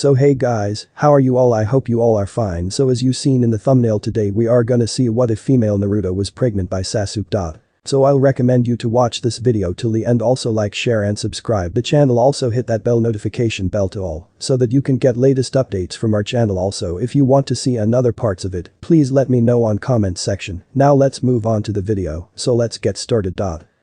So hey guys, how are you all? I hope you all are fine. So as you seen in the thumbnail today we are gonna see what if female Naruto was pregnant by Sasuke. So I'll recommend you to watch this video till the end, also like, share and subscribe the channel, also hit that bell notification bell to all so that you can get latest updates from our channel. Also if you want to see another parts of it, please let me know on comment section. Now let's move on to the video, so let's get started.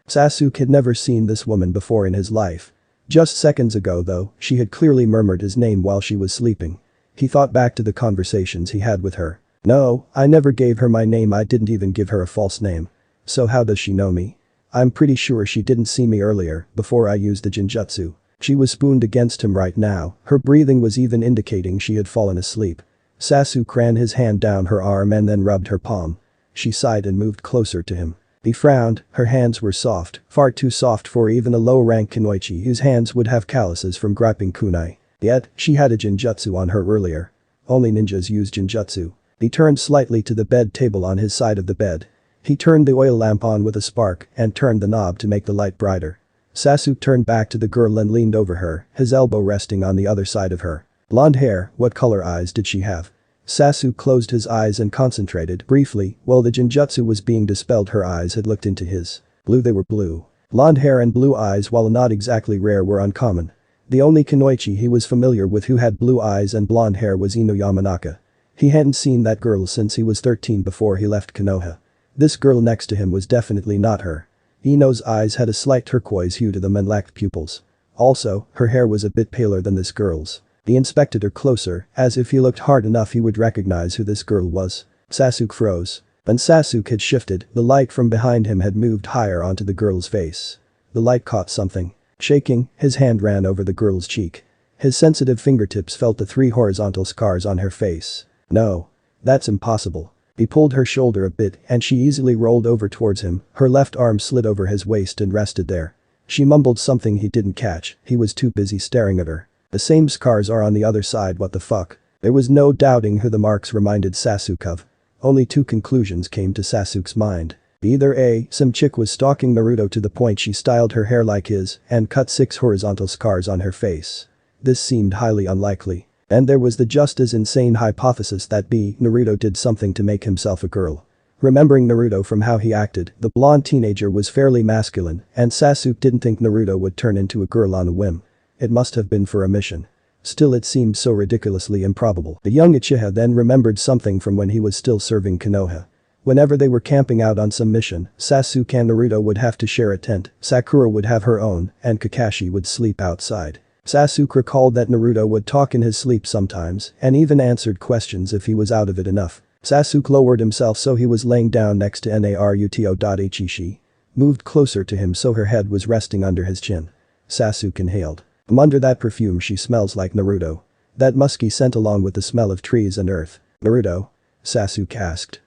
Sasuke had never seen this woman before in his life. Just seconds ago though, she had clearly murmured his name while she was sleeping. He thought back to the conversations he had with her. No, I never gave her my name, I didn't even give her a false name. So how does she know me? I'm pretty sure she didn't see me earlier, before I used the genjutsu. She was spooned against him right now, her breathing was even indicating she had fallen asleep. Sasuke ran his hand down her arm and then rubbed her palm. She sighed and moved closer to him. He frowned, her hands were soft, far too soft for even a low-rank kunoichi whose hands would have calluses from gripping kunai. Yet, she had a genjutsu on her earlier. Only ninjas use genjutsu. He turned slightly to the bed table on his side of the bed. He turned the oil lamp on with a spark and turned the knob to make the light brighter. Sasuke turned back to the girl and leaned over her, his elbow resting on the other side of her. Blonde hair, what color eyes did she have? Sasuke closed his eyes and concentrated briefly. While the genjutsu was being dispelled, her eyes had looked into his. Blue, they were blue. Blonde hair and blue eyes, while not exactly rare, were uncommon. The only kunoichi he was familiar with who had blue eyes and blonde hair was Ino Yamanaka. He hadn't seen that girl since he was 13 before he left Konoha. This girl next to him was definitely not her. Ino's eyes had a slight turquoise hue to them and lacked pupils. Also, her hair was a bit paler than this girl's. He inspected her closer, as if he looked hard enough he would recognize who this girl was. Sasuke froze. When Sasuke had shifted, the light from behind him had moved higher onto the girl's face. The light caught something. Shaking, his hand ran over the girl's cheek. His sensitive fingertips felt the 3 horizontal scars on her face. No. That's impossible. He pulled her shoulder a bit and she easily rolled over towards him, her left arm slid over his waist and rested there. She mumbled something he didn't catch, he was too busy staring at her. The same scars are on the other side, what the fuck? There was no doubting who the marks reminded Sasuke of. Only 2 conclusions came to Sasuke's mind. Either A, some chick was stalking Naruto to the point she styled her hair like his and cut 6 horizontal scars on her face. This seemed highly unlikely. And there was the just as insane hypothesis that B, Naruto did something to make himself a girl. Remembering Naruto from how he acted, the blonde teenager was fairly masculine, and Sasuke didn't think Naruto would turn into a girl on a whim. It must have been for a mission. Still, it seemed so ridiculously improbable. The young Uchiha then remembered something from when he was still serving Konoha. Whenever they were camping out on some mission, Sasuke and Naruto would have to share a tent, Sakura would have her own, and Kakashi would sleep outside. Sasuke recalled that Naruto would talk in his sleep sometimes and even answered questions if he was out of it enough. Sasuke lowered himself so he was laying down next to Naruto. She moved closer to him so her head was resting under his chin. Sasuke inhaled. Under that perfume she smells like Naruto. That musky scent along with the smell of trees and earth. Naruto? Sasuke asked.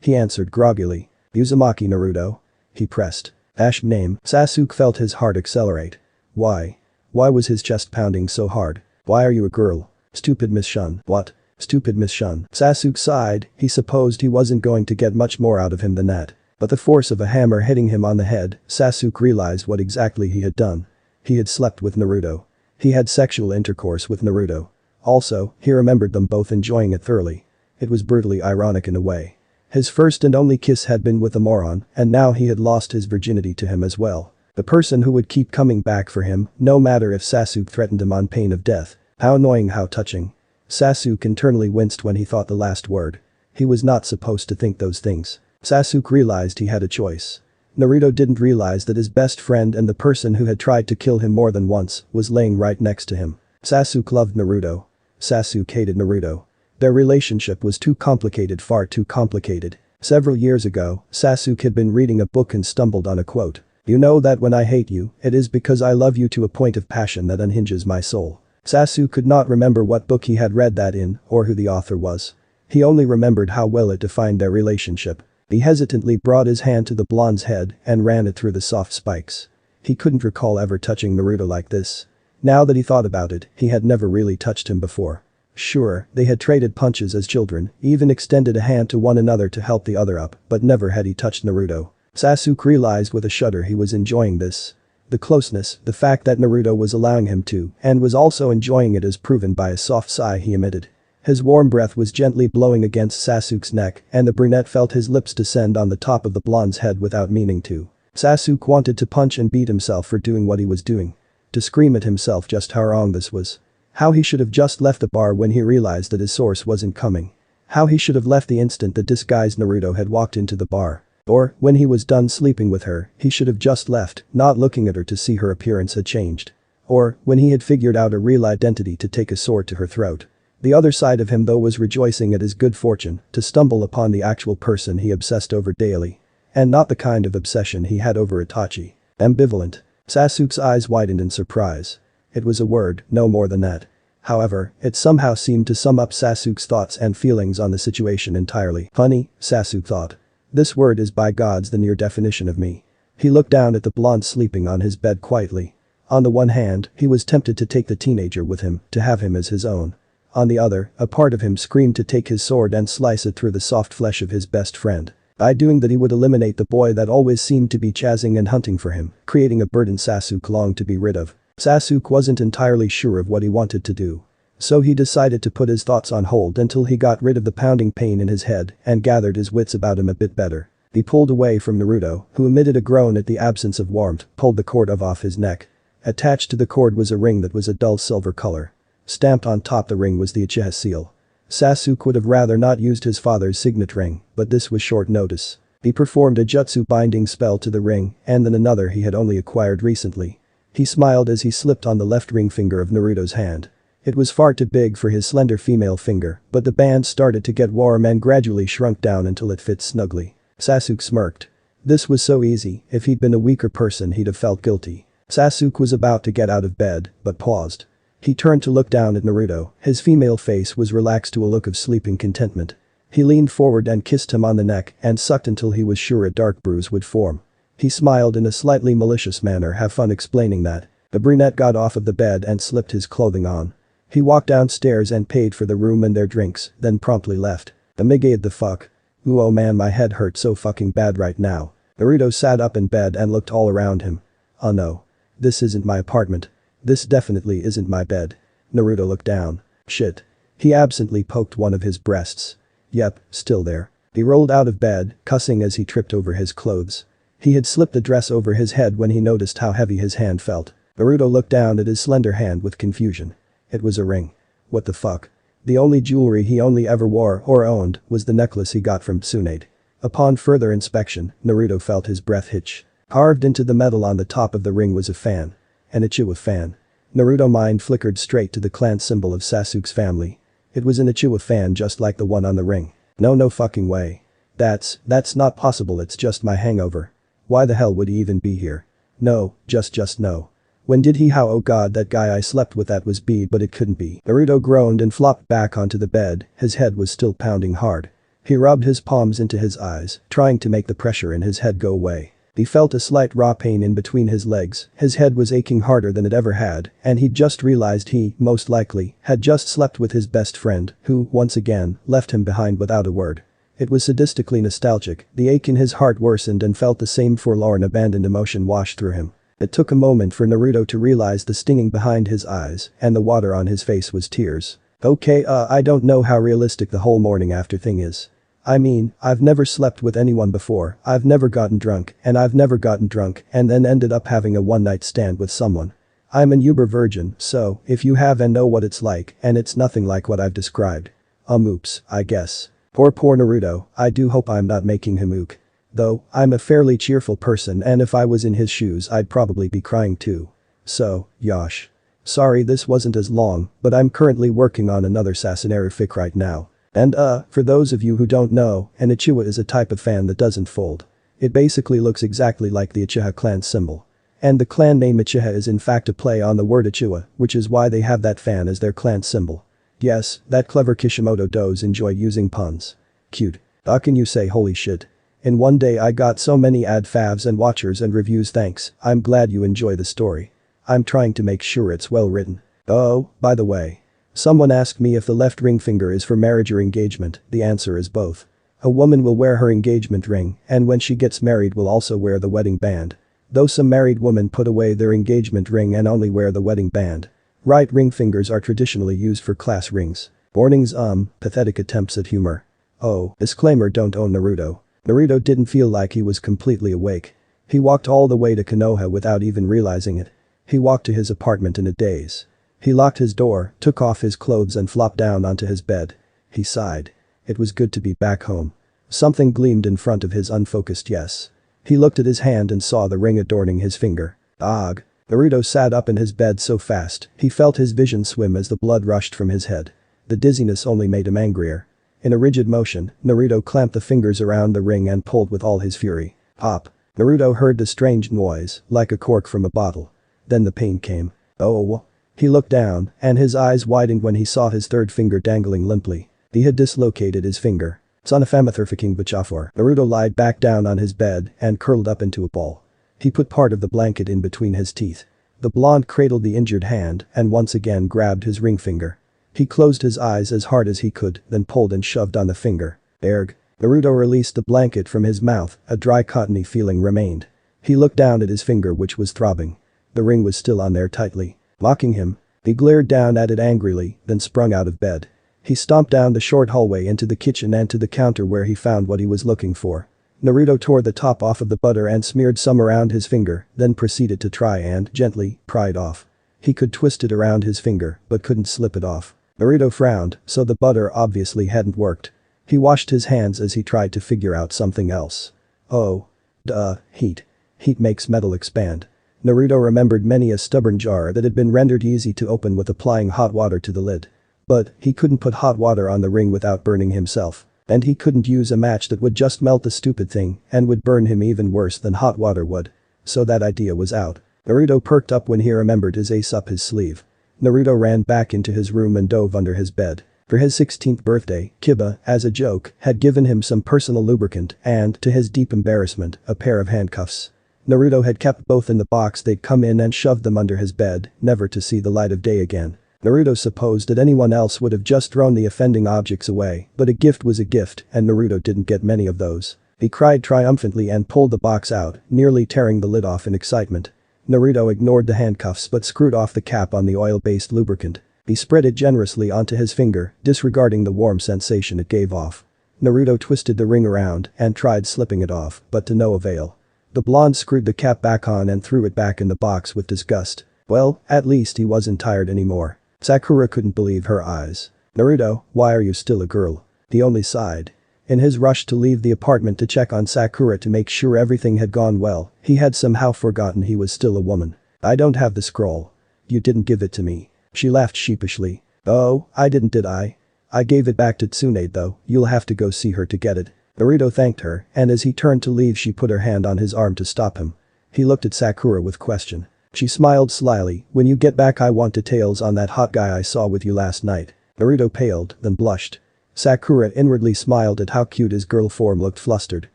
He answered groggily. Uzumaki Naruto? He pressed. Ash name. Sasuke felt his heart accelerate. Why? Why was his chest pounding so hard? Why are you a girl? Stupid Miss Shun. What? Stupid Miss Shun. Sasuke sighed, he supposed he wasn't going to get much more out of him than that. But the force of a hammer hitting him on the head, Sasuke realized what exactly he had done. He had slept with Naruto. He had sexual intercourse with Naruto. Also, he remembered them both enjoying it thoroughly. It was brutally ironic in a way. His first and only kiss had been with a moron, and now he had lost his virginity to him as well. The person who would keep coming back for him, no matter if Sasuke threatened him on pain of death. How annoying, how touching. Sasuke internally winced when he thought the last word. He was not supposed to think those things. Sasuke realized he had a choice. Naruto didn't realize that his best friend and the person who had tried to kill him more than once was laying right next to him. Sasuke loved Naruto. Sasuke hated Naruto. Their relationship was too complicated, far too complicated. Several years ago, Sasuke had been reading a book and stumbled on a quote. You know that when I hate you, it is because I love you to a point of passion that unhinges my soul. Sasuke could not remember what book he had read that in or who the author was. He only remembered how well it defined their relationship. He hesitantly brought his hand to the blonde's head and ran it through the soft spikes. He couldn't recall ever touching Naruto like this. Now that he thought about it, he had never really touched him before. Sure, they had traded punches as children, even extended a hand to one another to help the other up, but never had he touched Naruto. Sasuke realized with a shudder he was enjoying this. The closeness, the fact that Naruto was allowing him to, and was also enjoying it, is proven by a soft sigh he emitted. His warm breath was gently blowing against Sasuke's neck, and the brunette felt his lips descend on the top of the blonde's head without meaning to. Sasuke wanted to punch and beat himself for doing what he was doing. To scream at himself just how wrong this was. How he should have just left the bar when he realized that his source wasn't coming. How he should have left the instant that disguised Naruto had walked into the bar. Or, when he was done sleeping with her, he should have just left, not looking at her to see her appearance had changed. Or, when he had figured out a real identity to take a sword to her throat. The other side of him though was rejoicing at his good fortune to stumble upon the actual person he obsessed over daily. And not the kind of obsession he had over Itachi. Ambivalent. Sasuke's eyes widened in surprise. It was a word, no more than that. However, it somehow seemed to sum up Sasuke's thoughts and feelings on the situation entirely. Funny, Sasuke thought. This word is by gods the near definition of me. He looked down at the blonde sleeping on his bed quietly. On the one hand, he was tempted to take the teenager with him, to have him as his own. On the other, a part of him screamed to take his sword and slice it through the soft flesh of his best friend. By doing that he would eliminate the boy that always seemed to be chasing and hunting for him, creating a burden Sasuke longed to be rid of. Sasuke wasn't entirely sure of what he wanted to do. So he decided to put his thoughts on hold until he got rid of the pounding pain in his head and gathered his wits about him a bit better. He pulled away from Naruto, who emitted a groan at the absence of warmth, pulled the cord off his neck. Attached to the cord was a ring that was a dull silver color. Stamped on top the ring was the Uchiha seal. Sasuke would have rather not used his father's signet ring, but this was short notice. He performed a jutsu binding spell to the ring, and then another he had only acquired recently. He smiled as he slipped on the left ring finger of Naruto's hand. It was far too big for his slender female finger, but the band started to get warm and gradually shrunk down until it fit snugly. Sasuke smirked. This was so easy, if he'd been a weaker person he'd have felt guilty. Sasuke was about to get out of bed, but paused. He turned to look down at Naruto, his female face was relaxed to a look of sleeping contentment. He leaned forward and kissed him on the neck and sucked until he was sure a dark bruise would form. He smiled in a slightly malicious manner, have fun explaining that. The brunette got off of the bed and slipped his clothing on. He walked downstairs and paid for the room and their drinks, then promptly left. Amigade the fuck. Ooh, oh man, my head hurts so fucking bad right now. Naruto sat up in bed and looked all around him. Oh no. This isn't my apartment. This definitely isn't my bed. Naruto looked down. Shit. He absently poked one of his breasts. Yep, still there. He rolled out of bed, cussing as he tripped over his clothes. He had slipped the dress over his head when he noticed how heavy his hand felt. Naruto looked down at his slender hand with confusion. It was a ring. What the fuck? The only jewelry he only ever wore or owned was the necklace he got from Tsunade. Upon further inspection, Naruto felt his breath hitch. Carved into the metal on the top of the ring was a fan. An Uchiha fan. Naruto mind flickered straight to the clan symbol of Sasuke's family. It was an Uchiha fan just like the one on the ring. No fucking way. That's not possible, it's just my hangover. Why the hell would he even be here? No, just no. When did he? How? Oh god, that guy I slept with, that was B, but it couldn't be. Naruto groaned and flopped back onto the bed, his head was still pounding hard. He rubbed his palms into his eyes, trying to make the pressure in his head go away. He felt a slight raw pain in between his legs, his head was aching harder than it ever had, and he'd just realized he, most likely, had just slept with his best friend, who, once again, left him behind without a word. It was sadistically nostalgic, the ache in his heart worsened and felt the same forlorn abandoned emotion wash through him. It took a moment for Naruto to realize the stinging behind his eyes, and the water on his face was tears. Okay, I don't know how realistic the whole morning after thing is. I mean, I've never slept with anyone before, I've never gotten drunk, and I've never gotten drunk and then ended up having a one-night stand with someone. I'm an uber virgin, so, if you have and know what it's like, and it's nothing like what I've described. Oops, I guess. Poor Naruto, I do hope I'm not making him ook. Though, I'm a fairly cheerful person and if I was in his shoes I'd probably be crying too. So, Yosh. Sorry this wasn't as long, but I'm currently working on another Sasuke fic right now. And for those of you who don't know, an Uchiha is a type of fan that doesn't fold. It basically looks exactly like the Uchiha clan symbol. And the clan name Uchiha is in fact a play on the word Uchiha, which is why they have that fan as their clan symbol. Yes, that clever Kishimoto does enjoy using puns. Cute. How can you say holy shit? In one day I got so many ad favs and watchers and reviews, thanks, I'm glad you enjoy the story. I'm trying to make sure it's well written. Oh, by the way. Someone asked me if the left ring finger is for marriage or engagement, the answer is both. A woman will wear her engagement ring, and when she gets married will also wear the wedding band. Though some married women put away their engagement ring and only wear the wedding band. Right ring fingers are traditionally used for class rings. Warnings pathetic attempts at humor. Oh, disclaimer, don't own Naruto. Naruto didn't feel like he was completely awake. He walked all the way to Konoha without even realizing it. He walked to his apartment in a daze. He locked his door, took off his clothes and flopped down onto his bed. He sighed. It was good to be back home. Something gleamed in front of his unfocused yes. He looked at his hand and saw the ring adorning his finger. Ugh. Naruto sat up in his bed so fast, he felt his vision swim as the blood rushed from his head. The dizziness only made him angrier. In a rigid motion, Naruto clamped the fingers around the ring and pulled with all his fury. Pop. Naruto heard the strange noise, like a cork from a bottle. Then the pain came. Oh. He looked down, and his eyes widened when he saw his third finger dangling limply. He had dislocated his finger. Sonafamathurfaking Bachafor. Naruto lied back down on his bed and curled up into a ball. He put part of the blanket in between his teeth. The blonde cradled the injured hand and once again grabbed his ring finger. He closed his eyes as hard as he could, then pulled and shoved on the finger. Erg. Naruto released the blanket from his mouth, a dry cottony feeling remained. He looked down at his finger which was throbbing. The ring was still on there tightly. Mocking him. He glared down at it angrily, then sprung out of bed. He stomped down the short hallway into the kitchen and to the counter where he found what he was looking for. Naruto tore the top off of the butter and smeared some around his finger, then proceeded to try and, gently, pry it off. He could twist it around his finger, but couldn't slip it off. Naruto frowned, so the butter obviously hadn't worked. He washed his hands as he tried to figure out something else. Oh. Duh, heat. Heat makes metal expand. Naruto remembered many a stubborn jar that had been rendered easy to open with applying hot water to the lid. But, he couldn't put hot water on the ring without burning himself. And he couldn't use a match that would just melt the stupid thing and would burn him even worse than hot water would. So that idea was out. Naruto perked up when he remembered his ace up his sleeve. Naruto ran back into his room and dove under his bed. For his 16th birthday, Kiba, as a joke, had given him some personal lubricant and, to his deep embarrassment, a pair of handcuffs. Naruto had kept both in the box they'd come in and shoved them under his bed, never to see the light of day again. Naruto supposed that anyone else would have just thrown the offending objects away, but a gift was a gift and Naruto didn't get many of those. He cried triumphantly and pulled the box out, nearly tearing the lid off in excitement. Naruto ignored the handcuffs but screwed off the cap on the oil-based lubricant. He spread it generously onto his finger, disregarding the warm sensation it gave off. Naruto twisted the ring around and tried slipping it off, but to no avail. The blonde screwed the cap back on and threw it back in the box with disgust. Well, at least he wasn't tired anymore. Sakura couldn't believe her eyes. Naruto, why are you still a girl? He only sighed. In his rush to leave the apartment to check on Sakura to make sure everything had gone well, he had somehow forgotten he was still a woman. I don't have the scroll. You didn't give it to me. She laughed sheepishly. Oh, I didn't, did I? I gave it back to Tsunade though, you'll have to go see her to get it. Naruto thanked her, and as he turned to leave she put her hand on his arm to stop him. He looked at Sakura with question. She smiled slyly, when you get back I want details on that hot guy I saw with you last night. Naruto paled, then blushed. Sakura inwardly smiled at how cute his girl form looked flustered.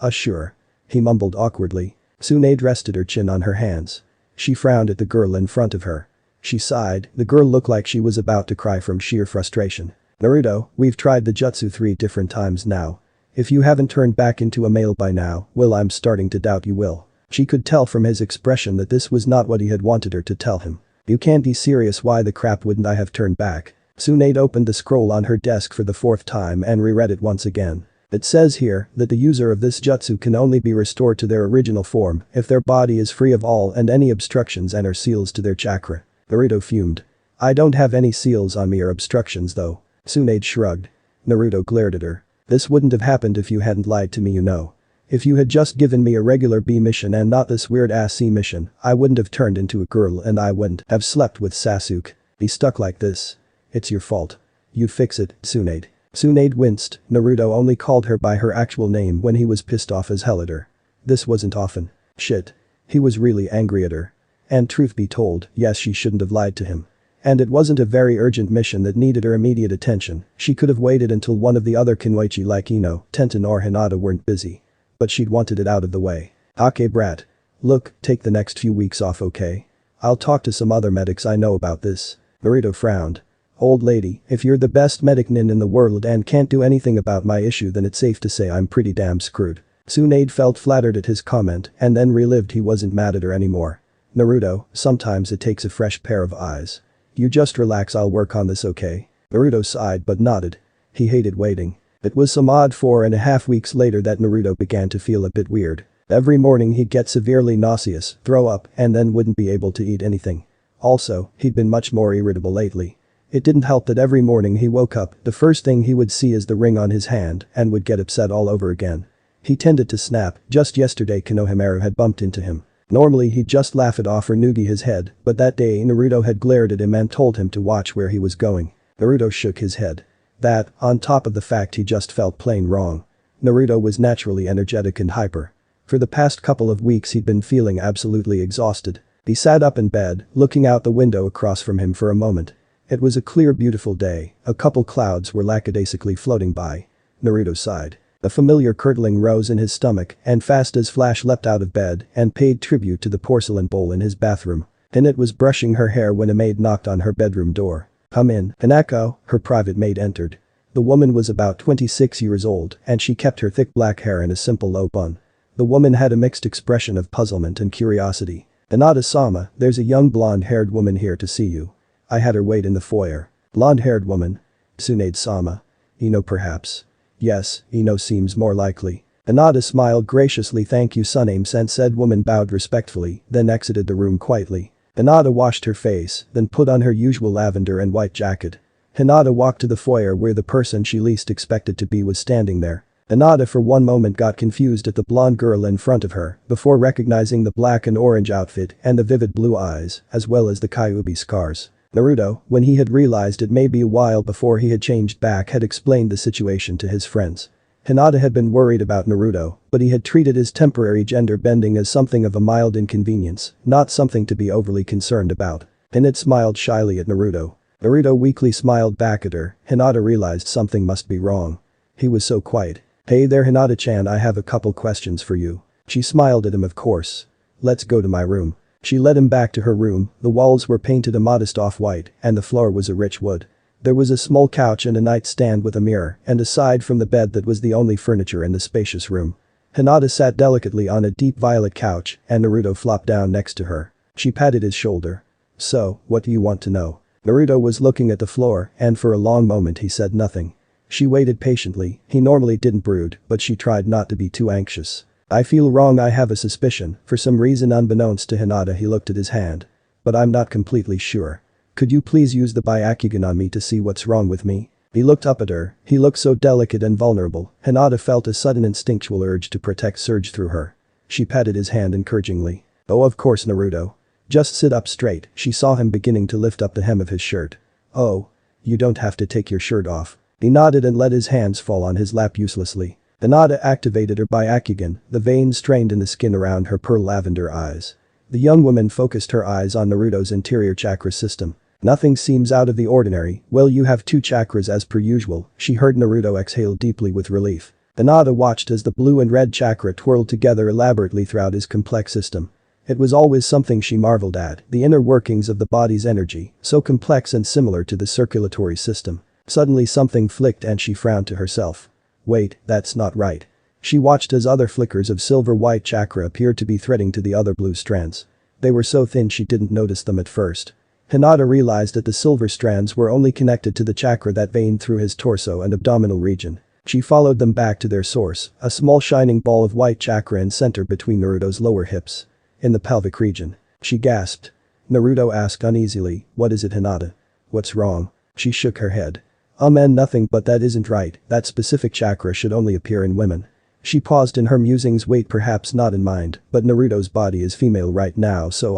Sure. He mumbled awkwardly. Tsunade rested her chin on her hands. She frowned at the girl in front of her. She sighed, the girl looked like she was about to cry from sheer frustration. Naruto, we've tried the jutsu 3 different times now. If you haven't turned back into a male by now, well I'm starting to doubt you will. She could tell from his expression that this was not what he had wanted her to tell him. You can't be serious, why the crap wouldn't I have turned back? Tsunade opened the scroll on her desk for the 4th time and reread it once again. It says here that the user of this jutsu can only be restored to their original form if their body is free of all and any obstructions and or seals to their chakra. Naruto fumed. I don't have any seals on me or obstructions though. Tsunade shrugged. Naruto glared at her. This wouldn't have happened if you hadn't lied to me, you know. If you had just given me a regular B mission and not this weird-ass C mission, I wouldn't have turned into a girl and I wouldn't have slept with Sasuke. Be stuck like this. It's your fault. You fix it, Tsunade. Tsunade winced. Naruto only called her by her actual name when he was pissed off as hell at her. This wasn't often. Shit. He was really angry at her. And truth be told, yes, she shouldn't have lied to him. And it wasn't a very urgent mission that needed her immediate attention. She could have waited until one of the other Kunoichi like Ino, Tenten or Hinata weren't busy. But she'd wanted it out of the way. Okay brat. Look, take the next few weeks off, okay? I'll talk to some other medics I know about this. Naruto frowned. Old lady, if you're the best medic nin in the world and can't do anything about my issue then it's safe to say I'm pretty damn screwed. Tsunade felt flattered at his comment and then relived he wasn't mad at her anymore. Naruto, sometimes it takes a fresh pair of eyes. You just relax, I'll work on this, okay? Naruto sighed but nodded. He hated waiting. It was some odd 4.5 weeks later that Naruto began to feel a bit weird. Every morning he'd get severely nauseous, throw up, and then wouldn't be able to eat anything. Also, he'd been much more irritable lately. It didn't help that every morning he woke up, the first thing he would see is the ring on his hand and would get upset all over again. He tended to snap. Just yesterday Konohamaru had bumped into him. Normally he'd just laugh it off or noogie his head, but that day Naruto had glared at him and told him to watch where he was going. Naruto shook his head. That, on top of the fact he just felt plain wrong. Naruto was naturally energetic and hyper. For the past couple of weeks he'd been feeling absolutely exhausted. He sat up in bed, looking out the window across from him for a moment. It was a clear, beautiful day. A couple clouds were lackadaisically floating by. Naruto sighed. A familiar curdling rose in his stomach and fast as Flash leapt out of bed and paid tribute to the porcelain bowl in his bathroom. Hinata was brushing her hair when a maid knocked on her bedroom door. "Come in, Hanako," her private maid entered. The woman was about 26 years old and she kept her thick black hair in a simple low bun. The woman had a mixed expression of puzzlement and curiosity. "Hinata-sama, there's a young blonde-haired woman here to see you. I had her wait in the foyer." "Blonde-haired woman? Tsunade-sama? Ino perhaps?" "Yes, Ino seems more likely." Hinata smiled graciously. "Thank you, Suname-sen," said woman bowed respectfully, then exited the room quietly. Hinata washed her face, then put on her usual lavender and white jacket. Hinata walked to the foyer where the person she least expected to be was standing there. Hinata for one moment got confused at the blonde girl in front of her, before recognizing the black and orange outfit and the vivid blue eyes, as well as the Kyuubi scars. Naruto, when he had realized it may be a while before he had changed back, had explained the situation to his friends. Hinata had been worried about Naruto, but he had treated his temporary gender bending as something of a mild inconvenience, not something to be overly concerned about. Hinata smiled shyly at Naruto. Naruto weakly smiled back at her. Hinata realized something must be wrong. He was so quiet. "Hey there, Hinata-chan, I have a couple questions for you." She smiled at him. "Of course. Let's go to my room." She led him back to her room. The walls were painted a modest off-white and the floor was a rich wood. There was a small couch and a nightstand with a mirror, and aside from the bed that was the only furniture in the spacious room. Hinata sat delicately on a deep violet couch and Naruto flopped down next to her. She patted his shoulder. "So, what do you want to know?" Naruto was looking at the floor and for a long moment he said nothing. She waited patiently. He normally didn't brood, but she tried not to be too anxious. "I feel wrong, I have a suspicion." For some reason unbeknownst to Hinata he looked at his hand. "But I'm not completely sure. Could you please use the Byakugan on me to see what's wrong with me?" He looked up at her. He looked so delicate and vulnerable. Hinata felt a sudden instinctual urge to protect surge through her. She patted his hand encouragingly. "Oh, of course, Naruto. Just sit up straight." She saw him beginning to lift up the hem of his shirt. "Oh. You don't have to take your shirt off." He nodded and let his hands fall on his lap uselessly. Hinata activated her Byakugan, the veins strained in the skin around her pearl lavender eyes. The young woman focused her eyes on Naruto's interior chakra system. "Nothing seems out of the ordinary. Well, you have 2 chakras as per usual." She heard Naruto exhale deeply with relief. Hinata watched as the blue and red chakra twirled together elaborately throughout his complex system. It was always something she marveled at, the inner workings of the body's energy, so complex and similar to the circulatory system. Suddenly something flicked and she frowned to herself. "Wait, that's not right." She watched as other flickers of silver-white chakra appeared to be threading to the other blue strands. They were so thin she didn't notice them at first. Hinata realized that the silver strands were only connected to the chakra that veined through his torso and abdominal region. She followed them back to their source, a small shining ball of white chakra in center between Naruto's lower hips. In the pelvic region. She gasped. Naruto asked uneasily, "What is it, Hinata? What's wrong?" She shook her head. And nothing, but that isn't right. That specific chakra should only appear in women." She paused in her musings. "Wait, perhaps not in mind, but Naruto's body is female right now, so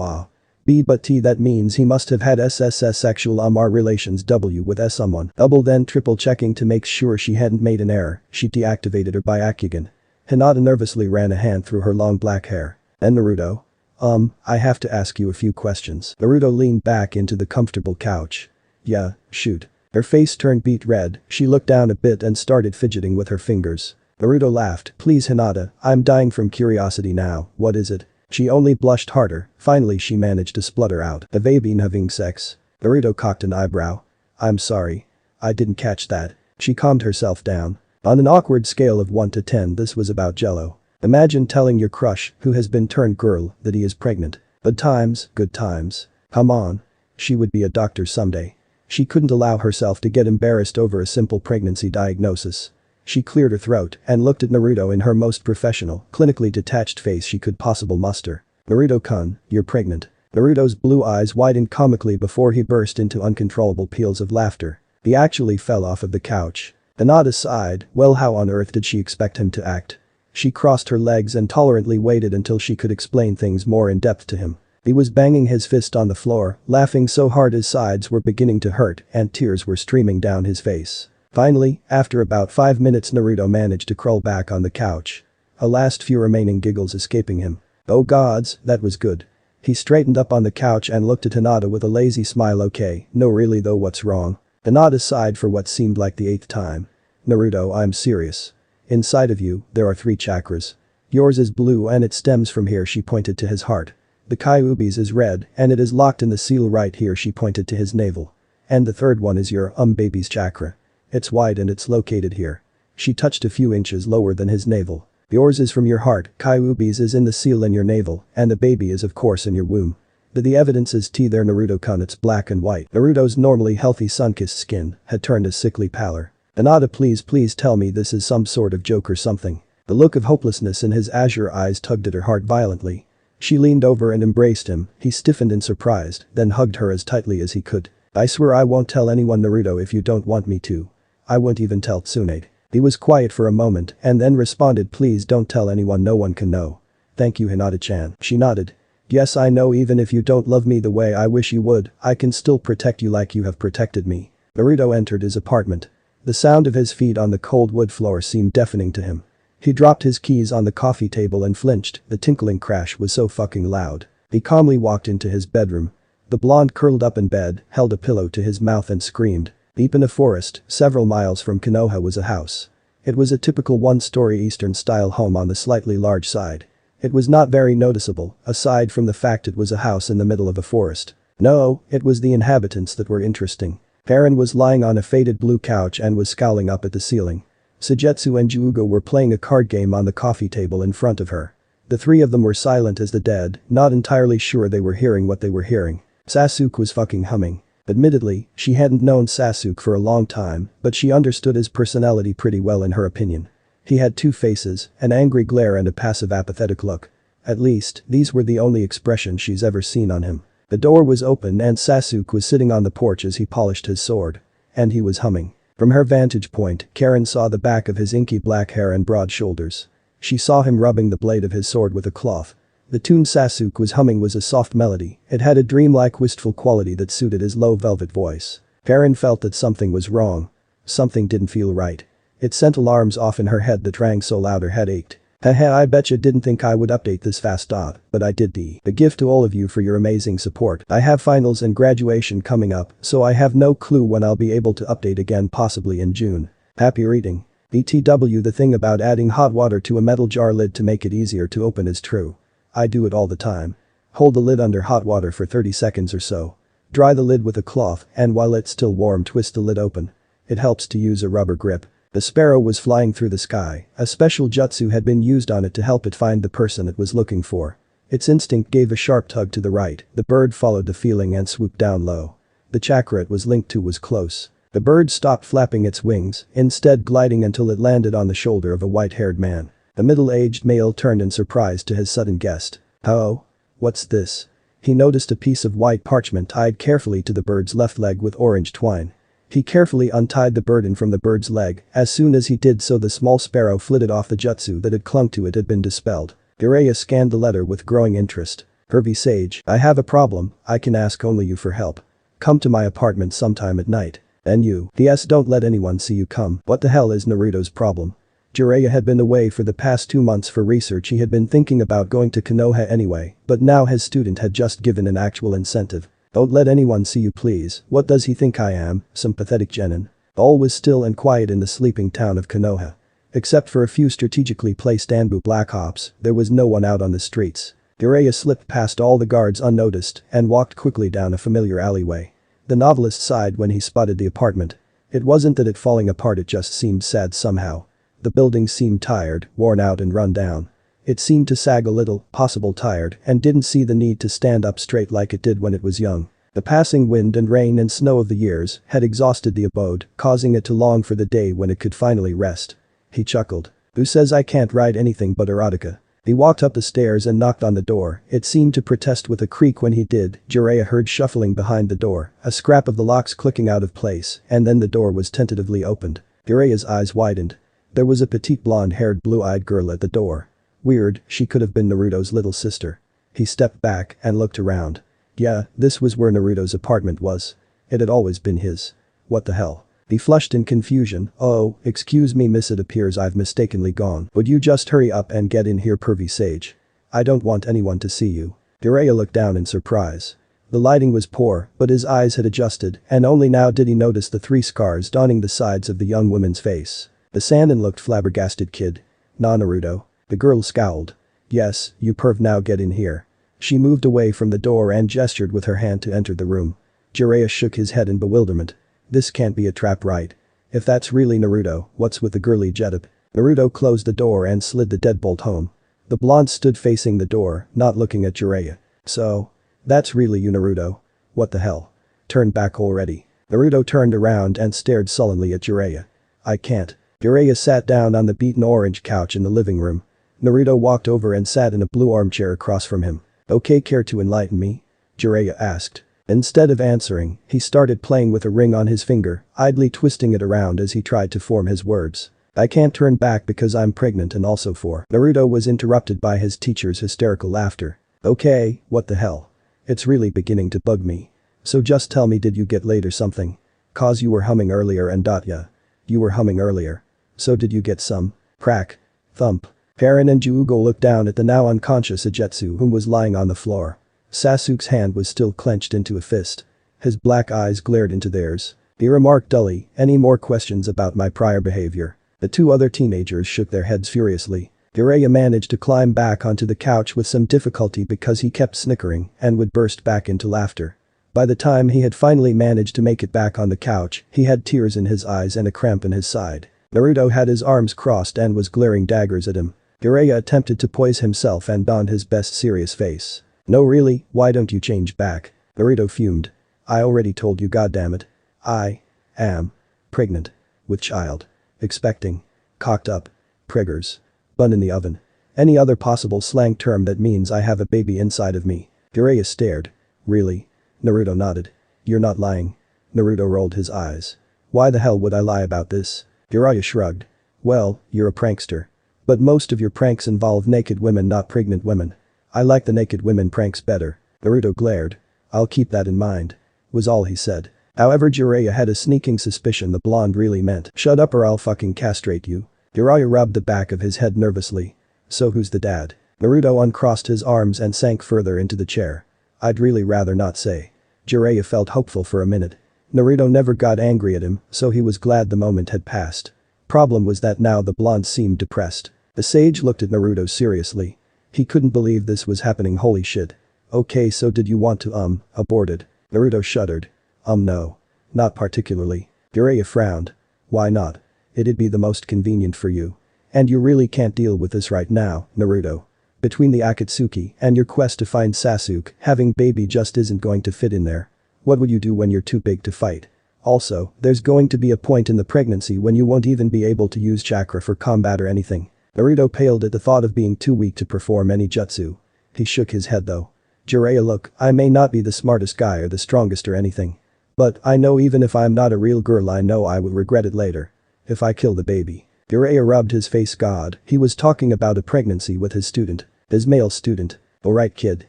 but that means he must have had SSS sexual relations with someone. Double then triple checking to make sure she hadn't made an error. She deactivated her Byakugan. Hinata nervously ran a hand through her long black hair. "And Naruto? I have to ask you a few questions." Naruto leaned back into the comfortable couch. "Yeah, shoot." Her face turned beet red. She looked down a bit and started fidgeting with her fingers. Naruto laughed. "Please, Hinata, I'm dying from curiosity now. What is it?" She only blushed harder. Finally she managed to splutter out. "Have I been having sex?" Naruto cocked an eyebrow. "I'm sorry. I didn't catch that." She calmed herself down. On an awkward scale of 1 to 10 this was about jello. Imagine telling your crush, who has been turned girl, that he is pregnant. Good times, good times. Come on. She would be a doctor someday. She couldn't allow herself to get embarrassed over a simple pregnancy diagnosis. She cleared her throat and looked at Naruto in her most professional, clinically detached face she could possibly muster. Naruto-kun, you're pregnant. Naruto's blue eyes widened comically before he burst into uncontrollable peals of laughter. He actually fell off of the couch. Hinata sighed, well, how on earth did she expect him to act? She crossed her legs and tolerantly waited until she could explain things more in depth to him. He was banging his fist on the floor, laughing so hard his sides were beginning to hurt and tears were streaming down his face. Finally, after about 5 minutes, Naruto managed to crawl back on the couch. A last few remaining giggles escaping him. Oh gods, that was good. He straightened up on the couch and looked at Hinata with a lazy smile. Okay, no really though, what's wrong? Hinata sighed for what seemed like the 8th time. Naruto, I'm serious. Inside of you, there are 3 chakras. Yours is blue and it stems from here, she pointed to his heart. The Kyuubi's is red and it is locked in the seal right here, she pointed to his navel. And the 3rd one is your baby's chakra. It's wide and it's located here. She touched a few inches lower than his navel. Yours is from your heart, Kyuubi's is in the seal in your navel, and the baby is of course in your womb. The evidence is there, Naruto-kun, it's black and white. Naruto's normally healthy sun-kissed skin had turned a sickly pallor. Hinata, please tell me this is some sort of joke or something. The look of hopelessness in his azure eyes tugged at her heart violently. She leaned over and embraced him. He stiffened in surprise, then hugged her as tightly as he could. I swear I won't tell anyone, Naruto, if you don't want me to. I won't even tell Tsunade. He was quiet for a moment and then responded, please don't tell anyone, no one can know. Thank you, Hinata-chan. She nodded. Yes, I know, even if you don't love me the way I wish you would, I can still protect you like you have protected me. Naruto entered his apartment. The sound of his feet on the cold wood floor seemed deafening to him. He dropped his keys on the coffee table and flinched, the tinkling crash was so fucking loud. He calmly walked into his bedroom. The blonde curled up in bed, held a pillow to his mouth and screamed. Deep in a forest, several miles from Konoha was a house. It was a typical one-story Eastern-style home on the slightly large side. It was not very noticeable, aside from the fact it was a house in the middle of a forest. No, it was the inhabitants that were interesting. Perrin was lying on a faded blue couch and was scowling up at the ceiling. Sujetsu and Juugo were playing a card game on the coffee table in front of her. The 3 of them were silent as the dead, not entirely sure they were hearing what they were hearing. Sasuke was fucking humming. Admittedly, she hadn't known Sasuke for a long time, but she understood his personality pretty well in her opinion. He had 2 faces, an angry glare and a passive apathetic look. At least, these were the only expressions she's ever seen on him. The door was open and Sasuke was sitting on the porch as he polished his sword. And he was humming. From her vantage point, Karen saw the back of his inky black hair and broad shoulders. She saw him rubbing the blade of his sword with a cloth. The tune Sasuke was humming was a soft melody. It had a dreamlike wistful quality that suited his low velvet voice. Karen felt that something was wrong. Something didn't feel right. It sent alarms off in her head that rang so loud her head ached. Haha, I betcha didn't think I would update this fast. But I did. A gift to all of you for your amazing support. I have finals and graduation coming up, so I have no clue when I'll be able to update again, possibly in June. Happy reading. BTW, the thing about adding hot water to a metal jar lid to make it easier to open is true. I do it all the time. Hold the lid under hot water for 30 seconds or so. Dry the lid with a cloth and while it's still warm, twist the lid open. It helps to use a rubber grip. The sparrow was flying through the sky. A special jutsu had been used on it to help it find the person it was looking for. Its instinct gave a sharp tug to the right. The bird followed the feeling and swooped down low. The chakra it was linked to was close. The bird stopped flapping its wings, instead gliding until it landed on the shoulder of a white-haired man. A middle-aged male turned in surprise to his sudden guest. Oh? What's this? He noticed a piece of white parchment tied carefully to the bird's left leg with orange twine. He carefully untied the burden from the bird's leg. As soon as he did so, the small sparrow flitted off. The jutsu that had clung to it had been dispelled. Jiraiya scanned the letter with growing interest. Hervey Sage, I have a problem. I can ask only you for help. Come to my apartment sometime at night. And you. P.S. Don't let anyone see you come. What the hell is Naruto's problem? Jiraiya had been away for the past 2 months for research. He had been thinking about going to Konoha anyway, but now his student had just given an actual incentive. Don't let anyone see you, please. What does he think I am, some pathetic genin? All was still and quiet in the sleeping town of Konoha. Except for a few strategically placed Anbu Black Ops, there was no one out on the streets. Jiraiya slipped past all the guards unnoticed and walked quickly down a familiar alleyway. The novelist sighed when he spotted the apartment. It wasn't that it falling apart, it just seemed sad somehow. The building seemed tired, worn out and run down. It seemed to sag a little, possible tired, and didn't see the need to stand up straight like it did when it was young. The passing wind and rain and snow of the years had exhausted the abode, causing it to long for the day when it could finally rest. He chuckled. Who says I can't write anything but erotica? He walked up the stairs and knocked on the door. It seemed to protest with a creak when he did. Jiraiya heard shuffling behind the door, a scrap of the locks clicking out of place, and then the door was tentatively opened. Jiraiya's eyes widened. There was a petite blonde-haired blue-eyed girl at the door. Weird, she could have been Naruto's little sister. He stepped back and looked around. Yeah, this was where Naruto's apartment was. It had always been his. What the hell? He flushed in confusion. Oh, excuse me miss, it appears I've mistakenly gone. Would you just hurry up and get in here, pervy sage? I don't want anyone to see you. Jiraiya looked down in surprise. The lighting was poor, but his eyes had adjusted, and only now did he notice the 3 scars dotting the sides of the young woman's face. The Sannin looked flabbergasted. Kid. Nah, Naruto. The girl scowled. Yes, you perv, now get in here. She moved away from the door and gestured with her hand to enter the room. Jiraiya shook his head in bewilderment. This can't be a trap, right? If that's really Naruto, what's with the girly getup? Naruto closed the door and slid the deadbolt home. The blonde stood facing the door, not looking at Jiraiya. So? That's really you, Naruto? What the hell? Turn back already. Naruto turned around and stared sullenly at Jiraiya. I can't. Jiraiya sat down on the beaten orange couch in the living room. Naruto walked over and sat in a blue armchair across from him. Okay, care to enlighten me? Jiraiya asked. Instead of answering, he started playing with a ring on his finger, idly twisting it around as he tried to form his words. I can't turn back because I'm pregnant and also for. Naruto was interrupted by his teacher's hysterical laughter. Okay, what the hell? It's really beginning to bug me. So just tell me, did you get laid or something? Cause you were humming earlier and yeah. You were humming earlier. So did you get some? Crack. Thump. Karen and Juugo looked down at the now unconscious Agetsu, whom was lying on the floor. Sasuke's hand was still clenched into a fist. His black eyes glared into theirs. He remarked dully, any more questions about my prior behavior? The 2 other teenagers shook their heads furiously. Jiraiya managed to climb back onto the couch with some difficulty because he kept snickering and would burst back into laughter. By the time he had finally managed to make it back on the couch, he had tears in his eyes and a cramp in his side. Naruto had his arms crossed and was glaring daggers at him. Jiraiya attempted to poise himself and donned his best serious face. No really, why don't you change back? Naruto fumed. I already told you, goddammit. I am pregnant with child. Expecting. Cocked up. Priggers. Bun in the oven. Any other possible slang term that means I have a baby inside of me. Jiraiya stared. Really? Naruto nodded. You're not lying. Naruto rolled his eyes. Why the hell would I lie about this? Jiraiya shrugged. Well, you're a prankster. But most of your pranks involve naked women, not pregnant women. I like the naked women pranks better. Naruto glared. I'll keep that in mind. Was all he said. However, Jiraiya had a sneaking suspicion the blonde really meant, shut up or I'll fucking castrate you. Jiraiya rubbed the back of his head nervously. So who's the dad? Naruto uncrossed his arms and sank further into the chair. I'd really rather not say. Jiraiya felt hopeful for a minute. Naruto never got angry at him, so he was glad the moment had passed. Problem was that now the blonde seemed depressed. The sage looked at Naruto seriously. He couldn't believe this was happening, holy shit. Okay, so did you want to aborted? Naruto shuddered. No. Not particularly. Jiraiya frowned. Why not? It'd be the most convenient for you. And you really can't deal with this right now, Naruto. Between the Akatsuki and your quest to find Sasuke, having baby just isn't going to fit in there. What would you do when you're too big to fight? Also, there's going to be a point in the pregnancy when you won't even be able to use chakra for combat or anything. Naruto paled at the thought of being too weak to perform any jutsu. He shook his head though. Jiraiya, look, I may not be the smartest guy or the strongest or anything. But I know even if I'm not a real girl, I know I will regret it later. If I kill the baby. Jiraiya rubbed his face. God, he was talking about a pregnancy with his student. His male student. Alright kid.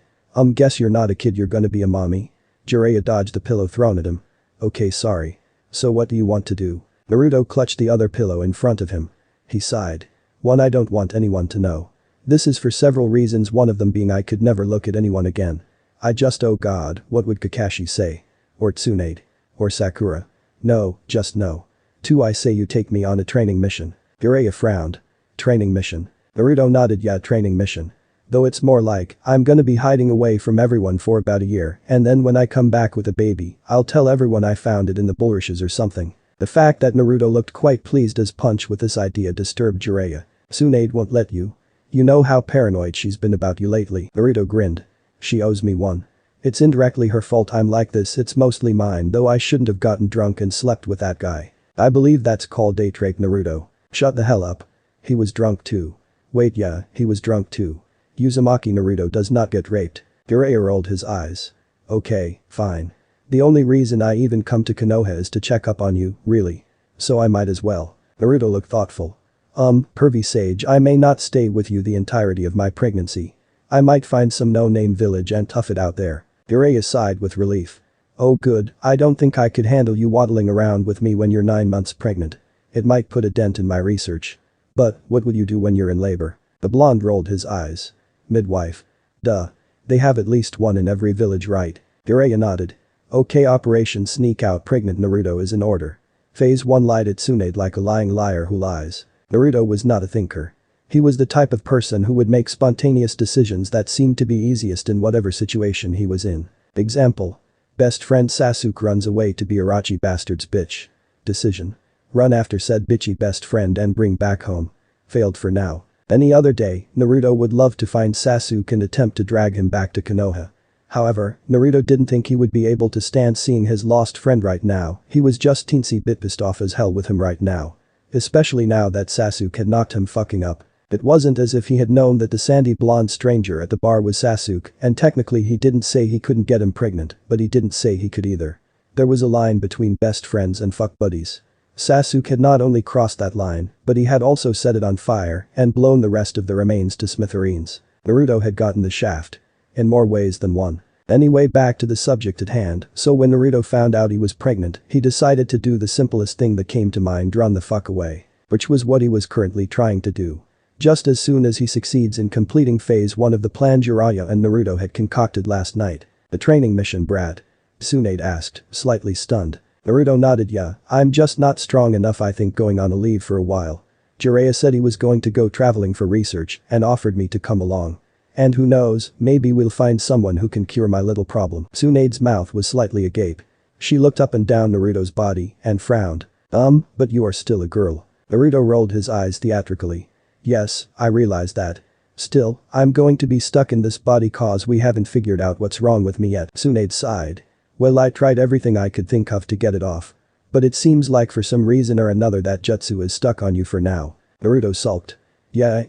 Guess you're not a kid, you're gonna be a mommy. Jiraiya dodged the pillow thrown at him. Okay, sorry. So what do you want to do? Naruto clutched the other pillow in front of him. He sighed. One, I don't want anyone to know. This is for several reasons, one of them being I could never look at anyone again. I just, oh god, what would Kakashi say? Or Tsunade? Or Sakura? No, just no. 2, I say you take me on a training mission. Jiraiya frowned. Training mission. Naruto nodded. Yeah, training mission. Though it's more like, I'm gonna be hiding away from everyone for about a year, and then when I come back with a baby, I'll tell everyone I found it in the bulrushes or something. The fact that Naruto looked quite pleased as punch with this idea disturbed Jiraiya. Tsunade won't let you. You know how paranoid she's been about you lately." Naruto grinned. "She owes me one. It's indirectly her fault I'm like this, it's mostly mine, though I shouldn't have gotten drunk and slept with that guy. I believe that's called date rape." Naruto. "Shut the hell up. He was drunk too." "Wait, yeah, he was drunk too. Uzumaki Naruto does not get raped." Jiraiya rolled his eyes. "Okay, fine. The only reason I even come to Konoha is to check up on you, really. So I might as well." Naruto looked thoughtful. Pervy sage, I may not stay with you the entirety of my pregnancy. I might find some no-name village and tough it out there." Jiraiya sighed with relief. "Oh good, I don't think I could handle you waddling around with me when you're 9 months pregnant. It might put a dent in my research. But, what would you do when you're in labor?" The blonde rolled his eyes. "Midwife. Duh. They have at least one in every village, right?" Jiraiya nodded. "Okay, Operation Sneak Out Pregnant Naruto is in order. Phase 1 lied at Tsunade like a lying liar who lies." Naruto was not a thinker. He was the type of person who would make spontaneous decisions that seemed to be easiest in whatever situation he was in. Example. Best friend Sasuke runs away to be Orochi bastard's bitch. Decision. Run after said bitchy best friend and bring back home. Failed for now. Any other day, Naruto would love to find Sasuke and attempt to drag him back to Konoha. However, Naruto didn't think he would be able to stand seeing his lost friend right now, he was just teensy bit pissed off as hell with him right now. Especially now that Sasuke had knocked him fucking up. It wasn't as if he had known that the sandy blonde stranger at the bar was Sasuke, and technically he didn't say he couldn't get him pregnant, but he didn't say he could either. There was a line between best friends and fuck buddies. Sasuke had not only crossed that line, but he had also set it on fire and blown the rest of the remains to smithereens. Naruto had gotten the shaft. In more ways than one. Anyway, back to the subject at hand, so when Naruto found out he was pregnant, he decided to do the simplest thing that came to mind, run the fuck away. Which was what he was currently trying to do. Just as soon as he succeeds in completing phase 1 of the plan Jiraiya and Naruto had concocted last night. "The training mission, Brad?" Tsunade asked, slightly stunned. Naruto nodded. "Yeah, I'm just not strong enough, I think, going on a leave for a while. Jiraiya said he was going to go traveling for research and offered me to come along. And who knows, maybe we'll find someone who can cure my little problem." Tsunade's mouth was slightly agape. She looked up and down Naruto's body and frowned. But you are still a girl." Naruto rolled his eyes theatrically. "Yes, I realize that. Still, I'm going to be stuck in this body cause we haven't figured out what's wrong with me yet." Tsunade sighed. "Well, I tried everything I could think of to get it off. But it seems like for some reason or another that jutsu is stuck on you for now." Naruto sulked. Yeah.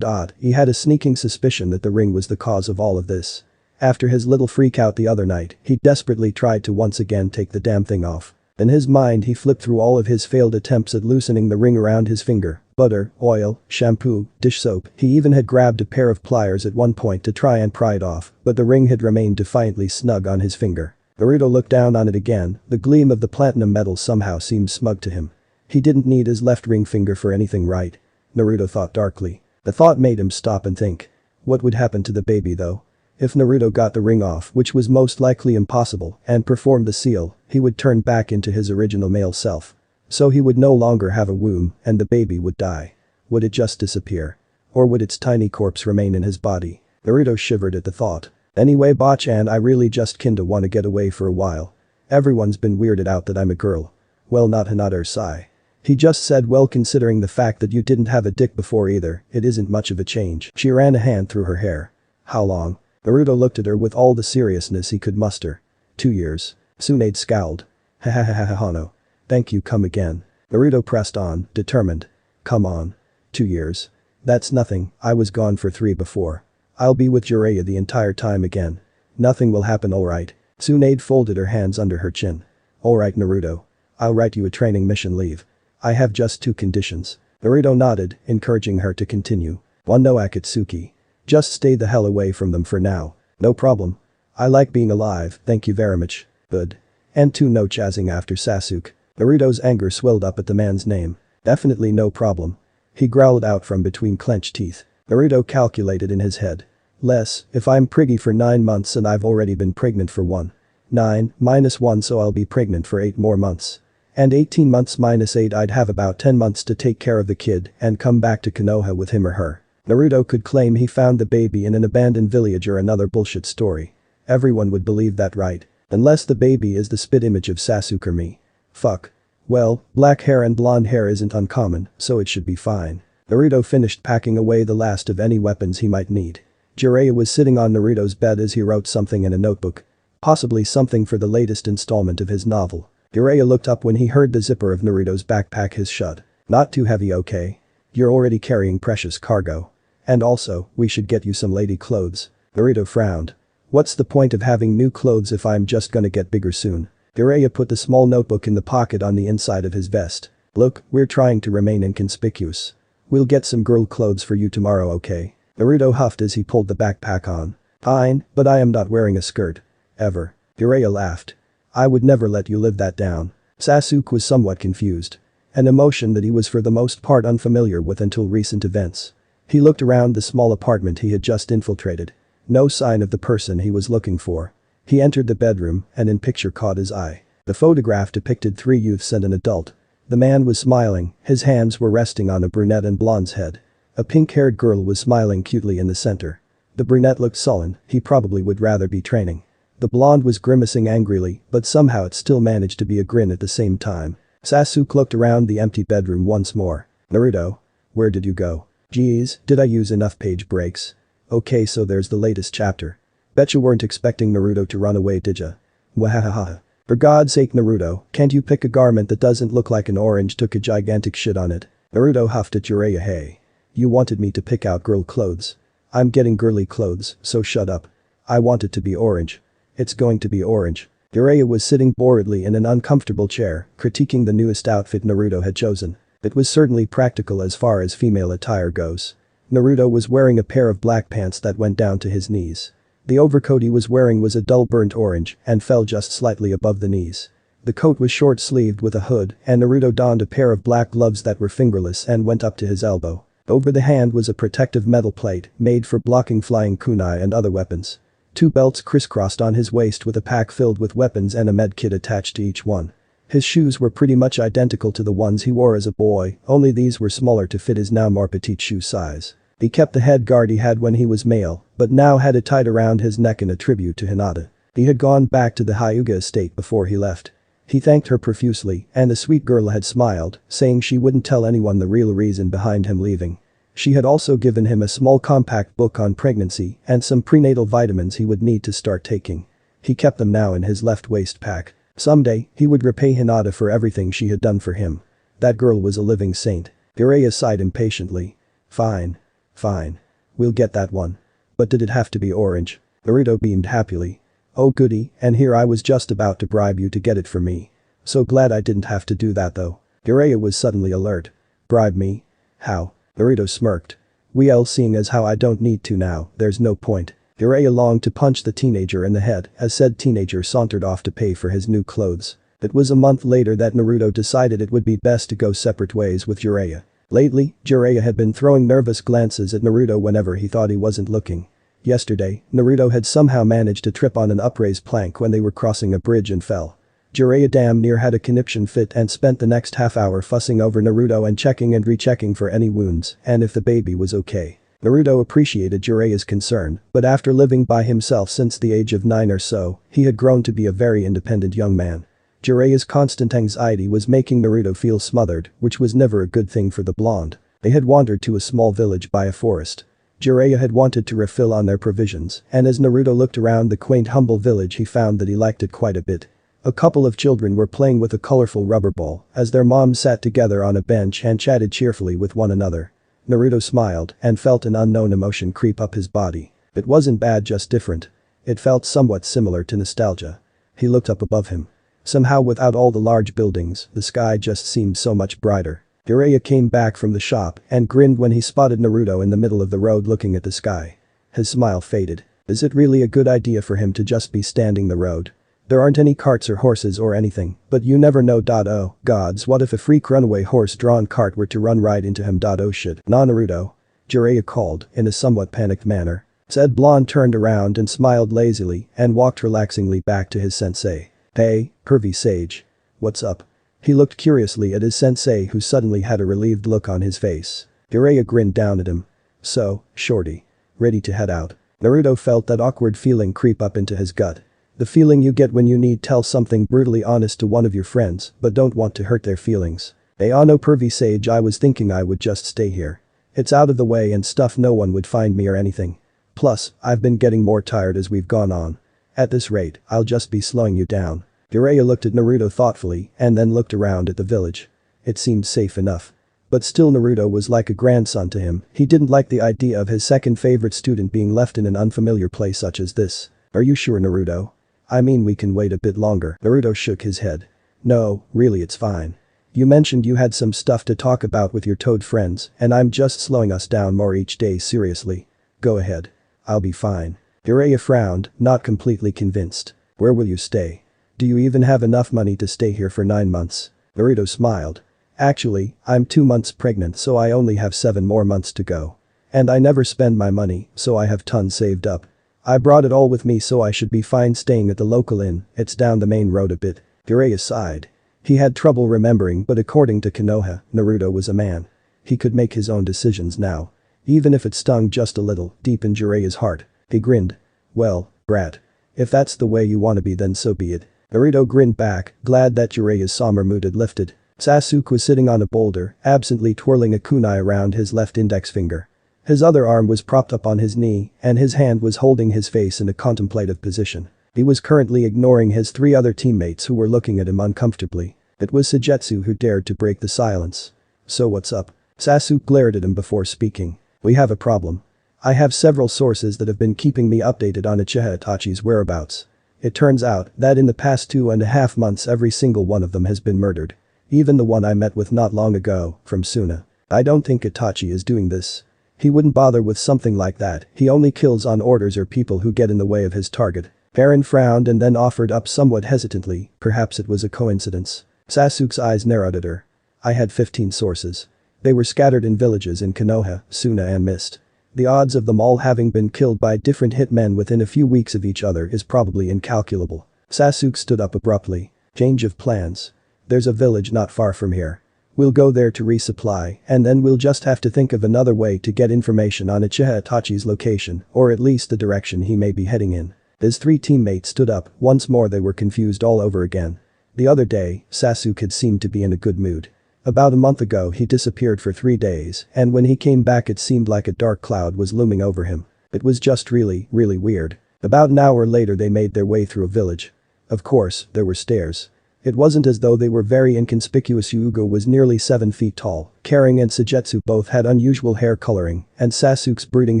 He had a sneaking suspicion that the ring was the cause of all of this. After his little freak out the other night, he desperately tried to once again take the damn thing off. In his mind he flipped through all of his failed attempts at loosening the ring around his finger. Butter, oil, shampoo, dish soap. He even had grabbed a pair of pliers at one point to try and pry it off, but the ring had remained defiantly snug on his finger. Naruto looked down on it again, the gleam of the platinum metal somehow seemed smug to him. He didn't need his left ring finger for anything, right? Naruto thought darkly. The thought made him stop and think. What would happen to the baby though? If Naruto got the ring off, which was most likely impossible, and performed the seal, he would turn back into his original male self. So he would no longer have a womb, and the baby would die. Would it just disappear? Or would its tiny corpse remain in his body? Naruto shivered at the thought. Anyway, Bachan, I really just kinda wanna get away for a while. Everyone's been weirded out that I'm a girl. Well, not Hinata or Sai. He just said, well, considering the fact that you didn't have a dick before either, it isn't much of a change. She ran a hand through her hair. How long? Naruto looked at her with all the seriousness he could muster. 2 years. Tsunade scowled. Ha ha ha ha ha no. Thank you, come again. Naruto pressed on, determined. Come on. 2 years. That's nothing, I was gone for 3 before. I'll be with Jiraiya the entire time again. Nothing will happen, alright. Tsunade folded her hands under her chin. Alright, Naruto. I'll write you a training mission leave. I have just 2 conditions. Naruto nodded, encouraging her to continue. 1. No Akatsuki. Just stay the hell away from them for now. No problem. I like being alive, thank you very much. Good. And 2. No chasing after Sasuke. Naruto's anger swelled up at the man's name. Definitely no problem. He growled out from between clenched teeth. Naruto calculated in his head. Less, if I'm priggy for 9 months and I've already been pregnant for 1. 9 minus 1, so I'll be pregnant for 8 more months. And 18 months minus 8, I'd have about 10 months to take care of the kid and come back to Konoha with him or her. Naruto could claim he found the baby in an abandoned village or another bullshit story. Everyone would believe that, right? Unless the baby is the spit image of Sasuke or me. Fuck. Well, black hair and blonde hair isn't uncommon, so it should be fine. Naruto finished packing away the last of any weapons he might need. Jiraiya was sitting on Naruto's bed as he wrote something in a notebook. Possibly something for the latest installment of his novel. Jiraiya looked up when he heard the zipper of Naruto's backpack hiss shut. Not too heavy, okay? You're already carrying precious cargo. And also, we should get you some lady clothes. Naruto frowned. What's the point of having new clothes if I'm just gonna get bigger soon? Jiraiya put the small notebook in the pocket on the inside of his vest. Look, we're trying to remain inconspicuous. We'll get some girl clothes for you tomorrow, okay? Naruto huffed as he pulled the backpack on. Fine, but I am not wearing a skirt. Ever. Jiraiya laughed. I would never let you live that down. Sasuke was somewhat confused. An emotion that he was for the most part unfamiliar with until recent events. He looked around the small apartment he had just infiltrated. No sign of the person he was looking for. He entered the bedroom and an picture caught his eye. The photograph depicted 3 youths and an adult. The man was smiling, his hands were resting on a brunette and blonde's head. A pink-haired girl was smiling cutely in the center. The brunette looked sullen, he probably would rather be training. The blonde was grimacing angrily, but somehow it still managed to be a grin at the same time. Sasuke looked around the empty bedroom once more. Naruto? Where did you go? Geez, did I use enough page breaks? Okay, so there's the latest chapter. Betcha weren't expecting Naruto to run away, did ya? Wahahaha. For God's sake, Naruto, can't you pick a garment that doesn't look like an orange took a gigantic shit on it? Naruto huffed at Jiraiya. Hey. You wanted me to pick out girl clothes. I'm getting girly clothes, so shut up. I want it to be orange. It's going to be orange. Jiraiya was sitting boredly in an uncomfortable chair, critiquing the newest outfit Naruto had chosen. It was certainly practical as far as female attire goes. Naruto was wearing a pair of black pants that went down to his knees. The overcoat he was wearing was a dull burnt orange and fell just slightly above the knees. The coat was short-sleeved with a hood and Naruto donned a pair of black gloves that were fingerless and went up to his elbow. Over the hand was a protective metal plate made for blocking flying kunai and other weapons. 2 belts crisscrossed on his waist with a pack filled with weapons and a med kit attached to each one. His shoes were pretty much identical to the ones he wore as a boy, only these were smaller to fit his now more petite shoe size. He kept the head guard he had when he was male, but now had it tied around his neck in a tribute to Hinata. He had gone back to the Hyuga estate before he left. He thanked her profusely, and the sweet girl had smiled, saying she wouldn't tell anyone the real reason behind him leaving. She had also given him a small compact book on pregnancy and some prenatal vitamins he would need to start taking. He kept them now in his left waist pack. Someday, he would repay Hinata for everything she had done for him. That girl was a living saint. Jiraiya sighed impatiently. Fine. Fine. We'll get that one. But did it have to be orange? Naruto beamed happily. Oh goody, and here I was just about to bribe you to get it for me. So glad I didn't have to do that though. Jiraiya was suddenly alert. Bribe me? How? Naruto smirked. Well, seeing as how I don't need to now, there's no point. Jiraiya longed to punch the teenager in the head as said teenager sauntered off to pay for his new clothes. It was a month later that Naruto decided it would be best to go separate ways with Jiraiya. Lately, Jiraiya had been throwing nervous glances at Naruto whenever he thought he wasn't looking. Yesterday, Naruto had somehow managed to trip on an upraised plank when they were crossing a bridge and fell. Jiraiya damn near had a conniption fit and spent the next half hour fussing over Naruto and checking and rechecking for any wounds and if the baby was okay. Naruto appreciated Jiraiya's concern, but after living by himself since the age of 9 or so, he had grown to be a very independent young man. Jiraiya's constant anxiety was making Naruto feel smothered, which was never a good thing for the blonde. They had wandered to a small village by a forest. Jiraiya had wanted to refill on their provisions, and as Naruto looked around the quaint humble village he found that he liked it quite a bit. A couple of children were playing with a colorful rubber ball as their moms sat together on a bench and chatted cheerfully with one another. Naruto smiled and felt an unknown emotion creep up his body. It wasn't bad, just different. It felt somewhat similar to nostalgia. He looked up above him. Somehow without all the large buildings, the sky just seemed so much brighter. Jiraiya came back from the shop and grinned when he spotted Naruto in the middle of the road looking at the sky. His smile faded. Is it really a good idea for him to just be standing the road? There aren't any carts or horses or anything, but you never know. Oh gods, what if a freak runaway horse-drawn cart were to run right into him? Oh shit. Nah, Naruto. Jiraiya called in a somewhat panicked manner. Said blonde turned around and smiled lazily and walked relaxingly back to his sensei. Hey, pervy sage. What's up? He looked curiously at his sensei who suddenly had a relieved look on his face. Jiraiya grinned down at him. So, shorty. Ready to head out? Naruto felt that awkward feeling creep up into his gut. The feeling you get when you need tell something brutally honest to one of your friends but don't want to hurt their feelings. Hey, no pervy sage, I was thinking I would just stay here. It's out of the way and stuff, no one would find me or anything. Plus, I've been getting more tired as we've gone on. At this rate, I'll just be slowing you down. Jiraiya looked at Naruto thoughtfully and then looked around at the village. It seemed safe enough. But still, Naruto was like a grandson to him. He didn't like the idea of his second favorite student being left in an unfamiliar place such as this. Are you sure, Naruto? I mean, we can wait a bit longer. Naruto shook his head. No, really, it's fine. You mentioned you had some stuff to talk about with your toad friends, and I'm just slowing us down more each day. Seriously. Go ahead. I'll be fine. Jiraiya frowned, not completely convinced. Where will you stay? Do you even have enough money to stay here for 9 months? Naruto smiled. Actually, I'm 2 months pregnant, so I only have 7 more months to go. And I never spend my money, so I have tons saved up. I brought it all with me, so I should be fine staying at the local inn. It's down the main road a bit. Jiraiya sighed. He had trouble remembering, but according to Konoha, Naruto was a man. He could make his own decisions now. Even if it stung just a little, deep in Jiraiya's heart. He grinned. Well, brat. If that's the way you want to be, then so be it. Naruto grinned back, glad that Jiraiya's somber mood had lifted. Sasuke was sitting on a boulder, absently twirling a kunai around his left index finger. His other arm was propped up on his knee, and his hand was holding his face in a contemplative position. He was currently ignoring his 3 other teammates who were looking at him uncomfortably. It was Suigetsu who dared to break the silence. So what's up? Sasuke glared at him before speaking. We have a problem. I have several sources that have been keeping me updated on Uchiha Itachi's whereabouts. It turns out that in the past 2.5 months every single one of them has been murdered. Even the one I met with not long ago, from Suna. I don't think Itachi is doing this. He wouldn't bother with something like that. He only kills on orders or people who get in the way of his target. Eren frowned and then offered up somewhat hesitantly, perhaps it was a coincidence. Sasuke's eyes narrowed at her. I had 15 sources. They were scattered in villages in Konoha, Suna and Mist. The odds of them all having been killed by different hitmen within a few weeks of each other is probably incalculable. Sasuke stood up abruptly. Change of plans. There's a village not far from here. We'll go there to resupply, and then we'll just have to think of another way to get information on Uchiha Itachi's location, or at least the direction he may be heading in. His 3 teammates stood up. Once more they were confused all over again. The other day, Sasuke had seemed to be in a good mood. About a month ago he disappeared for 3 days, and when he came back it seemed like a dark cloud was looming over him. It was just really weird. About an hour later they made their way through a village. Of course, there were stairs. It wasn't as though they were very inconspicuous. Yugo was nearly 7 feet tall, Karen and Suigetsu both had unusual hair coloring, and Sasuke's brooding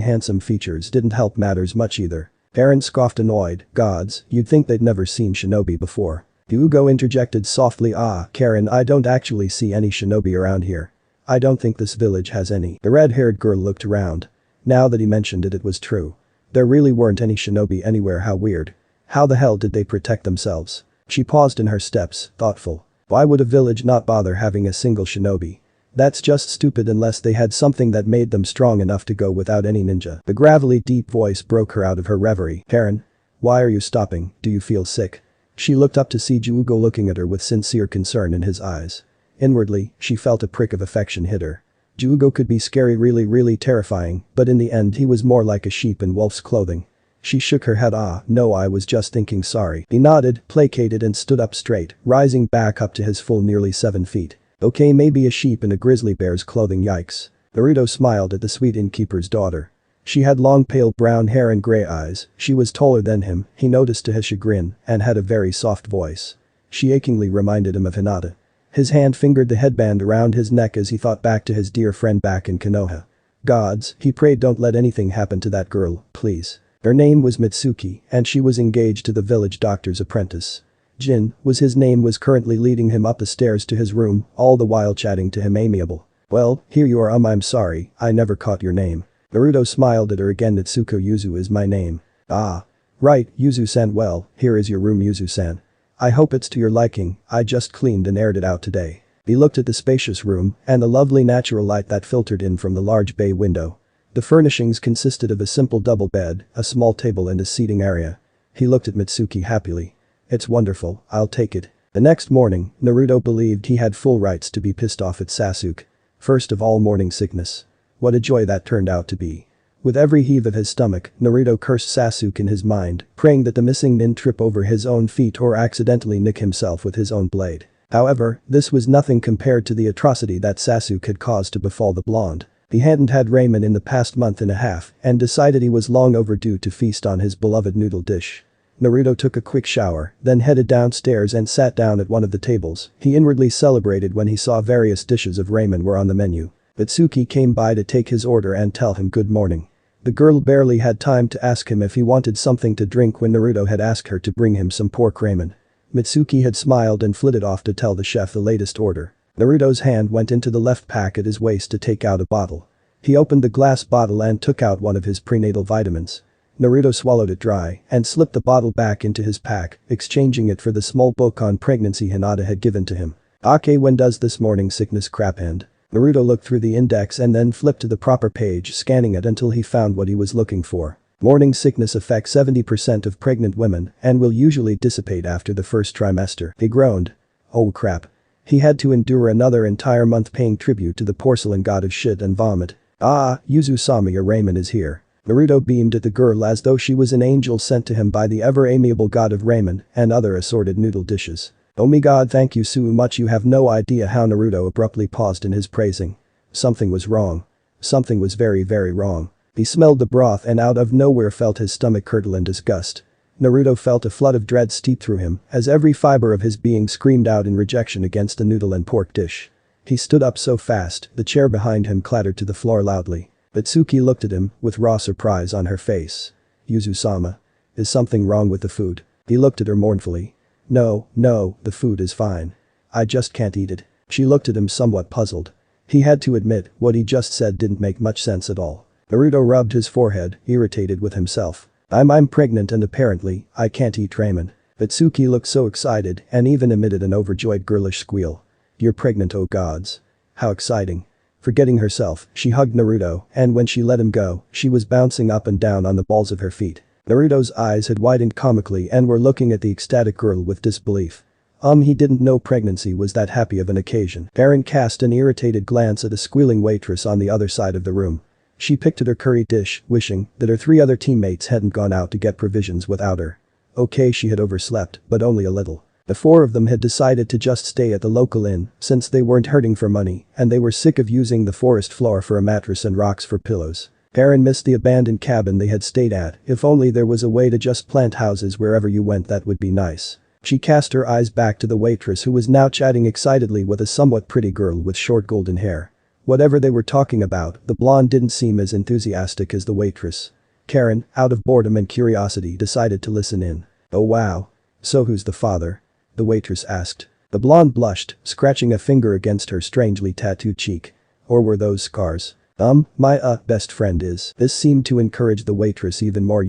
handsome features didn't help matters much either. Eren scoffed annoyed. Gods, you'd think they'd never seen shinobi before. Yugo interjected softly. Karen, I don't actually see any shinobi around here. I don't think this village has any. The red-haired girl looked around. Now that he mentioned it, it was true. There really weren't any shinobi anywhere. How weird. How the hell did they protect themselves? She paused in her steps, thoughtful. Why would a village not bother having a single shinobi? That's just stupid unless they had something that made them strong enough to go without any ninja. The gravelly deep voice broke her out of her reverie. Karen? Why are you stopping? Do you feel sick? She looked up to see Jugo looking at her with sincere concern in his eyes. Inwardly, she felt a prick of affection hit her. Jugo could be scary, really terrifying, but in the end he was more like a sheep in wolf's clothing. She shook her head. No, I was just thinking. Sorry. He nodded, placated and stood up straight, rising back up to his full nearly 7 feet. Okay, maybe a sheep in a grizzly bear's clothing. Yikes. Naruto smiled at the sweet innkeeper's daughter. She had long pale brown hair and gray eyes. She was taller than him, he noticed to his chagrin, and had a very soft voice. She achingly reminded him of Hinata. His hand fingered the headband around his neck as he thought back to his dear friend back in Konoha. Gods, he prayed, don't let anything happen to that girl, please. Her name was Mitsuki, and she was engaged to the village doctor's apprentice. Jin was his name, was currently leading him up the stairs to his room, all the while chatting to him amiable. Well, here you are. I'm sorry, I never caught your name. Naruto smiled at her again. Natsuko Yuzu is my name. Right, Yuzu-san. Well, here is your room, Yuzu-san. I hope it's to your liking. I just cleaned and aired it out today. He looked at the spacious room and the lovely natural light that filtered in from the large bay window. The furnishings consisted of a simple double bed, a small table and a seating area. He looked at Mitsuki happily. It's wonderful, I'll take it. The next morning, Naruto believed he had full rights to be pissed off at Sasuke. First of all, morning sickness. What a joy that turned out to be. With every heave of his stomach, Naruto cursed Sasuke in his mind, praying that the missing nin trip over his own feet or accidentally nick himself with his own blade. However, this was nothing compared to the atrocity that Sasuke had caused to befall the blonde. He hadn't had ramen in the past month and a half and decided he was long overdue to feast on his beloved noodle dish. Naruto took a quick shower, then headed downstairs and sat down at one of the tables. He inwardly celebrated when he saw various dishes of ramen were on the menu. Mitsuki came by to take his order and tell him good morning. The girl barely had time to ask him if he wanted something to drink when Naruto had asked her to bring him some pork ramen. Mitsuki had smiled and flitted off to tell the chef the latest order. Naruto's hand went into the left pack at his waist to take out a bottle. He opened the glass bottle and took out one of his prenatal vitamins. Naruto swallowed it dry and slipped the bottle back into his pack, exchanging it for the small book on pregnancy Hinata had given to him. "Okay, when does this morning sickness crap end?" Naruto looked through the index and then flipped to the proper page, scanning it until he found what he was looking for. Morning sickness affects 70% of pregnant women and will usually dissipate after the first trimester. He groaned. Oh crap. He had to endure another entire month paying tribute to the porcelain god of shit and vomit. "Ah, Yuzu-sama, your ramen is here." Naruto beamed at the girl as though she was an angel sent to him by the ever-amiable god of ramen and other assorted noodle dishes. "Oh my god, thank you so much." You have no idea how Naruto abruptly paused in his praising. Something was wrong. Something was very, very wrong. He smelled the broth and out of nowhere felt his stomach curdle in disgust. Naruto felt a flood of dread steep through him as every fiber of his being screamed out in rejection against the noodle and pork dish. He stood up so fast, the chair behind him clattered to the floor loudly. Mitsuki looked at him with raw surprise on her face. "Yuzu-sama. Is something wrong with the food?" He looked at her mournfully. No, the food is fine. I just can't eat it." She looked at him somewhat puzzled. He had to admit, what he just said didn't make much sense at all. Naruto rubbed his forehead, irritated with himself. I'm pregnant and apparently, I can't eat ramen." Mitsuki looked so excited and even emitted an overjoyed girlish squeal. "You're pregnant, oh gods. How exciting." Forgetting herself, she hugged Naruto, and when she let him go, she was bouncing up and down on the balls of her feet. Naruto's eyes had widened comically and were looking at the ecstatic girl with disbelief. He didn't know pregnancy was that happy of an occasion. Eren cast an irritated glance at a squealing waitress on the other side of the room. She picked at her curry dish, wishing that her 3 other teammates hadn't gone out to get provisions without her. Okay, she had overslept, but only a little. The 4 of them had decided to just stay at the local inn since they weren't hurting for money and they were sick of using the forest floor for a mattress and rocks for pillows. Eren missed the abandoned cabin they had stayed at. If only there was a way to just plant houses wherever you went, that would be nice. She cast her eyes back to the waitress who was now chatting excitedly with a somewhat pretty girl with short golden hair. Whatever they were talking about, the blonde didn't seem as enthusiastic as the waitress. Karen, out of boredom and curiosity, decided to listen in. "Oh wow. So who's the father?" the waitress asked. The blonde blushed, scratching a finger against her strangely tattooed cheek. "Or were those scars?" My best friend is." This seemed to encourage the waitress even more.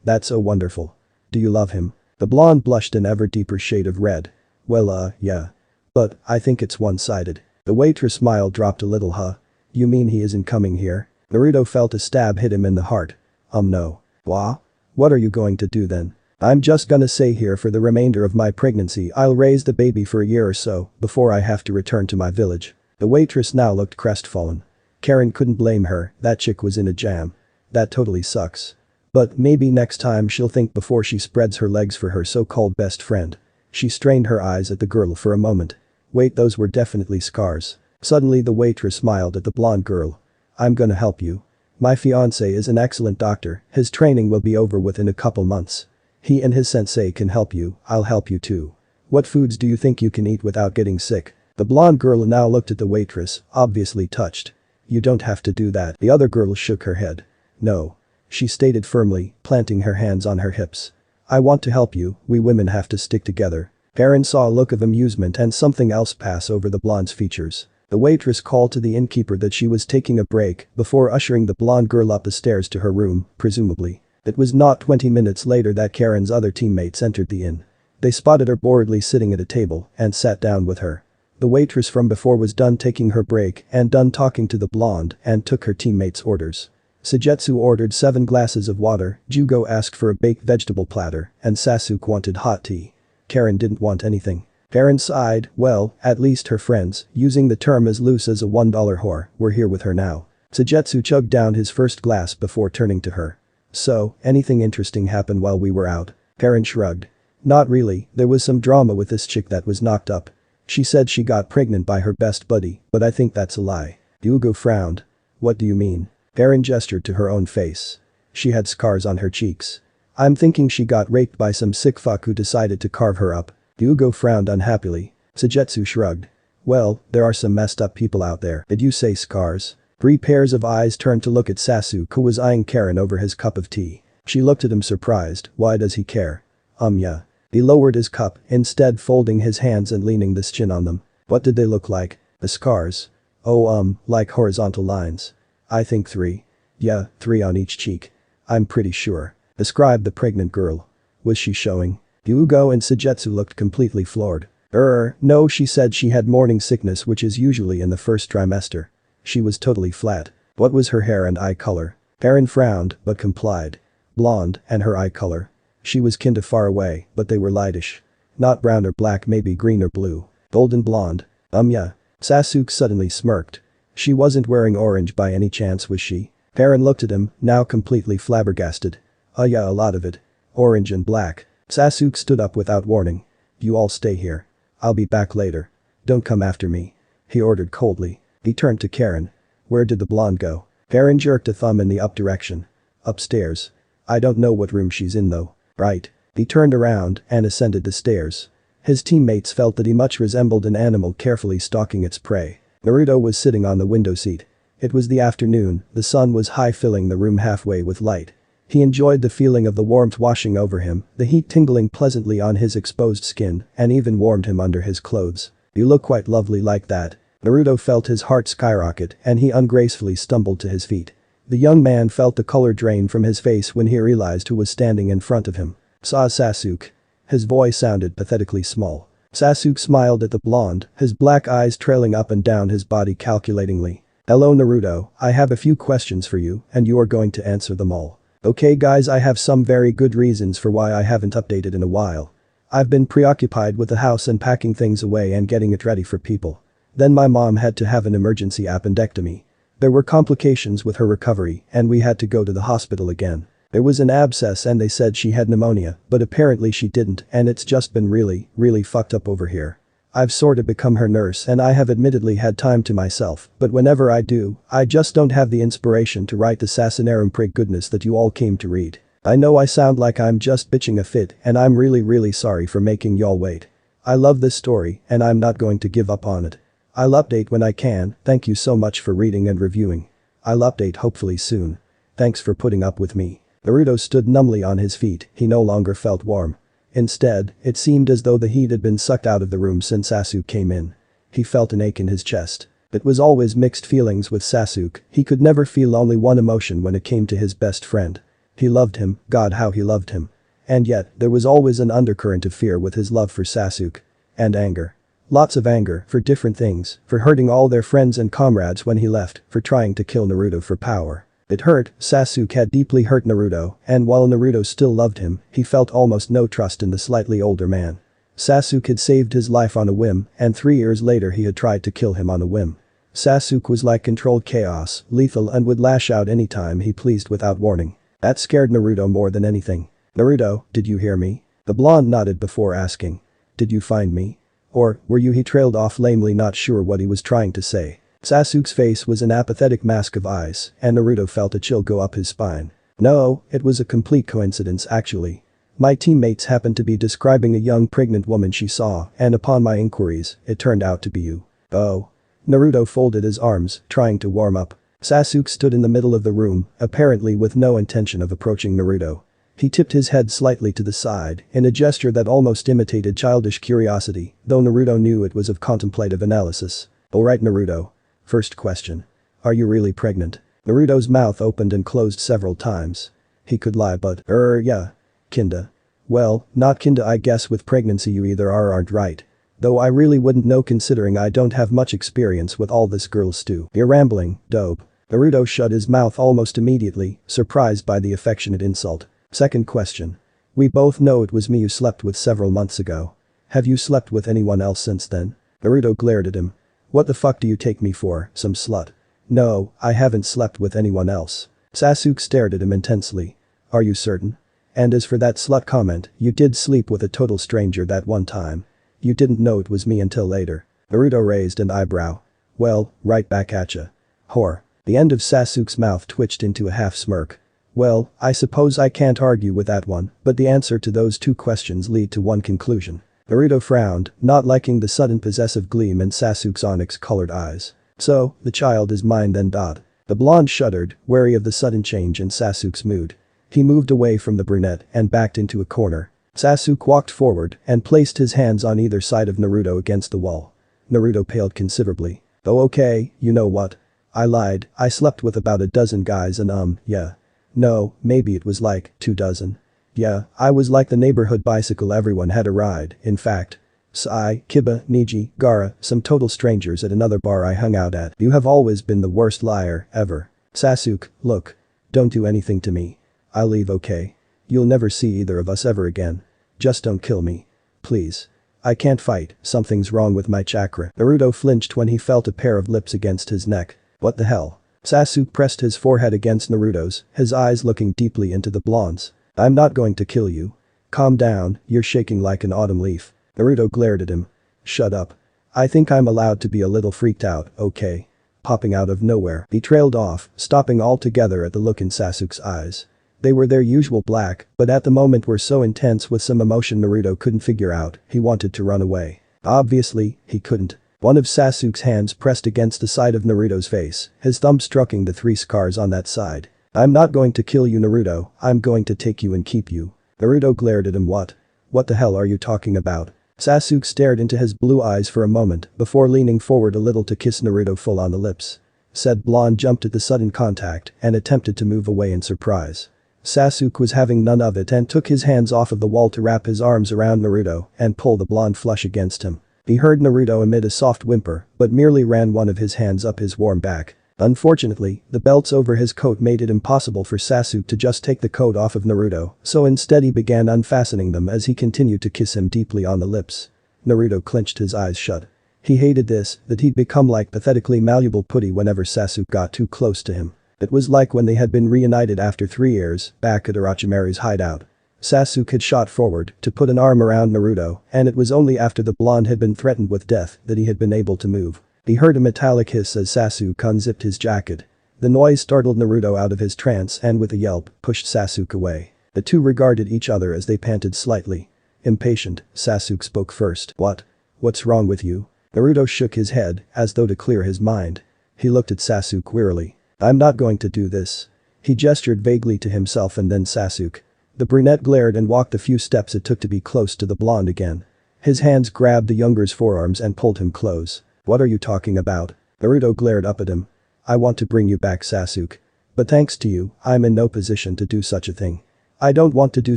"That's so wonderful. Do you love him?" The blonde blushed an ever deeper shade of red. "Well, yeah. But I think it's one-sided." The waitress' smile dropped a little. You mean he isn't coming here?" Naruto felt a stab hit him in the heart. No. What are you going to do then?" "I'm just gonna stay here for the remainder of my pregnancy. I'll raise the baby for a year or so before I have to return to my village." The waitress now looked crestfallen. Karen couldn't blame her, that chick was in a jam. That totally sucks. But maybe next time she'll think before she spreads her legs for her so-called best friend. She strained her eyes at the girl for a moment. Wait, those were definitely scars. Suddenly the waitress smiled at the blonde girl. "I'm gonna help you. My fiancé is an excellent doctor, his training will be over within a couple months. He and his sensei can help you, I'll help you too. What foods do you think you can eat without getting sick?" The blonde girl now looked at the waitress, obviously touched. "You don't have to do that." The other girl shook her head. "No," she stated firmly, planting her hands on her hips. "I want to help you, we women have to stick together." Eren saw a look of amusement and something else pass over the blonde's features. The waitress called to the innkeeper that she was taking a break before ushering the blonde girl up the stairs to her room, presumably. It was not 20 minutes later that Karen's other teammates entered the inn. They spotted her boredly sitting at a table and sat down with her. The waitress from before was done taking her break and done talking to the blonde and took her teammates' orders. Sujetsu ordered 7 glasses of water, Jugo asked for a baked vegetable platter, and Sasuke wanted hot tea. Karen didn't want anything. Eren sighed, well, at least her friends, using the term as loose as a $1 whore, were here with her now. Sujetsu chugged down his first glass before turning to her. "So, anything interesting happened while we were out?" Karen shrugged. "Not really, there was some drama with this chick that was knocked up. She said she got pregnant by her best buddy, but I think that's a lie." Jugo frowned. What do you mean? Eren gestured to her own face. She had scars on her cheeks. I'm thinking she got raped by some sick fuck who decided to carve her up. Yugo frowned unhappily. Sujetsu shrugged. Well, there are some messed up people out there. Did you say scars? 3 pairs of eyes turned to look at Sasuke, who was eyeing Karen over his cup of tea. She looked at him surprised. Why does he care? Yeah. He lowered his cup, instead folding his hands and leaning his chin on them. What did they look like? The scars? Oh, like horizontal lines. I think 3. Yeah, 3 on each cheek. I'm pretty sure. Describe the pregnant girl. Was she showing? Yugo and Sujetsu looked completely floored. No, she said she had morning sickness, which is usually in the first trimester. She was totally flat. What was her hair and eye color? Eren frowned, but complied. Blonde, and her eye color? She was kinda far away, but they were lightish. Not brown or black, maybe green or blue. Golden blonde. Yeah. Sasuke suddenly smirked. She wasn't wearing orange by any chance, was she? Eren looked at him, now completely flabbergasted. Yeah, a lot of it. Orange and black. Sasuke stood up without warning. You all stay here. I'll be back later. Don't come after me. He ordered coldly. He turned to Karen. Where did the blonde go? Karen jerked a thumb in the up direction. Upstairs. I don't know what room she's in though. Right. He turned around and ascended the stairs. His teammates felt that he much resembled an animal carefully stalking its prey. Naruto was sitting on the window seat. It was the afternoon, the sun was high, filling the room halfway with light. He enjoyed the feeling of the warmth washing over him, the heat tingling pleasantly on his exposed skin, and even warmed him under his clothes. You look quite lovely like that. Naruto felt his heart skyrocket and he ungracefully stumbled to his feet. The young man felt the color drain from his face when he realized who was standing in front of him. Saw Sasuke. His voice sounded pathetically small. Sasuke smiled at the blonde, his black eyes trailing up and down his body calculatingly. Hello Naruto, I have a few questions for you and you are going to answer them all. Okay guys, I have some very good reasons for why I haven't updated in a while. I've been preoccupied with the house and packing things away and getting it ready for people. Then my mom had to have an emergency appendectomy. There were complications with her recovery and we had to go to the hospital again. There was an abscess and they said she had pneumonia, but apparently she didn't and it's just been really fucked up over here. I've sorta become her nurse and I have admittedly had time to myself, but whenever I do, I just don't have the inspiration to write the Sassonarum prig goodness that you all came to read. I know I sound like I'm just bitching a fit and I'm really sorry for making y'all wait. I love this story and I'm not going to give up on it. I'll update when I can, thank you so much for reading and reviewing. I'll update hopefully soon. Thanks for putting up with me. Naruto stood numbly on his feet, he no longer felt warm. Instead, it seemed as though the heat had been sucked out of the room since Sasuke came in. He felt an ache in his chest. It was always mixed feelings with Sasuke, he could never feel only one emotion when it came to his best friend. He loved him, God how he loved him. And yet, there was always an undercurrent of fear with his love for Sasuke. And anger. Lots of anger, for different things, for hurting all their friends and comrades when he left, for trying to kill Naruto for power. It hurt, Sasuke had deeply hurt Naruto, and while Naruto still loved him, he felt almost no trust in the slightly older man. Sasuke had saved his life on a whim, and 3 years later he had tried to kill him on a whim. Sasuke was like controlled chaos, lethal and would lash out anytime he pleased without warning. That scared Naruto more than anything. Naruto, did you hear me? The blonde nodded before asking. Did you find me? Or, were you? He trailed off lamely, not sure what he was trying to say. Sasuke's face was an apathetic mask of eyes, and Naruto felt a chill go up his spine. No, it was a complete coincidence actually. My teammates happened to be describing a young pregnant woman she saw, and upon my inquiries, it turned out to be you. Oh. Naruto folded his arms, trying to warm up. Sasuke stood in the middle of the room, apparently with no intention of approaching Naruto. He tipped his head slightly to the side, in a gesture that almost imitated childish curiosity, though Naruto knew it was of contemplative analysis. Alright Naruto. First question. Are you really pregnant? Naruto's mouth opened and closed several times. He could lie but, yeah. Kinda. Well, not kinda I guess with pregnancy you either are or aren't right. Though I really wouldn't know considering I don't have much experience with all this girl stew. You're rambling, dope. Naruto shut his mouth almost immediately, surprised by the affectionate insult. Second question. We both know it was me you slept with several months ago. Have you slept with anyone else since then? Naruto glared at him. What the fuck do you take me for, some slut? No, I haven't slept with anyone else. Sasuke stared at him intensely. Are you certain? And as for that slut comment, you did sleep with a total stranger that one time. You didn't know it was me until later. Naruto raised an eyebrow. Well, right back at ya. Whore. The end of Sasuke's mouth twitched into a half smirk. Well, I suppose I can't argue with that one, but the answer to those two questions lead to one conclusion. Naruto frowned, not liking the sudden possessive gleam in Sasuke's onyx-colored eyes. So, the child is mine then. The blonde shuddered, wary of the sudden change in Sasuke's mood. He moved away from the brunette and backed into a corner. Sasuke walked forward and placed his hands on either side of Naruto against the wall. Naruto paled considerably. Oh okay, you know what? I lied, I slept with about a dozen guys and yeah. No, maybe it was like 24. Yeah, I was like the neighborhood bicycle everyone had a ride, in fact. Sai, Kiba, Niji, Gaara, some total strangers at another bar I hung out at. You have always been the worst liar, ever. Sasuke, look. Don't do anything to me. I'll leave okay? You'll never see either of us ever again. Just don't kill me. Please. I can't fight, something's wrong with my chakra. Naruto flinched when he felt a pair of lips against his neck. What the hell? Sasuke pressed his forehead against Naruto's, his eyes looking deeply into the blonde's. I'm not going to kill you. Calm down, you're shaking like an autumn leaf. Naruto glared at him. Shut up. I think I'm allowed to be a little freaked out, okay? Popping out of nowhere, he trailed off, stopping altogether at the look in Sasuke's eyes. They were their usual black, but at the moment were so intense with some emotion Naruto couldn't figure out. He wanted to run away. Obviously, he couldn't. One of Sasuke's hands pressed against the side of Naruto's face, his thumb stroking the 3 scars on that side. I'm not going to kill you Naruto, I'm going to take you and keep you. Naruto glared at him. What? What the hell are you talking about? Sasuke stared into his blue eyes for a moment before leaning forward a little to kiss Naruto full on the lips. Said blonde jumped at the sudden contact and attempted to move away in surprise. Sasuke was having none of it and took his hands off of the wall to wrap his arms around Naruto and pull the blonde flush against him. He heard Naruto emit a soft whimper but merely ran one of his hands up his warm back. Unfortunately, the belts over his coat made it impossible for Sasuke to just take the coat off of Naruto, so instead he began unfastening them as he continued to kiss him deeply on the lips. Naruto clenched his eyes shut. He hated this, that he'd become like pathetically malleable putty whenever Sasuke got too close to him. It was like when they had been reunited after 3 years, back at Orochimaru's hideout. Sasuke had shot forward to put an arm around Naruto, and it was only after the blonde had been threatened with death that he had been able to move. He heard a metallic hiss as Sasuke unzipped his jacket. The noise startled Naruto out of his trance and with a yelp, pushed Sasuke away. The two regarded each other as they panted slightly. Impatient, Sasuke spoke first. What? What's wrong with you? Naruto shook his head, as though to clear his mind. He looked at Sasuke wearily. I'm not going to do this. He gestured vaguely to himself and then Sasuke. The brunette glared and walked the few steps it took to be close to the blonde again. His hands grabbed the younger's forearms and pulled him close. What are you talking about? Naruto glared up at him. I want to bring you back Sasuke. But thanks to you, I'm in no position to do such a thing. I don't want to do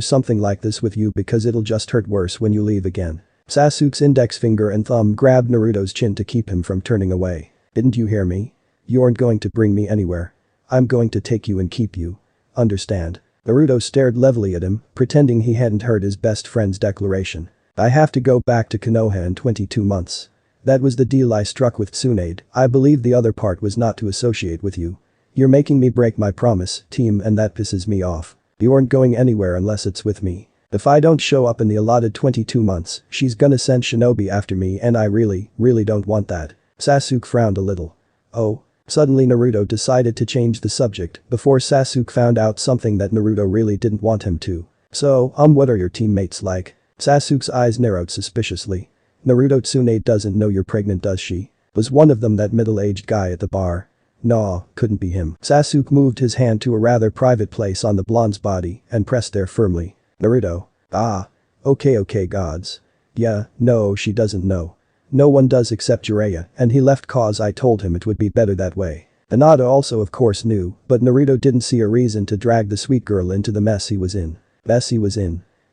something like this with you because it'll just hurt worse when you leave again. Sasuke's index finger and thumb grabbed Naruto's chin to keep him from turning away. Didn't you hear me? You aren't going to bring me anywhere. I'm going to take you and keep you. Understand? Naruto stared levelly at him, pretending he hadn't heard his best friend's declaration. I have to go back to Konoha in 22 months. That was the deal I struck with Tsunade. I believe the other part was not to associate with you. You're making me break my promise, team, and that pisses me off. You aren't going anywhere unless it's with me. If I don't show up in the allotted 22 months, she's gonna send shinobi after me and I really don't want that. Sasuke frowned a little. Oh. Suddenly Naruto decided to change the subject before Sasuke found out something that Naruto really didn't want him to. So, what are your teammates like? Sasuke's eyes narrowed suspiciously. Naruto, Tsunade doesn't know you're pregnant, does she? Was one of them that middle-aged guy at the bar? Nah, couldn't be him. Sasuke moved his hand to a rather private place on the blonde's body and pressed there firmly. Naruto. Ah. Okay gods. Yeah, no she doesn't know. No one does except Jiraiya, and he left cause I told him it would be better that way. Hinata also of course knew, but Naruto didn't see a reason to drag the sweet girl into the mess he was in.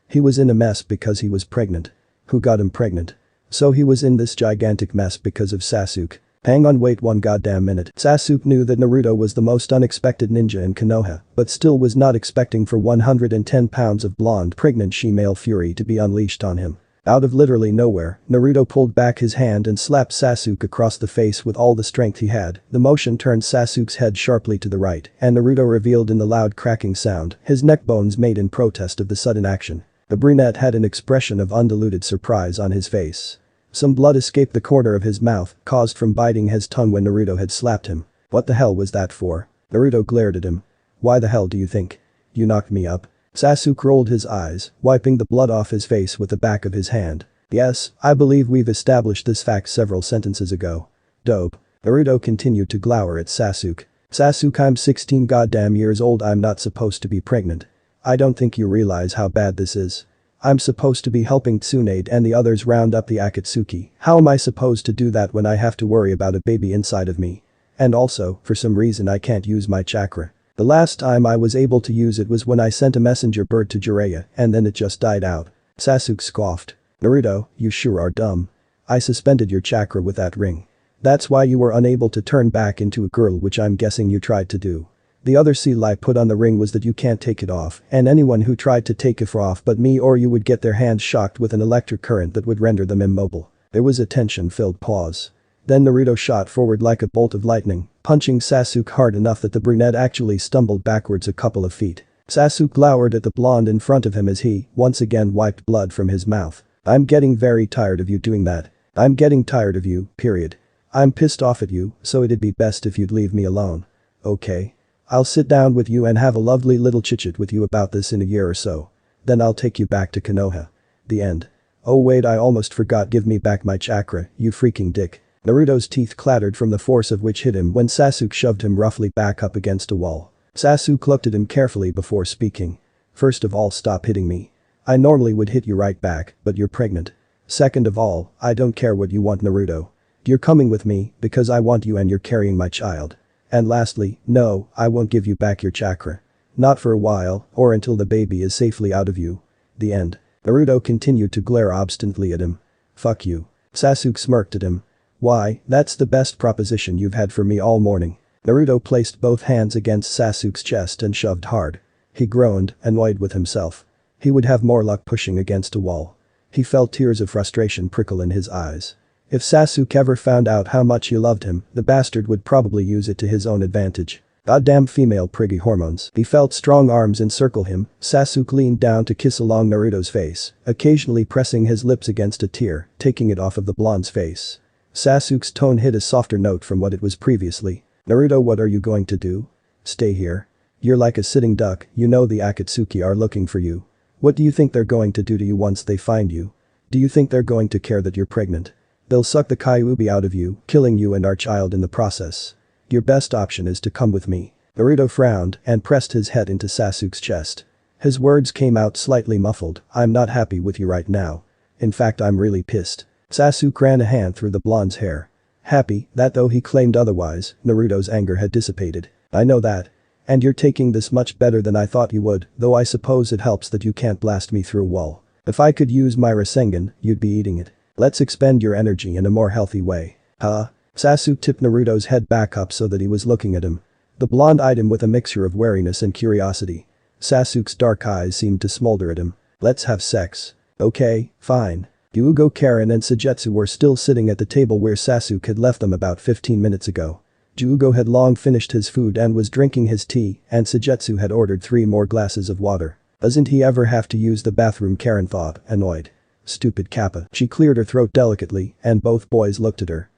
He was in a mess because he was pregnant. Who got him pregnant? So he was in this gigantic mess because of Sasuke. Hang on, wait one goddamn minute. Sasuke knew that Naruto was the most unexpected ninja in Konoha, but still was not expecting for 110 pounds of blonde pregnant she-male fury to be unleashed on him. Out of literally nowhere, Naruto pulled back his hand and slapped Sasuke across the face with all the strength he had. The motion turned Sasuke's head sharply to the right, and Naruto revealed in the loud cracking sound, his neck bones made in protest of the sudden action. The brunette had an expression of undiluted surprise on his face. Some blood escaped the corner of his mouth, caused from biting his tongue when Naruto had slapped him. What the hell was that for? Naruto glared at him. Why the hell do you think? You knocked me up? Sasuke rolled his eyes, wiping the blood off his face with the back of his hand. Yes, I believe we've established this fact several sentences ago. Dope. Naruto continued to glower at Sasuke. Sasuke, I'm 16 goddamn years old, I'm not supposed to be pregnant. I don't think you realize how bad this is. I'm supposed to be helping Tsunade and the others round up the Akatsuki. How am I supposed to do that when I have to worry about a baby inside of me? And also, for some reason I can't use my chakra. The last time I was able to use it was when I sent a messenger bird to Jiraiya and then it just died out. Sasuke scoffed. Naruto, you sure are dumb. I suspended your chakra with that ring. That's why you were unable to turn back into a girl, which I'm guessing you tried to do. The other seal I put on the ring was that you can't take it off, and anyone who tried to take it off but me or you would get their hands shocked with an electric current that would render them immobile. There was a tension-filled pause. Then Naruto shot forward like a bolt of lightning, punching Sasuke hard enough that the brunette actually stumbled backwards a couple of feet. Sasuke glowered at the blonde in front of him as he, once again, wiped blood from his mouth. I'm getting very tired of you doing that. I'm getting tired of you, period. I'm pissed off at you, so it'd be best if you'd leave me alone. Okay? I'll sit down with you and have a lovely little chit-chat with you about this in a year or so. Then I'll take you back to Konoha. The end. Oh wait, I almost forgot, give me back my chakra, you freaking dick. Naruto's teeth clattered from the force of which hit him when Sasuke shoved him roughly back up against a wall. Sasuke looked at him carefully before speaking. First of all, stop hitting me. I normally would hit you right back, but you're pregnant. Second of all, I don't care what you want, Naruto. You're coming with me because I want you and you're carrying my child. And lastly, no, I won't give you back your chakra. Not for a while, or until the baby is safely out of you. The end. Naruto continued to glare obstinately at him. Fuck you. Sasuke smirked at him. Why, that's the best proposition you've had for me all morning. Naruto placed both hands against Sasuke's chest and shoved hard. He groaned, annoyed with himself. He would have more luck pushing against a wall. He felt tears of frustration prickle in his eyes. If Sasuke ever found out how much he loved him, the bastard would probably use it to his own advantage. Goddamn female priggy hormones. He felt strong arms encircle him. Sasuke leaned down to kiss along Naruto's face, occasionally pressing his lips against a tear, taking it off of the blonde's face. Sasuke's tone hit a softer note from what it was previously. Naruto, what are you going to do? Stay here. You're like a sitting duck, you know the Akatsuki are looking for you. What do you think they're going to do to you once they find you? Do you think they're going to care that you're pregnant? They'll suck the Kyuubi out of you, killing you and our child in the process. Your best option is to come with me. Naruto frowned and pressed his head into Sasuke's chest. His words came out slightly muffled, I'm not happy with you right now. In fact, I'm really pissed. Sasuke ran a hand through the blonde's hair. Happy that though he claimed otherwise, Naruto's anger had dissipated. I know that. And you're taking this much better than I thought you would, though I suppose it helps that you can't blast me through a wall. If I could use my Rasengan, you'd be eating it. Let's expend your energy in a more healthy way. Huh? Sasuke tipped Naruto's head back up so that he was looking at him. The blonde eyed him with a mixture of wariness and curiosity. Sasuke's dark eyes seemed to smolder at him. Let's have sex. Okay, fine. Hyuga, Karen and Sujetsu were still sitting at the table where Sasuke had left them about 15 minutes ago. Hyuga had long finished his food and was drinking his tea, and Sujetsu had ordered 3 more glasses of water. Doesn't he ever have to use the bathroom, Karen thought, annoyed. Stupid Kappa. She cleared her throat delicately, and both boys looked at her.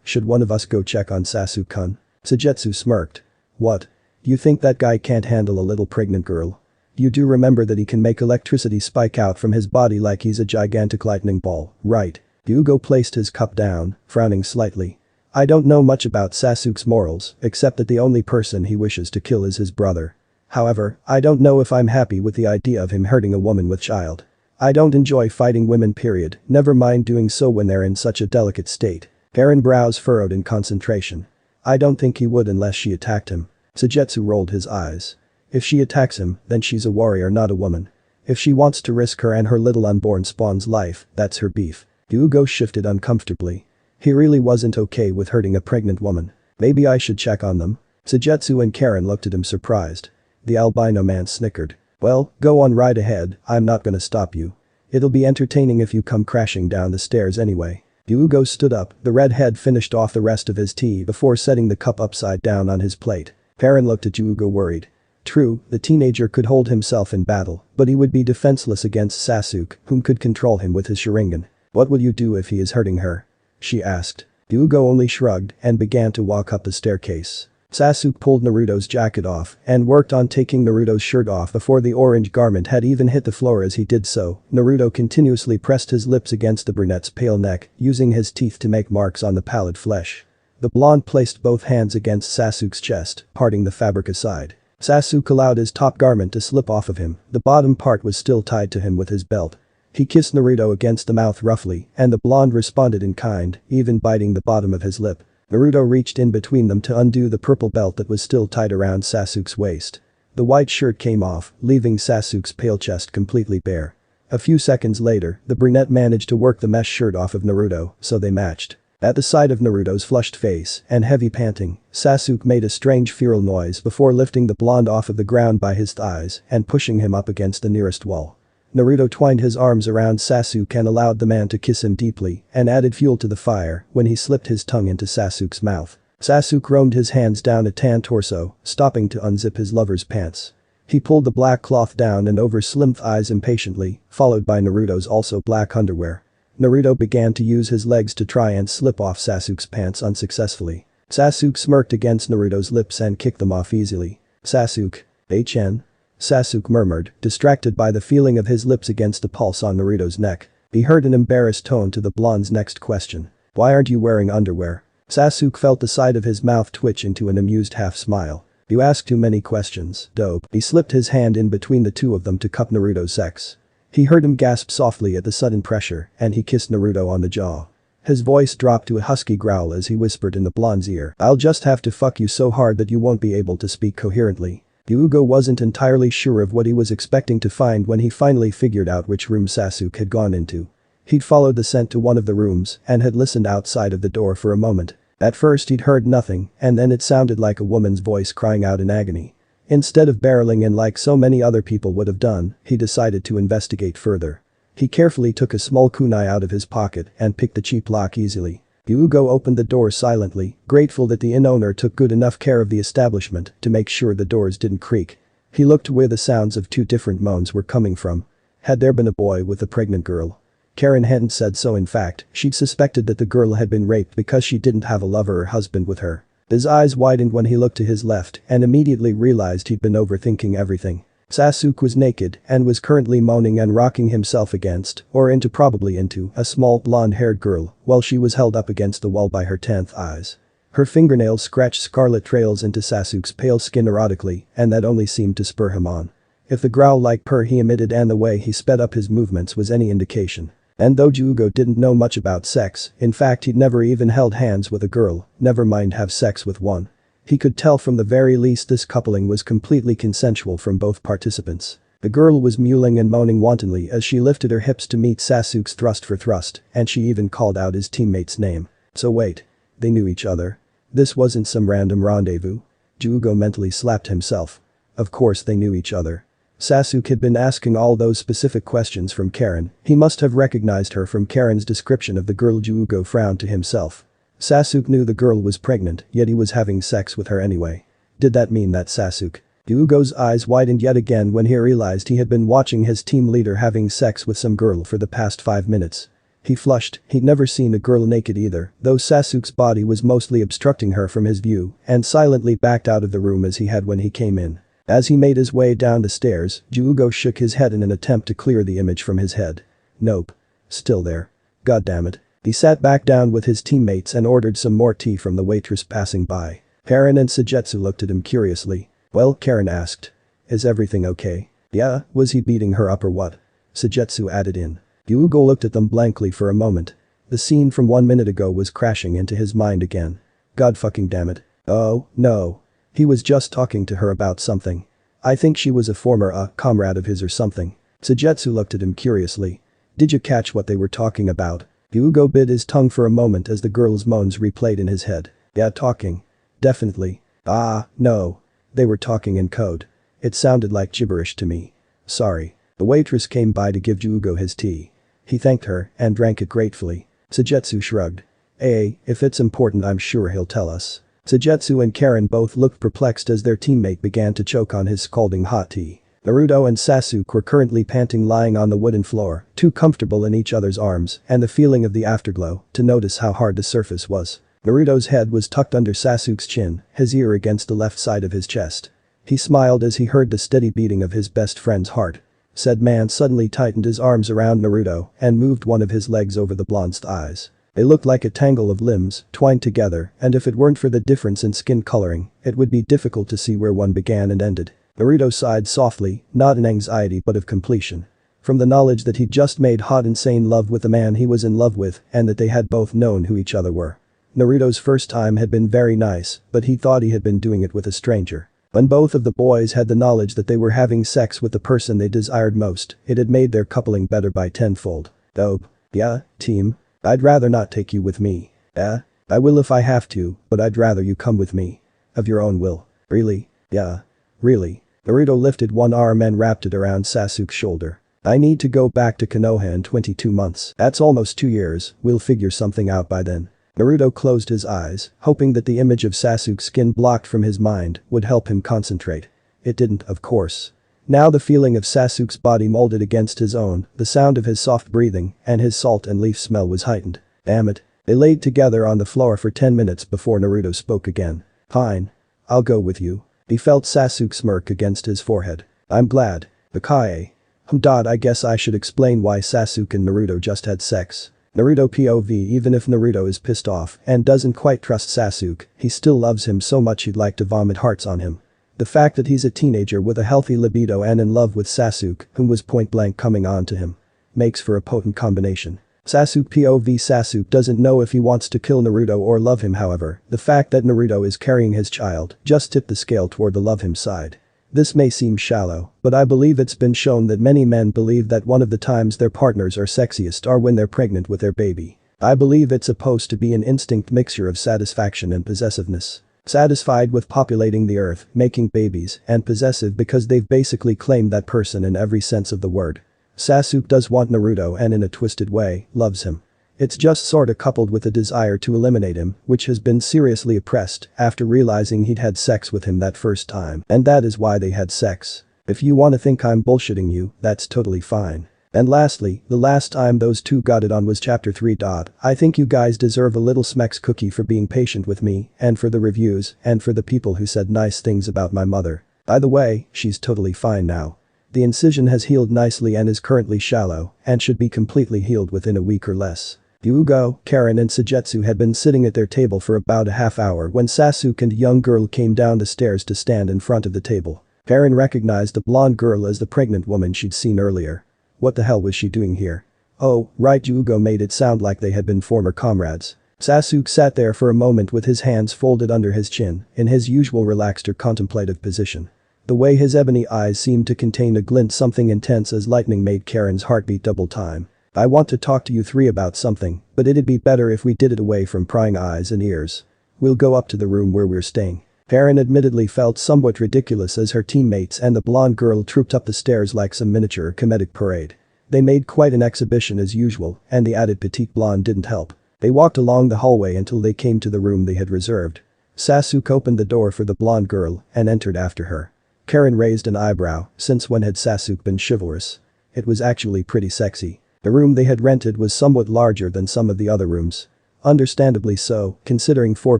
Should one of us go check on Sasuke-kun? Sujetsu smirked. What? You think that guy can't handle a little pregnant girl? You do remember that he can make electricity spike out from his body like he's a gigantic lightning ball, right? Hyuga placed his cup down, frowning slightly. I don't know much about Sasuke's morals, except that the only person he wishes to kill is his brother. However, I don't know if I'm happy with the idea of him hurting a woman with child. I don't enjoy fighting women, period, never mind doing so when they're in such a delicate state. Karen's brows furrowed in concentration. I don't think he would unless she attacked him. Sujetsu rolled his eyes. If she attacks him, then she's a warrior, not a woman. If she wants to risk her and her little unborn spawn's life, that's her beef. Hyuga shifted uncomfortably. He really wasn't okay with hurting a pregnant woman. Maybe I should check on them. Sujetsu and Karen looked at him surprised. The albino man snickered. Well, go on right ahead, I'm not gonna stop you. It'll be entertaining if you come crashing down the stairs anyway. Hyuga stood up, the redhead finished off the rest of his tea before setting the cup upside down on his plate. Karen looked at Hyuga worried. True, the teenager could hold himself in battle, but he would be defenseless against Sasuke, whom could control him with his Sharingan. What will you do if he is hurting her? She asked. Yugo only shrugged and began to walk up the staircase. Sasuke pulled Naruto's jacket off and worked on taking Naruto's shirt off before the orange garment had even hit the floor. As he did so, Naruto continuously pressed his lips against the brunette's pale neck, using his teeth to make marks on the pallid flesh. The blonde placed both hands against Sasuke's chest, parting the fabric aside. Sasuke allowed his top garment to slip off of him, the bottom part was still tied to him with his belt. He kissed Naruto against the mouth roughly, and the blonde responded in kind, even biting the bottom of his lip. Naruto reached in between them to undo the purple belt that was still tied around Sasuke's waist. The white shirt came off, leaving Sasuke's pale chest completely bare. A few seconds later, the brunette managed to work the mesh shirt off of Naruto, so they matched. At the sight of Naruto's flushed face and heavy panting, Sasuke made a strange feral noise before lifting the blonde off of the ground by his thighs and pushing him up against the nearest wall. Naruto twined his arms around Sasuke and allowed the man to kiss him deeply and added fuel to the fire when he slipped his tongue into Sasuke's mouth. Sasuke roamed his hands down a tan torso, stopping to unzip his lover's pants. He pulled the black cloth down and over slim thighs impatiently, followed by Naruto's also black underwear. Naruto began to use his legs to try and slip off Sasuke's pants unsuccessfully. Sasuke smirked against Naruto's lips and kicked them off easily. Sasuke. HN? Sasuke murmured, distracted by the feeling of his lips against the pulse on Naruto's neck. He heard an embarrassed tone to the blonde's next question. Why aren't you wearing underwear? Sasuke felt the side of his mouth twitch into an amused half smile. You ask too many questions, dope. He slipped his hand in between the two of them to cup Naruto's sex. He heard him gasp softly at the sudden pressure and he kissed Naruto on the jaw. His voice dropped to a husky growl as he whispered in the blonde's ear. I'll just have to fuck you so hard that you won't be able to speak coherently. Yugo wasn't entirely sure of what he was expecting to find when he finally figured out which room Sasuke had gone into. He'd followed the scent to one of the rooms and had listened outside of the door for a moment. At first he'd heard nothing and then it sounded like a woman's voice crying out in agony. Instead of barreling in like so many other people would have done, he decided to investigate further. He carefully took a small kunai out of his pocket and picked the cheap lock easily. Yugo opened the door silently, grateful that the inn owner took good enough care of the establishment to make sure the doors didn't creak. He looked to where the sounds of two different moans were coming from. Had there been a boy with a pregnant girl? Karen hadn't said so. In fact, she'd suspected that the girl had been raped because she didn't have a lover or husband with her. His eyes widened when he looked to his left and immediately realized he'd been overthinking everything. Sasuke was naked and was currently moaning and rocking himself against, or into probably into, a small blonde-haired girl while she was held up against the wall by her 10th eyes. Her fingernails scratched scarlet trails into Sasuke's pale skin erotically and that only seemed to spur him on. If the growl-like purr he emitted and the way he sped up his movements was any indication. And though Yugo didn't know much about sex, in fact he'd never even held hands with a girl, never mind have sex with one. He could tell from the very least this coupling was completely consensual from both participants. The girl was mewling and moaning wantonly as she lifted her hips to meet Sasuke's thrust for thrust, and she even called out his teammate's name. So wait. They knew each other? This wasn't some random rendezvous? Yugo mentally slapped himself. Of course they knew each other. Sasuke had been asking all those specific questions from Karen, he must have recognized her from Karen's description of the girl. Yugo frowned to himself. Sasuke knew the girl was pregnant, yet he was having sex with her anyway. Did that mean that Sasuke? Yugo's eyes widened yet again when he realized he had been watching his team leader having sex with some girl for the past 5 minutes. He flushed, he'd never seen a girl naked either, though Sasuke's body was mostly obstructing her from his view, and silently backed out of the room as he had when he came in. As he made his way down the stairs, Yugo shook his head in an attempt to clear the image from his head. Nope. Still there. God damn it. He sat back down with his teammates and ordered some more tea from the waitress passing by. Karen and Sujetsu looked at him curiously. Well, Karen asked. Is everything okay? Yeah, was he beating her up or what? Sujetsu added in. Yugo looked at them blankly for a moment. The scene from 1 minute ago was crashing into his mind again. God fucking damn it. Oh, no. He was just talking to her about something. I think she was a former comrade of his or something. Sujetsu looked at him curiously. Did you catch what they were talking about? Yugo bit his tongue for a moment as the girl's moans replayed in his head. Yeah, talking. Definitely. No. They were talking in code. It sounded like gibberish to me. Sorry. The waitress came by to give Yugo his tea. He thanked her and drank it gratefully. Sujetsu shrugged. If it's important I'm sure he'll tell us. Sujetsu and Karen both looked perplexed as their teammate began to choke on his scalding hot tea. Naruto and Sasuke were currently panting lying on the wooden floor, too comfortable in each other's arms and the feeling of the afterglow to notice how hard the surface was. Naruto's head was tucked under Sasuke's chin, his ear against the left side of his chest. He smiled as he heard the steady beating of his best friend's heart. Said man suddenly tightened his arms around Naruto and moved one of his legs over the blonde's thighs. They looked like a tangle of limbs, twined together, and if it weren't for the difference in skin coloring, it would be difficult to see where one began and ended. Naruto sighed softly, not in anxiety but of completion. From the knowledge that he'd just made hot insane love with the man he was in love with and that they had both known who each other were. Naruto's first time had been very nice, but he thought he had been doing it with a stranger. When both of the boys had the knowledge that they were having sex with the person they desired most, it had made their coupling better by tenfold. Dope. Yeah, team. I'd rather not take you with me. I will if I have to, but I'd rather you come with me. Of your own will. Really? Yeah. Really. Naruto lifted one arm and wrapped it around Sasuke's shoulder. I need to go back to Konoha in 22 months. That's almost 2 years, we'll figure something out by then. Naruto closed his eyes, hoping that the image of Sasuke's skin blocked from his mind would help him concentrate. It didn't, of course. Now the feeling of Sasuke's body molded against his own, the sound of his soft breathing, and his salt and leaf smell was heightened. Damn it. They laid together on the floor for 10 minutes before Naruto spoke again. Fine. I'll go with you. He felt Sasuke smirk against his forehead. I'm glad. Bakae. I guess I should explain why Sasuke and Naruto just had sex. Naruto POV. Even if Naruto is pissed off and doesn't quite trust Sasuke, he still loves him so much he'd like to vomit hearts on him. The fact that he's a teenager with a healthy libido and in love with Sasuke, whom was point blank coming on to him, makes for a potent combination. Sasuke POV. Sasuke doesn't know if he wants to kill Naruto or love him. However, the fact that Naruto is carrying his child just tipped the scale toward the love him side. This may seem shallow, but I believe it's been shown that many men believe that one of the times their partners are sexiest are when they're pregnant with their baby. I believe it's supposed to be an instinct mixture of satisfaction and possessiveness. Satisfied with populating the earth, making babies, and possessive because they've basically claimed that person in every sense of the word. Sasuke does want Naruto and in a twisted way, loves him. It's just sorta coupled with a desire to eliminate him, which has been seriously oppressed after realizing he'd had sex with him that first time, and that is why they had sex. If you wanna think I'm bullshitting you, that's totally fine. And lastly, the last time those two got it on was chapter 3. I think you guys deserve a little Smex cookie for being patient with me, and for the reviews, and for the people who said nice things about my mother. By the way, she's totally fine now. The incision has healed nicely and is currently shallow, and should be completely healed within a week or less. Yugo, Karen and Sujetsu had been sitting at their table for about a half hour when Sasuke and a young girl came down the stairs to stand in front of the table. Karen recognized the blonde girl as the pregnant woman she'd seen earlier. What the hell was she doing here? Oh, right. Yugo made it sound like they had been former comrades. Sasuke sat there for a moment with his hands folded under his chin, in his usual relaxed or contemplative position. The way his ebony eyes seemed to contain a glint something intense as lightning made Karen's heartbeat double time. I want to talk to you three about something, but it'd be better if we did it away from prying eyes and ears. We'll go up to the room where we're staying. Karen admittedly felt somewhat ridiculous as her teammates and the blonde girl trooped up the stairs like some miniature comedic parade. They made quite an exhibition as usual, and the added petite blonde didn't help. They walked along the hallway until they came to the room they had reserved. Sasuke opened the door for the blonde girl and entered after her. Karen raised an eyebrow, since when had Sasuke been chivalrous? It was actually pretty sexy. The room they had rented was somewhat larger than some of the other rooms. Understandably so, considering 4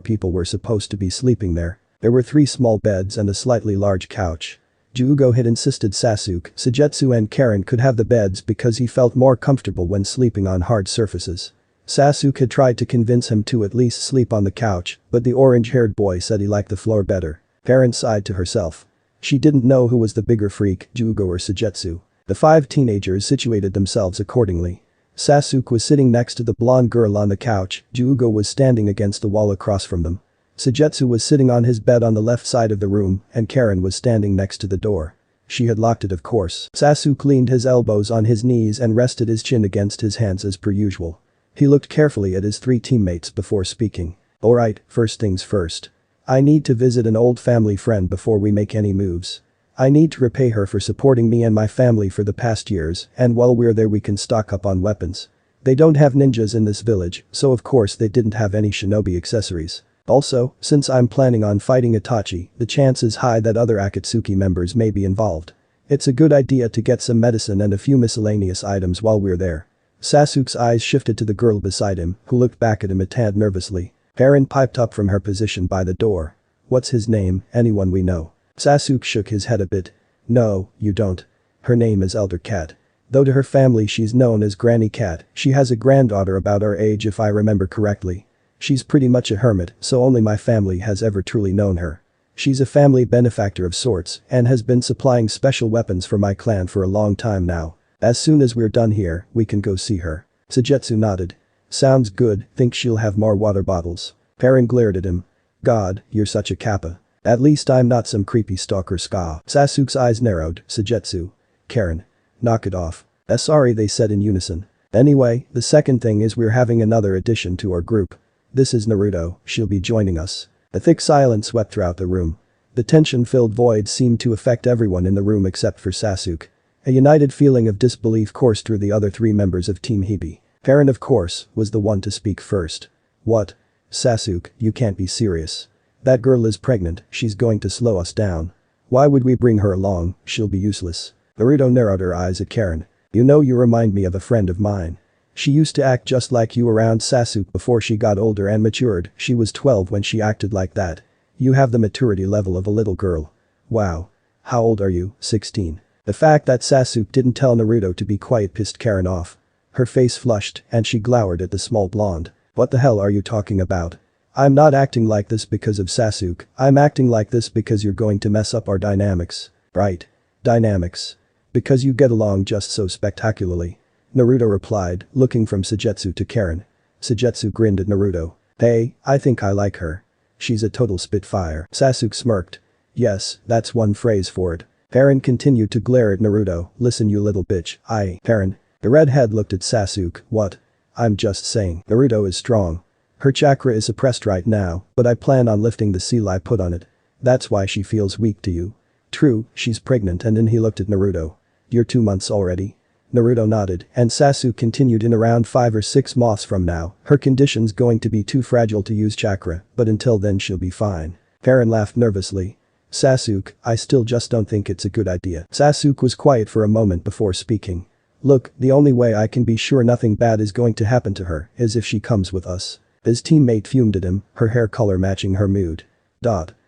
people were supposed to be sleeping there. There were 3 small beds and a slightly large couch. Jugo had insisted Sasuke, Sujetsu and Karen could have the beds because he felt more comfortable when sleeping on hard surfaces. Sasuke had tried to convince him to at least sleep on the couch, but the orange-haired boy said he liked the floor better. Karen sighed to herself. She didn't know who was the bigger freak, Jugo or Sujetsu. The 5 teenagers situated themselves accordingly. Sasuke was sitting next to the blonde girl on the couch, Jugo was standing against the wall across from them. Sujetsu was sitting on his bed on the left side of the room, and Karen was standing next to the door. She had locked it, of course. Sasuke leaned his elbows on his knees and rested his chin against his hands as per usual. He looked carefully at his 3 teammates before speaking. Alright, first things first. I need to visit an old family friend before we make any moves. I need to repay her for supporting me and my family for the past years, and while we're there we can stock up on weapons. They don't have ninjas in this village, so of course they didn't have any shinobi accessories. Also, since I'm planning on fighting Itachi, the chance is high that other Akatsuki members may be involved. It's a good idea to get some medicine and a few miscellaneous items while we're there. Sasuke's eyes shifted to the girl beside him, who looked back at him a tad nervously. Perrin piped up from her position by the door. What's his name, anyone we know? Sasuke shook his head a bit. No, you don't. Her name is Elder Cat. Though to her family she's known as Granny Cat, she has a granddaughter about our age if I remember correctly. She's pretty much a hermit, so only my family has ever truly known her. She's a family benefactor of sorts and has been supplying special weapons for my clan for a long time now. As soon as we're done here, we can go see her. Sujetsu nodded. Sounds good, think she'll have more water bottles. Perrin glared at him. God, you're such a kappa. At least I'm not some creepy stalker ska. Sasuke's eyes narrowed. Sujetsu. Karen. Knock it off. Sorry, they said in unison. Anyway, the second thing is we're having another addition to our group. This is Naruto, she'll be joining us. A thick silence swept throughout the room. The tension-filled void seemed to affect everyone in the room except for Sasuke. A united feeling of disbelief coursed through the other three members of Team Hibi. Perrin, of course, was the one to speak first. What? Sasuke, you can't be serious. That girl is pregnant, she's going to slow us down. Why would we bring her along, she'll be useless. Naruto narrowed her eyes at Karen. You know, you remind me of a friend of mine. She used to act just like you around Sasuke before she got older and matured. She was 12 when she acted like that. You have the maturity level of a little girl. Wow. How old are you? 16. The fact that Sasuke didn't tell Naruto to be quiet pissed Karen off. Her face flushed and she glowered at the small blonde. What the hell are you talking about? I'm not acting like this because of Sasuke, I'm acting like this because you're going to mess up our dynamics. Right. Dynamics. Because you get along just so spectacularly. Naruto replied, looking from Sujetsu to Karen. Sujetsu grinned at Naruto. Hey, I think I like her. She's a total spitfire. Sasuke smirked. Yes, that's one phrase for it. Perrin continued to glare at Naruto. Listen, you little bitch. Perrin. The redhead looked at Sasuke. What? I'm just saying. Naruto is strong. Her chakra is suppressed right now, but I plan on lifting the seal I put on it. That's why she feels weak to you. True, she's pregnant, and then he looked at Naruto. You're 2 months already? Naruto nodded, and Sasuke continued in around 5 or 6 months from now, her condition's going to be too fragile to use chakra, but until then she'll be fine. Perrin laughed nervously. Sasuke, I still just don't think it's a good idea. Sasuke was quiet for a moment before speaking. Look, the only way I can be sure nothing bad is going to happen to her is if she comes with us. His teammate fumed at him, her hair color matching her mood.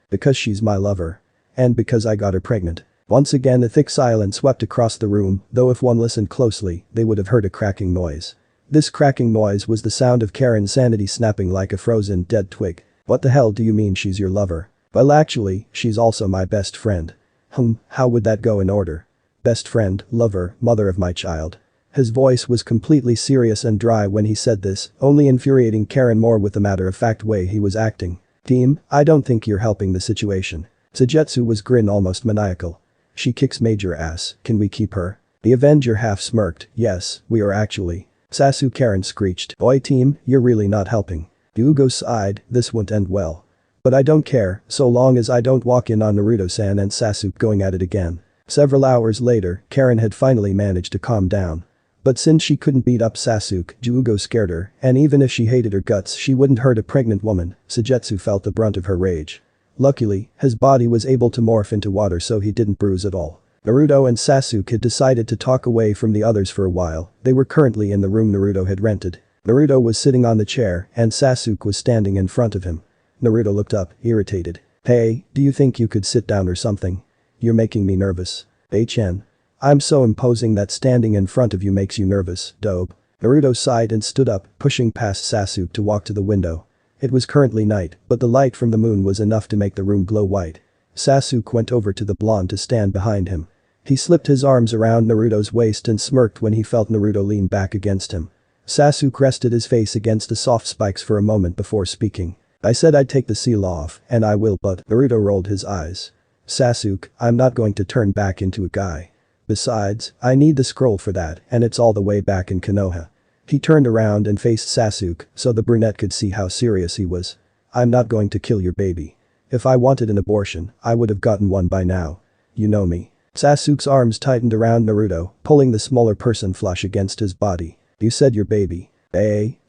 Because she's my lover. And because I got her pregnant. Once again a thick silence swept across the room, though if one listened closely, they would have heard a cracking noise. This cracking noise was the sound of Karen's sanity snapping like a frozen dead twig. What the hell do you mean she's your lover? Well, actually, she's also my best friend. How would that go in order? Best friend, lover, mother of my child. His voice was completely serious and dry when he said this, only infuriating Karen more with the matter-of-fact way he was acting. Team, I don't think you're helping the situation. Sujetsu was grin almost maniacal. She kicks major ass, can we keep her? The Avenger half smirked, yes, we are actually. Sasuke Karen screeched, oi team, you're really not helping. Ugo sighed, this won't end well. But I don't care, so long as I don't walk in on Naruto-san and Sasuke going at it again. Several hours later, Karen had finally managed to calm down. But since she couldn't beat up Sasuke, Ugo scared her, and even if she hated her guts she wouldn't hurt a pregnant woman. Sujetsu felt the brunt of her rage. Luckily, his body was able to morph into water so he didn't bruise at all. Naruto and Sasuke had decided to talk away from the others for a while. They were currently in the room Naruto had rented. Naruto was sitting on the chair and Sasuke was standing in front of him. Naruto looked up, irritated. Hey, do you think you could sit down or something? You're making me nervous. HN. I'm so imposing that standing in front of you makes you nervous, dope. Naruto sighed and stood up, pushing past Sasuke to walk to the window. It was currently night, but the light from the moon was enough to make the room glow white. Sasuke went over to the blonde to stand behind him. He slipped his arms around Naruto's waist and smirked when he felt Naruto lean back against him. Sasuke rested his face against the soft spikes for a moment before speaking. I said I'd take the seal off, and I will, but Naruto rolled his eyes. Sasuke, I'm not going to turn back into a guy. Besides, I need the scroll for that, and it's all the way back in Konoha. He turned around and faced Sasuke so the brunette could see how serious he was. I'm not going to kill your baby. If I wanted an abortion, I would have gotten one by now. You know me. Sasuke's arms tightened around Naruto, pulling the smaller person flush against his body. You said your baby.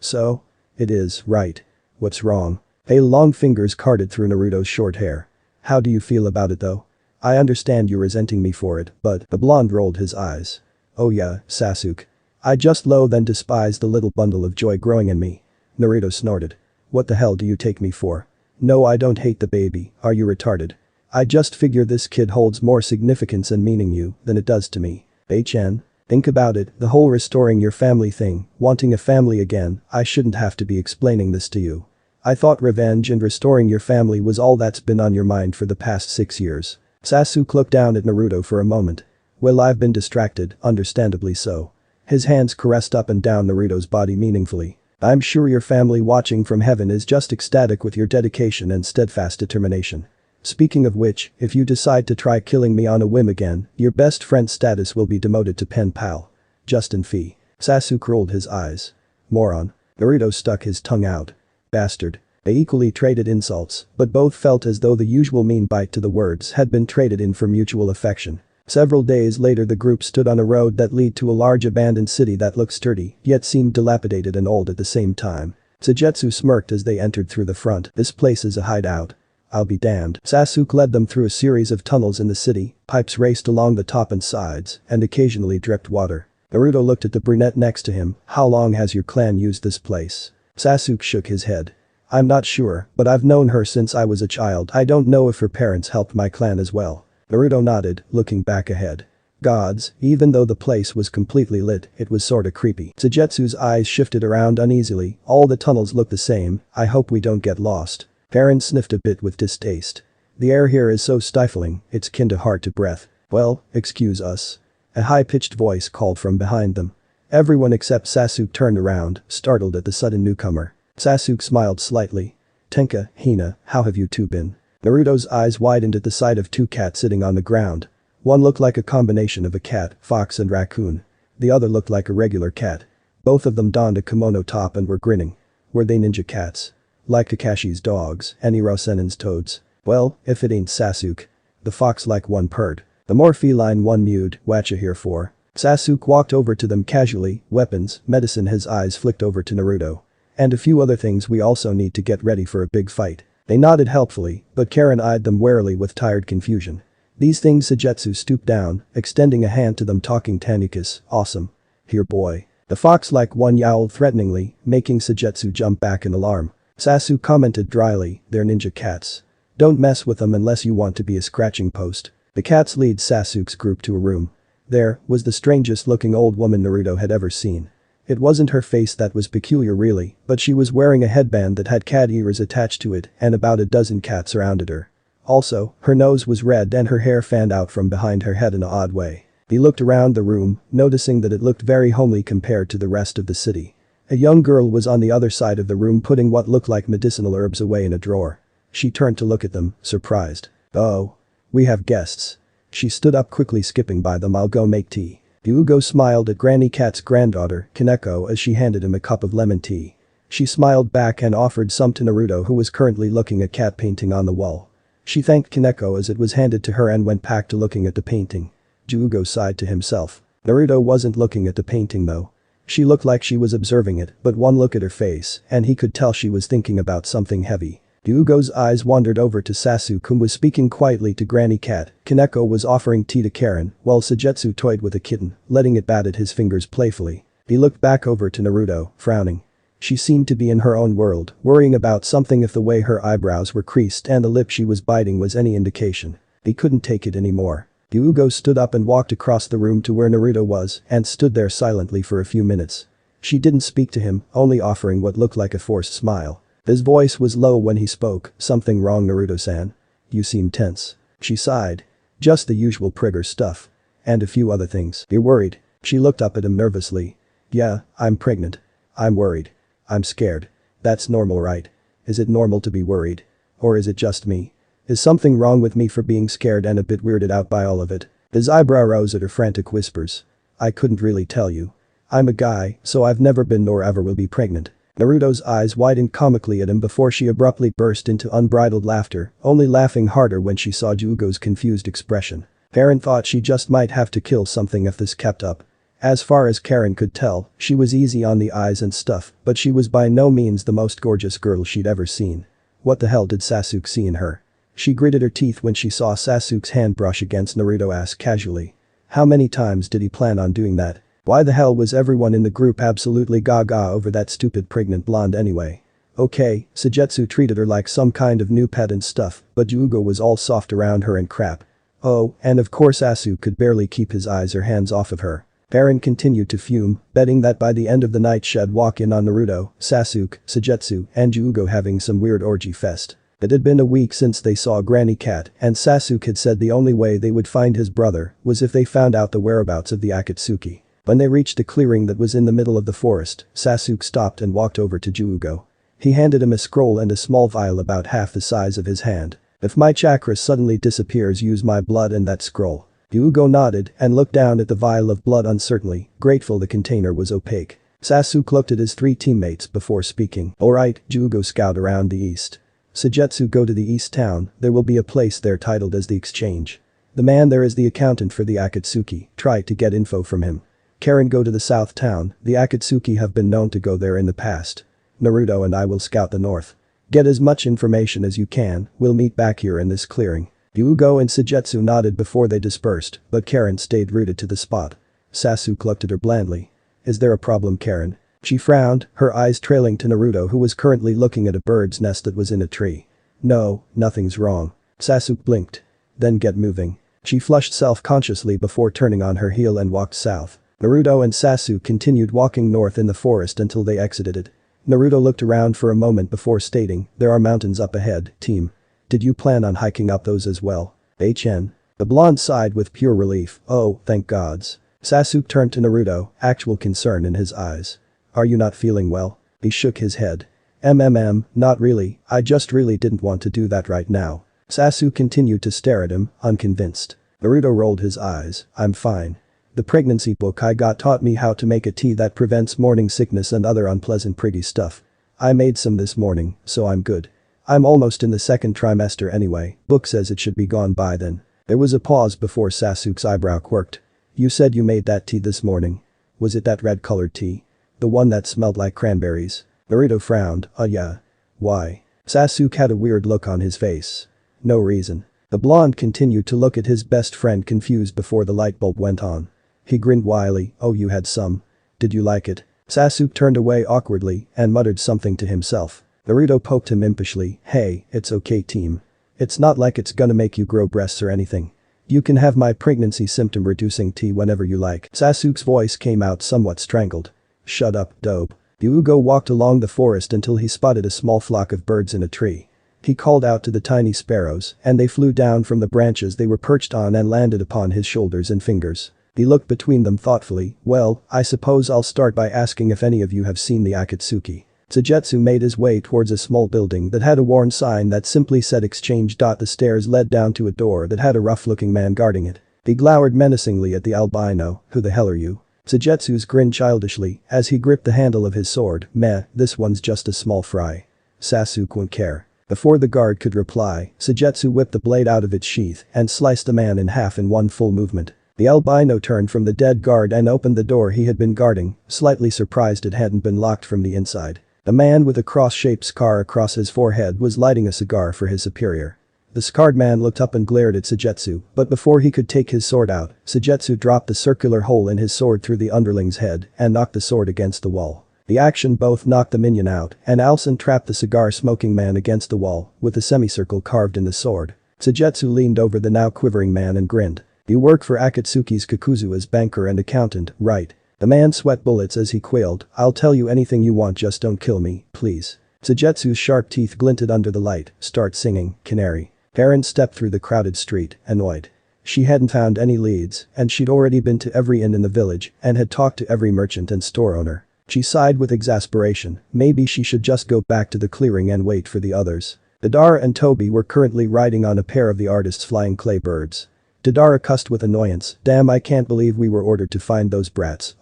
So? It is, right. What's wrong? Long fingers carted through Naruto's short hair. How do you feel about it though? I understand you're resenting me for it, but the blonde rolled his eyes. Oh yeah, Sasuke. I just loathe and despise the little bundle of joy growing in me. Naruto snorted. What the hell do you take me for? No, I don't hate the baby, are you retarded? I just figure this kid holds more significance and meaning you than it does to me. HN. Think about it, the whole restoring your family thing, wanting a family again, I shouldn't have to be explaining this to you. I thought revenge and restoring your family was all that's been on your mind for the past 6 years. Sasuke looked down at Naruto for a moment. Well, I've been distracted, understandably so. His hands caressed up and down Naruto's body meaningfully. I'm sure your family watching from heaven is just ecstatic with your dedication and steadfast determination. Speaking of which, if you decide to try killing me on a whim again, your best friend status will be demoted to pen pal. Justin Fee. Sasuke rolled his eyes. Moron. Naruto stuck his tongue out. Bastard. They equally traded insults, but both felt as though the usual mean bite to the words had been traded in for mutual affection. Several days later the group stood on a road that led to a large abandoned city that looked sturdy, yet seemed dilapidated and old at the same time. Sujetsu smirked as they entered through the front. This place is a hideout. I'll be damned. Sasuke led them through a series of tunnels in the city, pipes raced along the top and sides, and occasionally dripped water. Naruto looked at the brunette next to him. How long has your clan used this place? Sasuke shook his head. I'm not sure, but I've known her since I was a child. I don't know if her parents helped my clan as well. Naruto nodded, looking back ahead. Gods, even though the place was completely lit, it was sorta creepy. Sujetsu's eyes shifted around uneasily. All the tunnels look the same, I hope we don't get lost. Karen sniffed a bit with distaste. The air here is so stifling, it's kinda hard to breathe. Well, excuse us. A high-pitched voice called from behind them. Everyone except Sasuke turned around, startled at the sudden newcomer. Sasuke smiled slightly. Tenka, Hina, how have you two been? Naruto's eyes widened at the sight of two cats sitting on the ground. One looked like a combination of a cat, fox and raccoon. The other looked like a regular cat. Both of them donned a kimono top and were grinning. Were they ninja cats? Like Kakashi's dogs, and Hirosenen's toads? Well, if it ain't Sasuke. The fox-like one purred. The more feline one mewed, whatcha here for? Sasuke walked over to them casually, weapons, medicine. His eyes flicked over to Naruto. And a few other things. We also need to get ready for a big fight. They nodded helpfully, but Karen eyed them warily with tired confusion. These things. Sujetsu stooped down, extending a hand to them, talking Tanukas. Awesome. Here boy. The fox-like one yowled threateningly, making Sujetsu jump back in alarm. Sasuke commented dryly, they're ninja cats. Don't mess with them unless you want to be a scratching post. The cats lead Sasuke's group to a room. There was the strangest looking old woman Naruto had ever seen. It wasn't her face that was peculiar really, but she was wearing a headband that had cat ears attached to it and about a dozen cats surrounded her. Also, her nose was red and her hair fanned out from behind her head in an odd way. He looked around the room, noticing that it looked very homely compared to the rest of the city. A young girl was on the other side of the room putting what looked like medicinal herbs away in a drawer. She turned to look at them, surprised. Oh. We have guests. She stood up quickly, skipping by them. I'll go make tea. Hyugo smiled at Granny Cat's granddaughter, Kaneko, as she handed him a cup of lemon tea. She smiled back and offered some to Naruto, who was currently looking at cat painting on the wall. She thanked Kaneko as it was handed to her and went back to looking at the painting. Hyugo sighed to himself. Naruto wasn't looking at the painting though. She looked like she was observing it, but one look at her face, and he could tell she was thinking about something heavy. Hyugo's eyes wandered over to Sasuke, who was speaking quietly to Granny Cat. Kaneko was offering tea to Karen, while Sujetsu toyed with a kitten, letting it bat at his fingers playfully. He looked back over to Naruto, frowning. She seemed to be in her own world, worrying about something. If the way her eyebrows were creased and the lip she was biting was any indication. He couldn't take it anymore. Hyugo stood up and walked across the room to where Naruto was and stood there silently for a few minutes. She didn't speak to him, only offering what looked like a forced smile. His voice was low when he spoke. Something wrong, Naruto-san? You seem tense. She sighed. Just the usual Prigger stuff. And a few other things. You're worried? She looked up at him nervously. Yeah, I'm pregnant. I'm worried. I'm scared. That's normal, right? Is it normal to be worried? Or is it just me? Is something wrong with me for being scared and a bit weirded out by all of it? His eyebrow rose at her frantic whispers. I couldn't really tell you. I'm a guy, so I've never been nor ever will be pregnant. Naruto's eyes widened comically at him before she abruptly burst into unbridled laughter, only laughing harder when she saw Hyugo's confused expression. Karen thought she just might have to kill something if this kept up. As far as Karen could tell, she was easy on the eyes and stuff, but she was by no means the most gorgeous girl she'd ever seen. What the hell did Sasuke see in her? She gritted her teeth when she saw Sasuke's hand brush against Naruto's ass casually. How many times did he plan on doing that? Why the hell was everyone in the group absolutely gaga over that stupid pregnant blonde anyway? Okay, Sujetsu treated her like some kind of new pet and stuff, but Juugo was all soft around her and crap. Oh, and of course Asu could barely keep his eyes or hands off of her. Eren continued to fume, betting that by the end of the night she'd walk in on Naruto, Sasuke, Sujetsu, and Juugo having some weird orgy fest. It had been a week since they saw Granny Cat, and Sasuke had said the only way they would find his brother was if they found out the whereabouts of the Akatsuki. When they reached a clearing that was in the middle of the forest, Sasuke stopped and walked over to Juugo. He handed him a scroll and a small vial about half the size of his hand. If my chakra suddenly disappears, use my blood and that scroll. Juugo nodded and looked down at the vial of blood uncertainly, grateful the container was opaque. Sasuke looked at his three teammates before speaking. Alright, Juugo scout around the east. Sujetsu go to the east town, there will be a place there titled as the Exchange. The man there is the accountant for the Akatsuki, try to get info from him. Karen go to the south town, the Akatsuki have been known to go there in the past. Naruto and I will scout the north. Get as much information as you can, we'll meet back here in this clearing. Juugo and Sujetsu nodded before they dispersed, but Karen stayed rooted to the spot. Sasuke looked at her blandly. Is there a problem, Karen? She frowned, her eyes trailing to Naruto who was currently looking at a bird's nest that was in a tree. No, nothing's wrong. Sasuke blinked. Then get moving. She flushed self-consciously before turning on her heel and walked south. Naruto and Sasuke continued walking north in the forest until they exited it. Naruto looked around for a moment before stating, there are mountains up ahead, team. Did you plan on hiking up those as well? HN. The blonde sighed with pure relief, oh, thank gods. Sasuke turned to Naruto, actual concern in his eyes. Are you not feeling well? He shook his head. Not really, I just really didn't want to do that right now. Sasuke continued to stare at him, unconvinced. Naruto rolled his eyes, I'm fine. The pregnancy book I got taught me how to make a tea that prevents morning sickness and other unpleasant pretty stuff. I made some this morning, so I'm good. I'm almost in the second trimester anyway, book says it should be gone by then. There was a pause before Sasuke's eyebrow quirked. You said you made that tea this morning. Was it that red-colored tea? The one that smelled like cranberries? Naruto frowned, yeah. Why? Sasuke had a weird look on his face. No reason. The blonde continued to look at his best friend confused before the light bulb went on. He grinned wryly, oh you had some. Did you like it? Sasuke turned away awkwardly and muttered something to himself. Naruto poked him impishly, hey, it's okay team. It's not like it's gonna make you grow breasts or anything. You can have my pregnancy symptom reducing tea whenever you like. Sasuke's voice came out somewhat strangled. Shut up, dope. Juugo walked along the forest until he spotted a small flock of birds in a tree. He called out to the tiny sparrows and they flew down from the branches they were perched on and landed upon his shoulders and fingers. He looked between them thoughtfully, well, I suppose I'll start by asking if any of you have seen the Akatsuki. Sujetsu made his way towards a small building that had a worn sign that simply said exchange. The stairs led down to a door that had a rough-looking man guarding it. He glowered menacingly at the albino, who the hell are you? Sujetsu's grinned childishly as he gripped the handle of his sword, meh, this one's just a small fry. Sasuke won't care. Before the guard could reply, Sujetsu whipped the blade out of its sheath and sliced the man in half in one full movement. The albino turned from the dead guard and opened the door he had been guarding, slightly surprised it hadn't been locked from the inside. The man with a cross-shaped scar across his forehead was lighting a cigar for his superior. The scarred man looked up and glared at Sujetsu, but before he could take his sword out, Sujetsu dropped the circular hole in his sword through the underling's head and knocked the sword against the wall. The action both knocked the minion out and also trapped the cigar-smoking man against the wall, with a semicircle carved in the sword. Sujetsu leaned over the now quivering man and grinned. You work for Akatsuki's Kakuzu as banker and accountant, right? The man sweat bullets as he quailed, I'll tell you anything you want, just don't kill me, please. Sujetsu's sharp teeth glinted under the light, start singing, canary. Karen stepped through the crowded street, annoyed. She hadn't found any leads, and she'd already been to every inn in the village and had talked to every merchant and store owner. She sighed with exasperation, maybe she should just go back to the clearing and wait for the others. Deidara and Toby were currently riding on a pair of the artist's flying clay birds. Deidara cussed with annoyance, damn, I can't believe we were ordered to find those brats,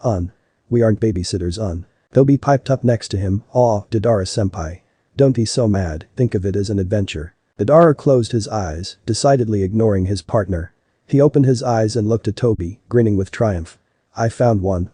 we aren't babysitters, Toby piped up next to him, aw, Deidara-senpai. Don't be so mad, think of it as an adventure. Deidara closed his eyes, decidedly ignoring his partner. He opened his eyes and looked at Toby, grinning with triumph. I found one,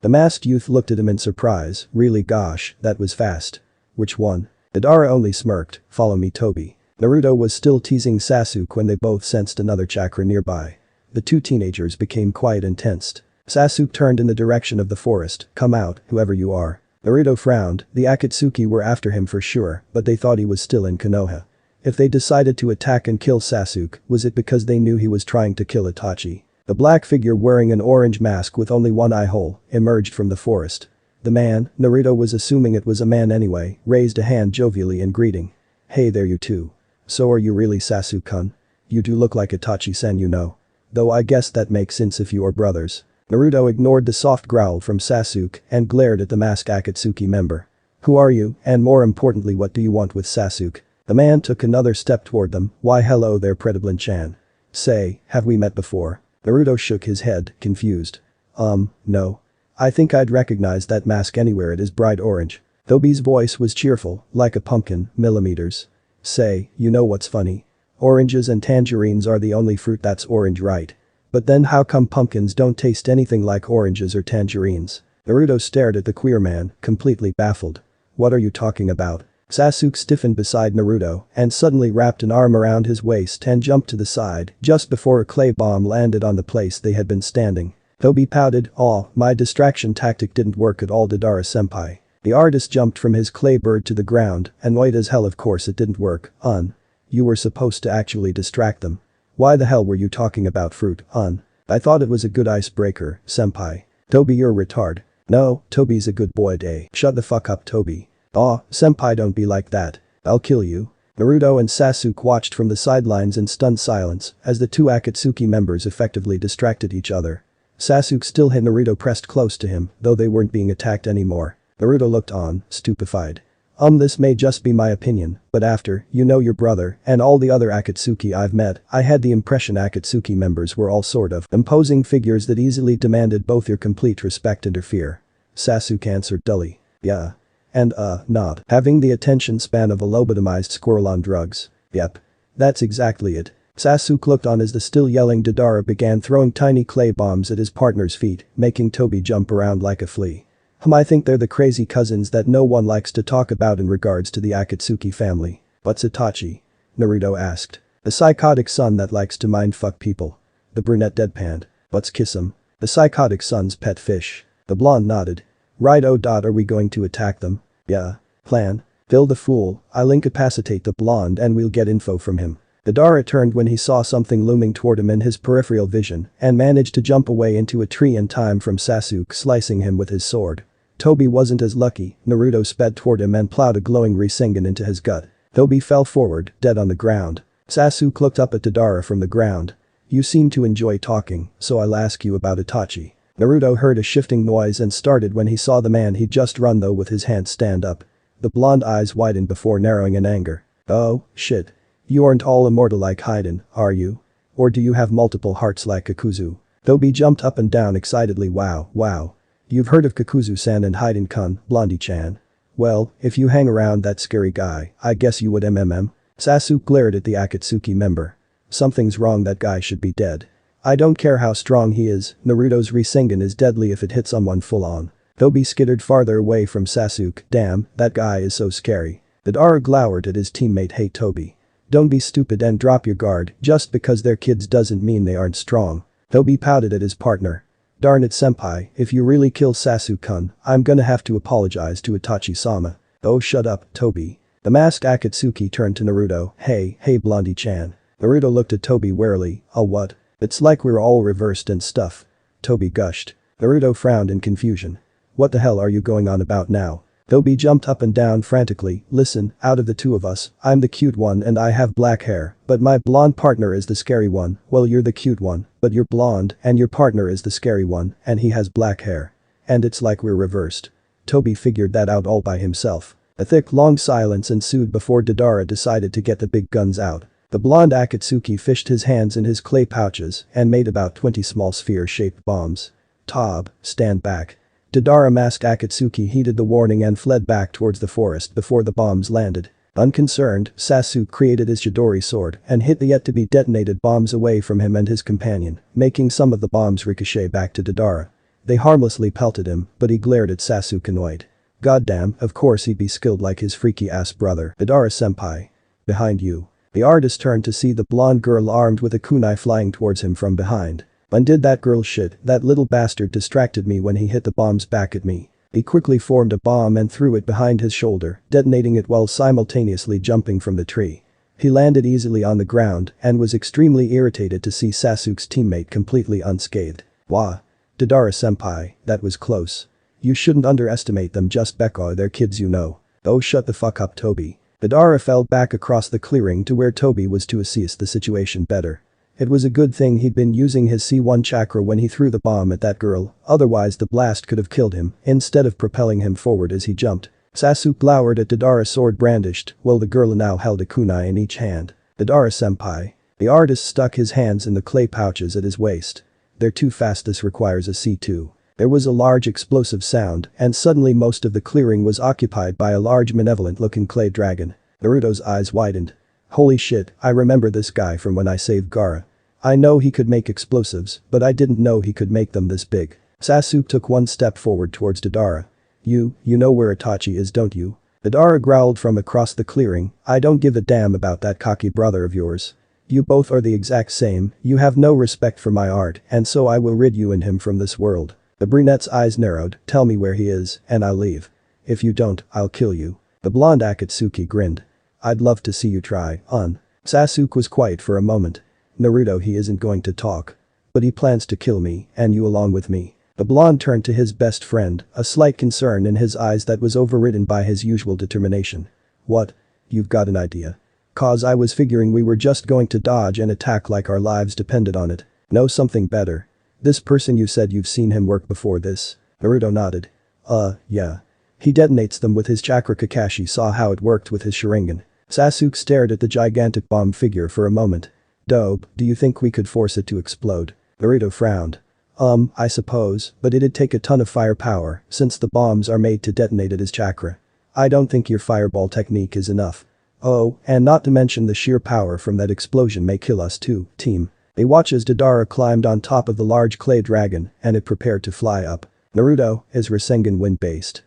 The masked youth looked at him in surprise, really gosh, that was fast. Which one? Deidara only smirked, follow me Toby. Naruto was still teasing Sasuke when they both sensed another chakra nearby. The two teenagers became quiet and tensed. Sasuke turned in the direction of the forest, come out, whoever you are. Naruto frowned, the Akatsuki were after him for sure, but they thought he was still in Konoha. If they decided to attack and kill Sasuke, was it because they knew he was trying to kill Itachi? The black figure wearing an orange mask with only one eye hole emerged from the forest. The man, Naruto was assuming it was a man anyway, raised a hand jovially in greeting. Hey there you two. So are you really Sasuke-kun? You do look like Itachi-san, you know. Though I guess that makes sense if you are brothers. Naruto ignored the soft growl from Sasuke and glared at the masked Akatsuki member. Who are you, and more importantly what do you want with Sasuke? The man took another step toward them. Why hello there Prediblin-chan. Say, have we met before? Naruto shook his head, confused. No. I think I'd recognize that mask anywhere, it is bright orange. Tobi's voice was cheerful, like a pumpkin, millimeters. Say, you know what's funny? Oranges and tangerines are the only fruit that's orange, right? But then how come pumpkins don't taste anything like oranges or tangerines? Naruto stared at the queer man, completely baffled. What are you talking about? Sasuke stiffened beside Naruto and suddenly wrapped an arm around his waist and jumped to the side just before a clay bomb landed on the place they had been standing. Tobi pouted, "Aw, my distraction tactic didn't work at all, Deidara-senpai." The artist jumped from his clay bird to the ground, annoyed as hell. Of course it didn't work, You were supposed to actually distract them. Why the hell were you talking about fruit, I thought it was a good icebreaker, senpai. Tobi, you're retard. No, Tobi's a good boy, day. Shut the fuck up, Tobi. Aw, senpai, don't be like that. I'll kill you. Naruto and Sasuke watched from the sidelines in stunned silence as the two Akatsuki members effectively distracted each other. Sasuke still had Naruto pressed close to him, though they weren't being attacked anymore. Naruto looked on, stupefied. This may just be my opinion, but after, your brother and all the other Akatsuki I've met, I had the impression Akatsuki members were all sort of imposing figures that easily demanded both your complete respect and fear. Sasuke answered dully. Yeah. And not having the attention span of a lobotomized squirrel on drugs. Yep. That's exactly it. Sasuke looked on as the still yelling Deidara began throwing tiny clay bombs at his partner's feet, making Tobi jump around like a flea. I think they're the crazy cousins that no one likes to talk about in regards to the Akatsuki family. What's Itachi? Naruto asked. The psychotic son that likes to mindfuck people. The brunette deadpanned. Let's kiss him. The psychotic son's pet fish. The blonde nodded. Right. Are we going to attack them? Yeah. Plan. Phil the fool, I'll incapacitate the blonde and we'll get info from him. Deidara turned when he saw something looming toward him in his peripheral vision and managed to jump away into a tree in time from Sasuke slicing him with his sword. Tobi wasn't as lucky. Naruto sped toward him and plowed a glowing Rasengan into his gut. Tobi fell forward, dead on the ground. Sasuke looked up at Deidara from the ground. You seem to enjoy talking, so I'll ask you about Itachi. Naruto heard a shifting noise and started when he saw the man he'd just run though with his hand stand up. The blonde eyes widened before narrowing in anger. Oh, shit. You aren't all immortal like Haiden, are you? Or do you have multiple hearts like Kakuzu? Tobi jumped up and down excitedly. Wow. You've heard of Kakuzu-san and Haiden-kun, Blondie-chan. Well, if you hang around that scary guy, I guess you would Sasuke glared at the Akatsuki member. Something's wrong, that guy should be dead. I don't care how strong he is, Naruto's Rasengan is deadly if it hits someone full on. Tobi skittered farther away from Sasuke. Damn, that guy is so scary. Deidara glowered at his teammate. Hey Tobi. Don't be stupid and drop your guard, just because they're kids doesn't mean they aren't strong. Tobi pouted at his partner. Darn it senpai, if you really kill Sasuke-kun, I'm gonna have to apologize to Itachi-sama. Oh shut up, Tobi. The masked Akatsuki turned to Naruto. Hey Blondie-chan. Naruto looked at Tobi warily. Oh what? It's like we're all reversed and stuff. Tobi gushed. Naruto frowned in confusion. What the hell are you going on about now? Tobi jumped up and down frantically. Listen, out of the two of us, I'm the cute one and I have black hair, but my blonde partner is the scary one. Well, you're the cute one, but you're blonde and your partner is the scary one and he has black hair. And it's like we're reversed. Tobi figured that out all by himself. A thick long silence ensued before Deidara decided to get the big guns out. The blonde Akatsuki fished his hands in his clay pouches and made about 20 small sphere-shaped bombs. Tob, stand back. Deidara masked Akatsuki heeded the warning and fled back towards the forest before the bombs landed. Unconcerned, Sasuke created his Chidori sword and hit the yet-to-be-detonated bombs away from him and his companion, making some of the bombs ricochet back to Deidara. They harmlessly pelted him, but he glared at Sasuke annoyed. Goddamn, of course he'd be skilled like his freaky-ass brother. Deidara-senpai. Behind you. The artist turned to see the blonde girl armed with a kunai flying towards him from behind. Undid that girl shit, that little bastard distracted me when he hit the bombs back at me. He quickly formed a bomb and threw it behind his shoulder, detonating it while simultaneously jumping from the tree. He landed easily on the ground and was extremely irritated to see Sasuke's teammate completely unscathed. Wah. Deidara-senpai, that was close. You shouldn't underestimate them, just Becca, they're kids, you know. Oh, shut the fuck up, Toby. Deidara fell back across the clearing to where Toby was to assess the situation better. It was a good thing he'd been using his C1 chakra when he threw the bomb at that girl, otherwise the blast could have killed him instead of propelling him forward as he jumped. Sasuke glowered at Deidara's sword brandished, while the girl now held a kunai in each hand. Deidara-senpai. The artist stuck his hands in the clay pouches at his waist. They're too fast, this requires a C2. There was a large explosive sound, and suddenly most of the clearing was occupied by a large malevolent-looking clay dragon. Naruto's eyes widened. Holy shit, I remember this guy from when I saved Gaara. I know he could make explosives, but I didn't know he could make them this big. Sasuke took one step forward towards Deidara. You know where Itachi is, don't you? Deidara growled from across the clearing, I don't give a damn about that cocky brother of yours. You both are the exact same, you have no respect for my art, and so I will rid you and him from this world. The brunette's eyes narrowed, tell me where he is, and I'll leave. If you don't, I'll kill you. The blonde Akatsuki grinned. I'd love to see you try, on. Sasuke was quiet for a moment. Naruto, he isn't going to talk. But he plans to kill me, and you along with me. The blonde turned to his best friend, a slight concern in his eyes that was overridden by his usual determination. What? You've got an idea? Cause I was figuring we were just going to dodge and attack like our lives depended on it. Know something better? This person, you said you've seen him work before this? Naruto nodded. Yeah. He detonates them with his chakra. Kakashi saw how it worked with his Sharingan. Sasuke stared at the gigantic bomb figure for a moment. Dope, do you think we could force it to explode? Naruto frowned. I suppose, but it'd take a ton of firepower, since the bombs are made to detonate it as chakra. I don't think your fireball technique is enough. Oh, and not to mention the sheer power from that explosion may kill us too, team. They watched as Deidara climbed on top of the large clay dragon and it prepared to fly up. Naruto, is Rasengan wind-based?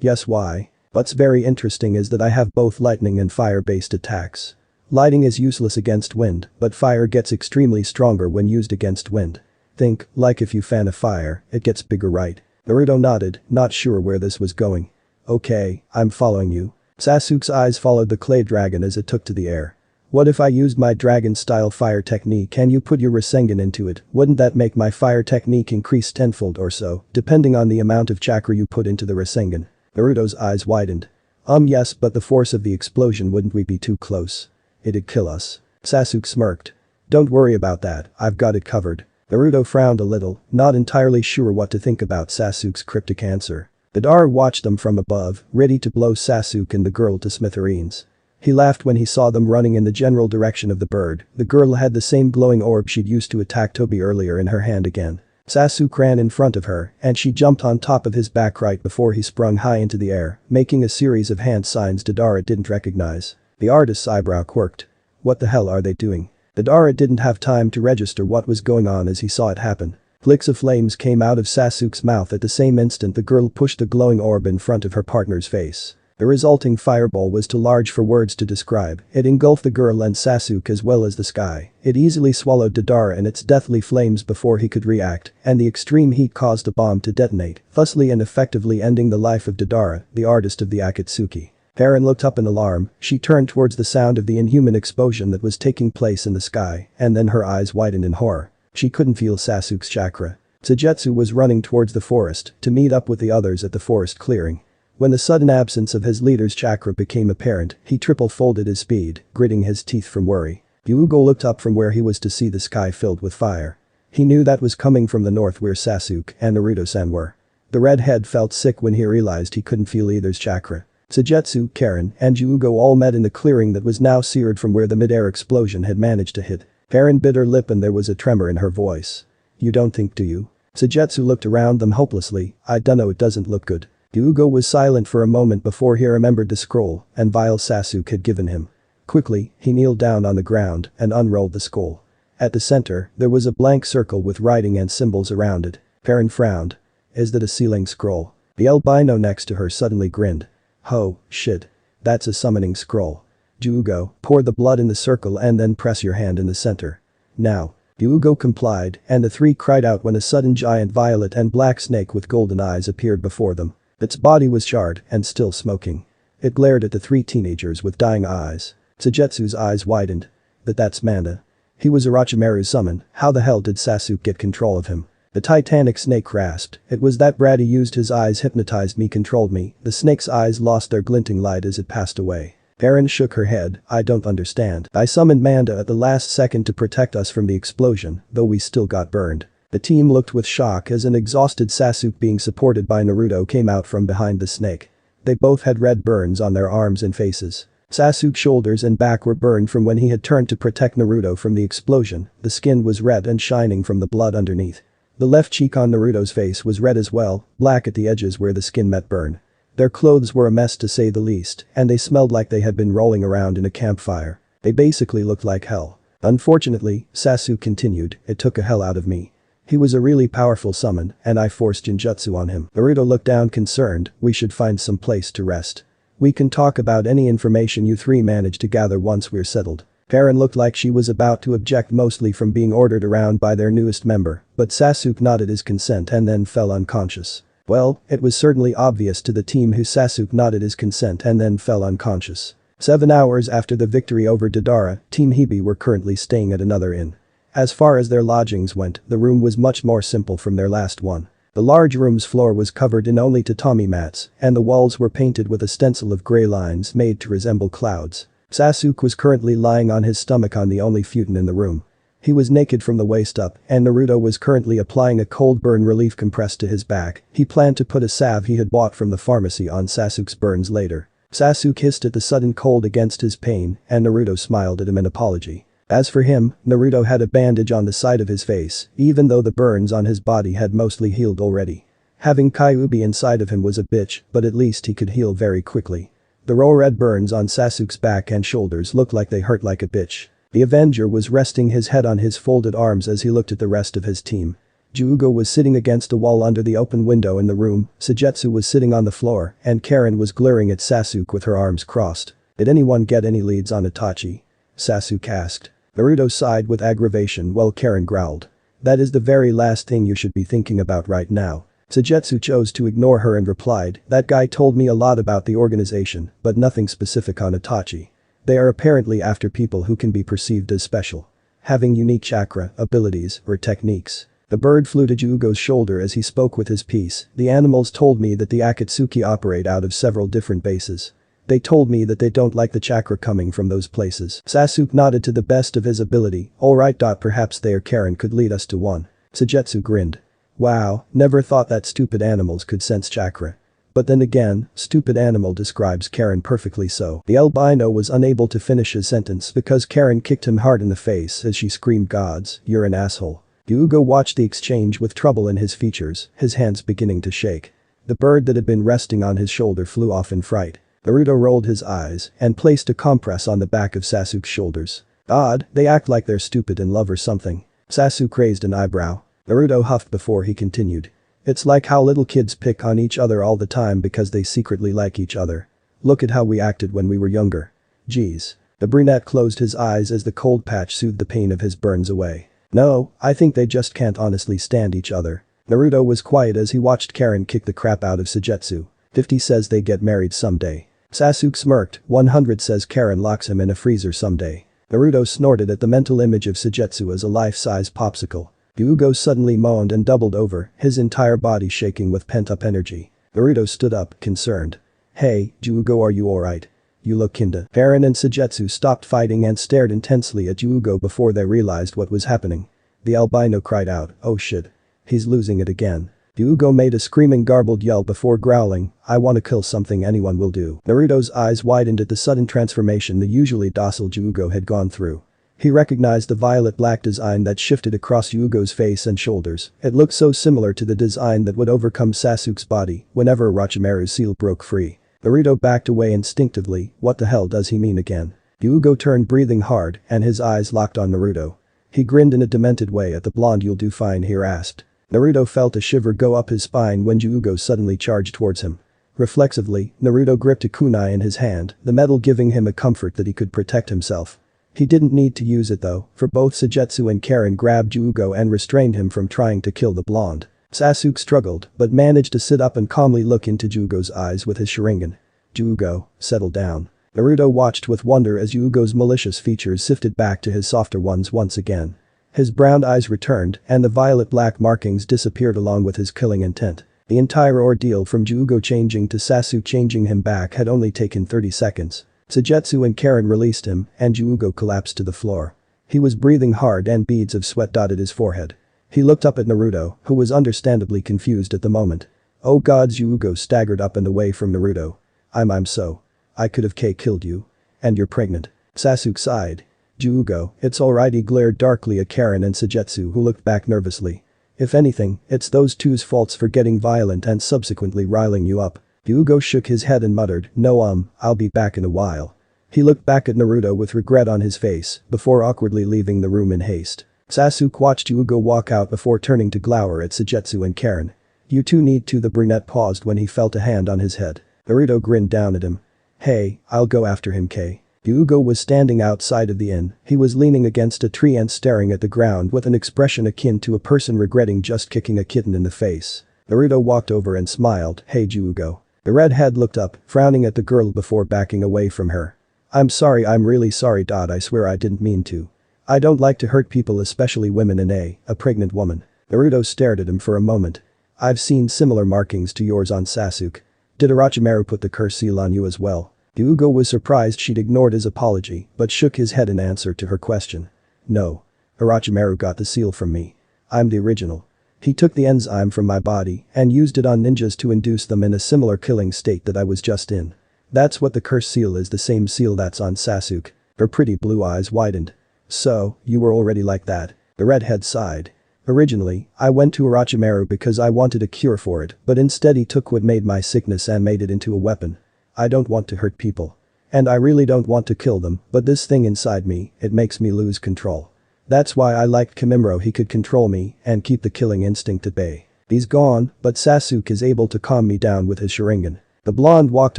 Yes, why? What's very interesting is that I have both lightning and fire-based attacks. Lightning is useless against wind, but fire gets extremely stronger when used against wind. Think, like if you fan a fire, it gets bigger, right? Naruto nodded, not sure where this was going. Okay, I'm following you. Sasuke's eyes followed the clay dragon as it took to the air. What if I used my dragon-style fire technique and you put your Rasengan into it? Wouldn't that make my fire technique increase tenfold or so, depending on the amount of chakra you put into the Rasengan? Naruto's eyes widened. Yes, but the force of the explosion, wouldn't we be too close? It'd kill us. Sasuke smirked. Don't worry about that, I've got it covered. Naruto frowned a little, not entirely sure what to think about Sasuke's cryptic answer. Deidara watched them from above, ready to blow Sasuke and the girl to smithereens. He laughed when he saw them running in the general direction of the bird. The girl had the same glowing orb she'd used to attack Toby earlier in her hand again. Sasuke ran in front of her, and she jumped on top of his back right before he sprung high into the air, making a series of hand signs Deidara didn't recognize. The artist's eyebrow quirked. What the hell are they doing? Deidara didn't have time to register what was going on as he saw it happen. Flicks of flames came out of Sasuke's mouth at the same instant the girl pushed the glowing orb in front of her partner's face. The resulting fireball was too large for words to describe. It engulfed the girl and Sasuke as well as the sky. It easily swallowed Deidara in its deathly flames before he could react, and the extreme heat caused the bomb to detonate, thusly and effectively ending the life of Deidara, the artist of the Akatsuki. Eren looked up in alarm. She turned towards the sound of the inhuman explosion that was taking place in the sky, and then her eyes widened in horror. She couldn't feel Sasuke's chakra. Suigetsu was running towards the forest to meet up with the others at the forest clearing. When the sudden absence of his leader's chakra became apparent, he triple-folded his speed, gritting his teeth from worry. Hyuga looked up from where he was to see the sky filled with fire. He knew that was coming from the north where Sasuke and Naruto-san were. The redhead felt sick when he realized he couldn't feel either's chakra. Suigetsu, Karen, and Hyuga all met in the clearing that was now seared from where the mid-air explosion had managed to hit. Karen bit her lip and there was a tremor in her voice. You don't think, do you? Suigetsu looked around them hopelessly. I dunno, it doesn't look good. Hyuga was silent for a moment before he remembered the scroll and vial Sasuke had given him. Quickly, he kneeled down on the ground and unrolled the scroll. At the center, there was a blank circle with writing and symbols around it. Karen frowned. Is that a sealing scroll? The albino next to her suddenly grinned. Oh, shit. That's a summoning scroll. Hyuga, pour the blood in the circle and then press your hand in the center. Now. Hyuga complied, and the three cried out when a sudden giant violet and black snake with golden eyes appeared before them. Its body was charred and still smoking. It glared at the three teenagers with dying eyes. Sujetsu's eyes widened. That's Manda. He was Orochimaru's summon, how the hell did Sasuke get control of him? The titanic snake rasped, it was that brat. He used his eyes, hypnotized me, controlled me. The snake's eyes lost their glinting light as it passed away. Eren shook her head, I don't understand. I summoned Manda at the last second to protect us from the explosion, though we still got burned. The team looked with shock as an exhausted Sasuke being supported by Naruto came out from behind the snake. They both had red burns on their arms and faces. Sasuke's shoulders and back were burned from when he had turned to protect Naruto from the explosion. The skin was red and shining from the blood underneath. The left cheek on Naruto's face was red as well, black at the edges where the skin met burn. Their clothes were a mess to say the least, and they smelled like they had been rolling around in a campfire. They basically looked like hell. Unfortunately, Sasuke continued, it took a hell out of me. He was a really powerful summon, and I forced Genjutsu on him. Naruto looked down concerned, we should find some place to rest. We can talk about any information you three manage to gather once we're settled. Eren looked like she was about to object, mostly from being ordered around by their newest member, but Sasuke nodded his consent and then fell unconscious. Well, it was certainly obvious to the team who Sasuke nodded his consent and then fell unconscious. 7 hours after the victory over Deidara, Team Hibi were currently staying at another inn. As far as their lodgings went, the room was much more simple from their last one. The large room's floor was covered in only tatami mats, and the walls were painted with a stencil of grey lines made to resemble clouds. Sasuke was currently lying on his stomach on the only futon in the room. He was naked from the waist up, and Naruto was currently applying a cold burn relief compress to his back. He planned to put a salve he had bought from the pharmacy on Sasuke's burns later. Sasuke hissed at the sudden cold against his pain, and Naruto smiled at him in apology. As for him, Naruto had a bandage on the side of his face, even though the burns on his body had mostly healed already. Having Kyuubi inside of him was a bitch, but at least he could heal very quickly. The raw red burns on Sasuke's back and shoulders looked like they hurt like a bitch. The Avenger was resting his head on his folded arms as he looked at the rest of his team. Juugo was sitting against a wall under the open window in the room, Sujetsu was sitting on the floor, and Karen was glaring at Sasuke with her arms crossed. Did anyone get any leads on Itachi? Sasuke asked. Naruto sighed with aggravation while Karen growled. That is the very last thing you should be thinking about right now. Sujetsu chose to ignore her and replied, that guy told me a lot about the organization, but nothing specific on Itachi. They are apparently after people who can be perceived as special. Having unique chakra, abilities, or techniques. The bird flew to Juugo's shoulder as he spoke with his piece. The animals told me that the Akatsuki operate out of several different bases. They told me that they don't like the chakra coming from those places. Sasuke nodded to the best of his ability, alright. Perhaps their Karen could lead us to one. Sujetsu grinned. Wow, never thought that stupid animals could sense chakra. But then again, stupid animal describes Karen perfectly so. The albino was unable to finish his sentence because Karen kicked him hard in the face as she screamed, gods, you're an asshole. Juugo watched the exchange with trouble in his features, his hands beginning to shake. The bird that had been resting on his shoulder flew off in fright. Naruto rolled his eyes and placed a compress on the back of Sasuke's shoulders. Odd, they act like they're stupid in love or something. Sasuke raised an eyebrow. Naruto huffed before he continued. It's like how little kids pick on each other all the time because they secretly like each other. Look at how we acted when we were younger. Geez. The brunette closed his eyes as the cold patch soothed the pain of his burns away. No, I think they just can't honestly stand each other. Naruto was quiet as he watched Karen kick the crap out of Sujetsu. 50 says they get married someday. Sasuke smirked, 100 says Karen locks him in a freezer someday. Naruto snorted at the mental image of Sujetsu as a life-size popsicle. Juugo suddenly moaned and doubled over, his entire body shaking with pent-up energy. Naruto stood up, concerned. Hey, Juugo, are you alright? You look kinda. Karen and Sujetsu stopped fighting and stared intensely at Juugo before they realized what was happening. The albino cried out, oh shit. He's losing it again. Juugo made a screaming garbled yell before growling, I wanna kill something anyone will do. Naruto's eyes widened at the sudden transformation the usually docile Juugo had gone through. He recognized the violet-black design that shifted across Juugo's face and shoulders. It looked so similar to the design that would overcome Sasuke's body whenever Orochimaru's seal broke free. Naruto backed away instinctively, what the hell does he mean again? Juugo turned breathing hard and his eyes locked on Naruto. He grinned in a demented way at the blonde. You'll do fine here, asked. Naruto felt a shiver go up his spine when Juugo suddenly charged towards him. Reflexively, Naruto gripped a kunai in his hand, the metal giving him a comfort that he could protect himself. He didn't need to use it though, for both Sujetsu and Karen grabbed Juugo and restrained him from trying to kill the blonde. Sasuke struggled, but managed to sit up and calmly look into Jugo's eyes with his Sharingan. Jugo, settle down. Naruto watched with wonder as Jugo's malicious features sifted back to his softer ones once again. His brown eyes returned, and the violet-black markings disappeared along with his killing intent. The entire ordeal from Jugo changing to Sasuke changing him back had only taken 30 seconds. Sujetsu and Karen released him, and Jugo collapsed to the floor. He was breathing hard and beads of sweat dotted his forehead. He looked up at Naruto, who was understandably confused at the moment. Oh god, Jugo staggered up and away from Naruto. I'm so. I could have killed you. And you're pregnant. Sasuke sighed. Jugo, it's alright, he glared darkly at Karen and Sujetsu, who looked back nervously. If anything, it's those two's faults for getting violent and subsequently riling you up. Jugo shook his head and muttered, no I'll be back in a while. He looked back at Naruto with regret on his face, before awkwardly leaving the room in haste. Sasuke watched Jugo walk out before turning to glower at Sujetsu and Karen. You two need to, the brunette paused when he felt a hand on his head. Naruto grinned down at him. Hey, I'll go after him, K. Jugo was standing outside of the inn. He was leaning against a tree and staring at the ground with an expression akin to a person regretting just kicking a kitten in the face. Naruto walked over and smiled. Hey Jugo. The redhead looked up, frowning at the girl before backing away from her. I'm sorry, I'm really sorry. I swear I didn't mean to. I don't like to hurt people, especially women and a pregnant woman. Naruto stared at him for a moment. I've seen similar markings to yours on Sasuke. Did Orochimaru put the curse seal on you as well? Jugo was surprised she'd ignored his apology, but shook his head in answer to her question. No. Orochimaru got the seal from me. I'm the original. He took the enzyme from my body and used it on ninjas to induce them in a similar killing state that I was just in. That's what the curse seal is, the same seal that's on Sasuke. Her pretty blue eyes widened. So, you were already like that. The redhead sighed. Originally, I went to Orochimaru because I wanted a cure for it, but instead he took what made my sickness and made it into a weapon. I don't want to hurt people. And I really don't want to kill them, but this thing inside me, it makes me lose control. That's why I liked Kimimaro, he could control me and keep the killing instinct at bay. He's gone, but Sasuke is able to calm me down with his Sharingan. The blonde walked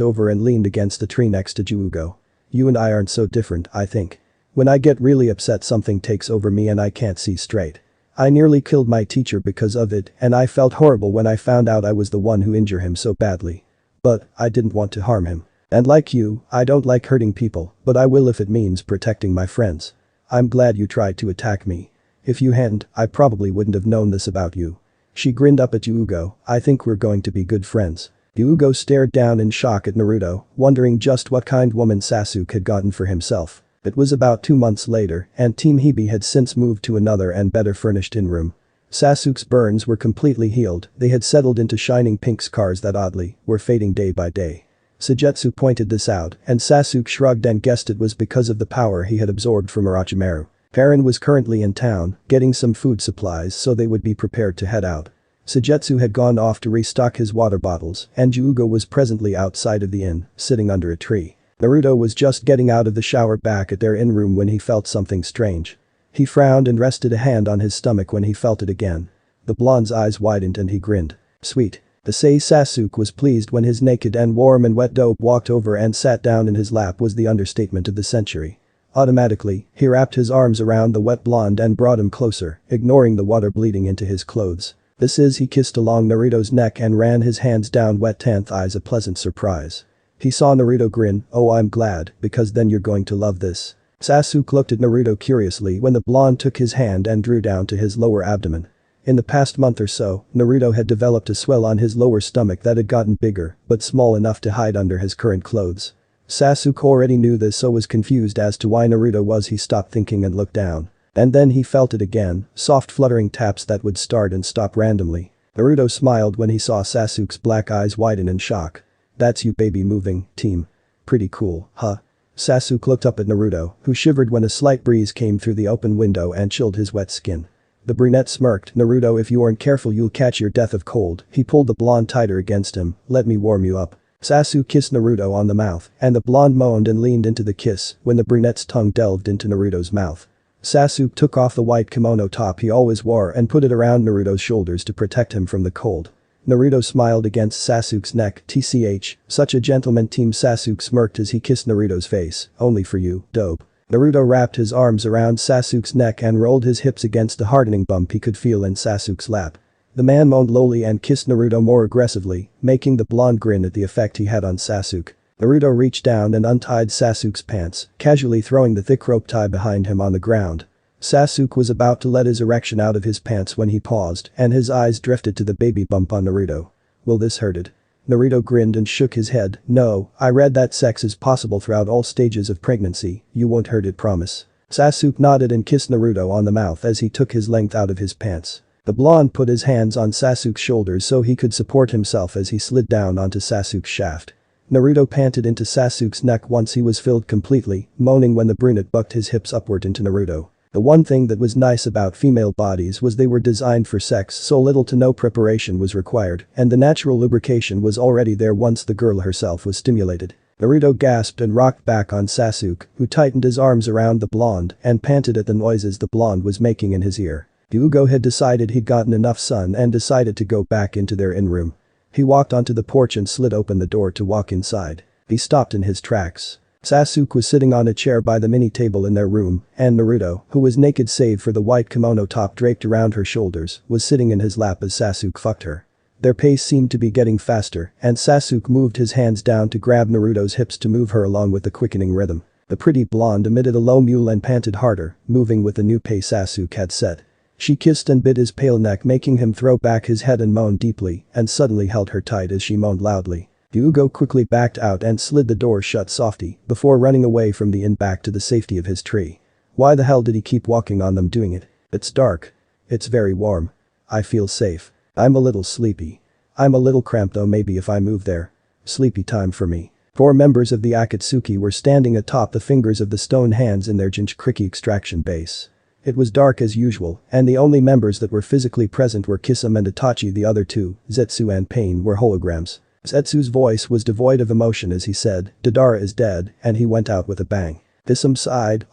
over and leaned against the tree next to Jugo. You and I aren't so different, I think. When I get really upset, something takes over me and I can't see straight. I nearly killed my teacher because of it, and I felt horrible when I found out I was the one who injured him so badly. But I didn't want to harm him. And like you, I don't like hurting people, but I will if it means protecting my friends. I'm glad you tried to attack me. If you hadn't, I probably wouldn't have known this about you. She grinned up at Jugo. I think we're going to be good friends. Jugo stared down in shock at Naruto, wondering just what kind woman Sasuke had gotten for himself. It was about 2 months later, and Team Hebe had since moved to another and better furnished in-room. Sasuke's burns were completely healed, they had settled into shining pink scars that oddly were fading day by day. Sujetsu pointed this out, and Sasuke shrugged and guessed it was because of the power he had absorbed from Orochimaru. Karen was currently in town, getting some food supplies so they would be prepared to head out. Sujetsu had gone off to restock his water bottles, and Jugo was presently outside of the inn, sitting under a tree. Naruto was just getting out of the shower back at their inn-room when he felt something strange. He frowned and rested a hand on his stomach when he felt it again. The blonde's eyes widened and he grinned. Sweet. To say Sasuke was pleased when his naked and warm and wet dope walked over and sat down in his lap was the understatement of the century. Automatically, he wrapped his arms around the wet blonde and brought him closer, ignoring the water bleeding into his clothes. He kissed along Naruto's neck and ran his hands down wet tan thighs, a pleasant surprise. He saw Naruto grin. Oh, I'm glad, because then you're going to love this. Sasuke looked at Naruto curiously when the blonde took his hand and drew down to his lower abdomen. In the past month or so, Naruto had developed a swell on his lower stomach that had gotten bigger, but small enough to hide under his current clothes. Sasuke already knew this, so was confused as to why Naruto was. He stopped thinking and looked down. And then he felt it again, soft fluttering taps that would start and stop randomly. Naruto smiled when he saw Sasuke's black eyes widen in shock. That's you, baby, moving, team. Pretty cool, huh? Sasuke looked up at Naruto, who shivered when a slight breeze came through the open window and chilled his wet skin. The brunette smirked. Naruto, if you aren't careful you'll catch your death of cold. He pulled the blonde tighter against him. Let me warm you up. Sasuke kissed Naruto on the mouth, and the blonde moaned and leaned into the kiss when the brunette's tongue delved into Naruto's mouth. Sasuke took off the white kimono top he always wore and put it around Naruto's shoulders to protect him from the cold. Naruto smiled against Sasuke's neck. TCH, such a gentleman. Team Sasuke smirked as he kissed Naruto's face. Only for you, dope. Naruto wrapped his arms around Sasuke's neck and rolled his hips against the hardening bump he could feel in Sasuke's lap. The man moaned lowly and kissed Naruto more aggressively, making the blonde grin at the effect he had on Sasuke. Naruto reached down and untied Sasuke's pants, casually throwing the thick rope tie behind him on the ground. Sasuke was about to let his erection out of his pants when he paused, and his eyes drifted to the baby bump on Naruto. Will this hurt it? Naruto grinned and shook his head. No, I read that sex is possible throughout all stages of pregnancy, you won't hurt it, promise. Sasuke nodded and kissed Naruto on the mouth as he took his length out of his pants. The blonde put his hands on Sasuke's shoulders so he could support himself as he slid down onto Sasuke's shaft. Naruto panted into Sasuke's neck once he was filled completely, moaning when the brunette bucked his hips upward into Naruto. The one thing that was nice about female bodies was they were designed for sex, so little to no preparation was required, and the natural lubrication was already there once the girl herself was stimulated. Naruto gasped and rocked back on Sasuke, who tightened his arms around the blonde and panted at the noises the blonde was making in his ear. Hyuga had decided he'd gotten enough sun and decided to go back into their in-room. He walked onto the porch and slid open the door to walk inside. He stopped in his tracks. Sasuke was sitting on a chair by the mini table in their room, and Naruto, who was naked save for the white kimono top draped around her shoulders, was sitting in his lap as Sasuke fucked her. Their pace seemed to be getting faster, and Sasuke moved his hands down to grab Naruto's hips to move her along with the quickening rhythm. The pretty blonde emitted a low mewl and panted harder, moving with the new pace Sasuke had set. She kissed and bit his pale neck, making him throw back his head and moan deeply, and suddenly held her tight as she moaned loudly. Hyuga quickly backed out and slid the door shut softly before running away from the inn back to the safety of his tree. Why the hell did he keep walking on them doing it? It's dark. It's very warm. I feel safe. I'm a little sleepy. I'm a little cramped though, maybe if I move there. Sleepy time for me. 4 members of the Akatsuki were standing atop the fingers of the stone hands in their Jinchuriki extraction base. It was dark as usual, and the only members that were physically present were Kisame and Itachi. The other 2, Zetsu and Pain, were holograms. Zetsu's voice was devoid of emotion as he said, Deidara is dead, and he went out with a bang. Kisame sighed,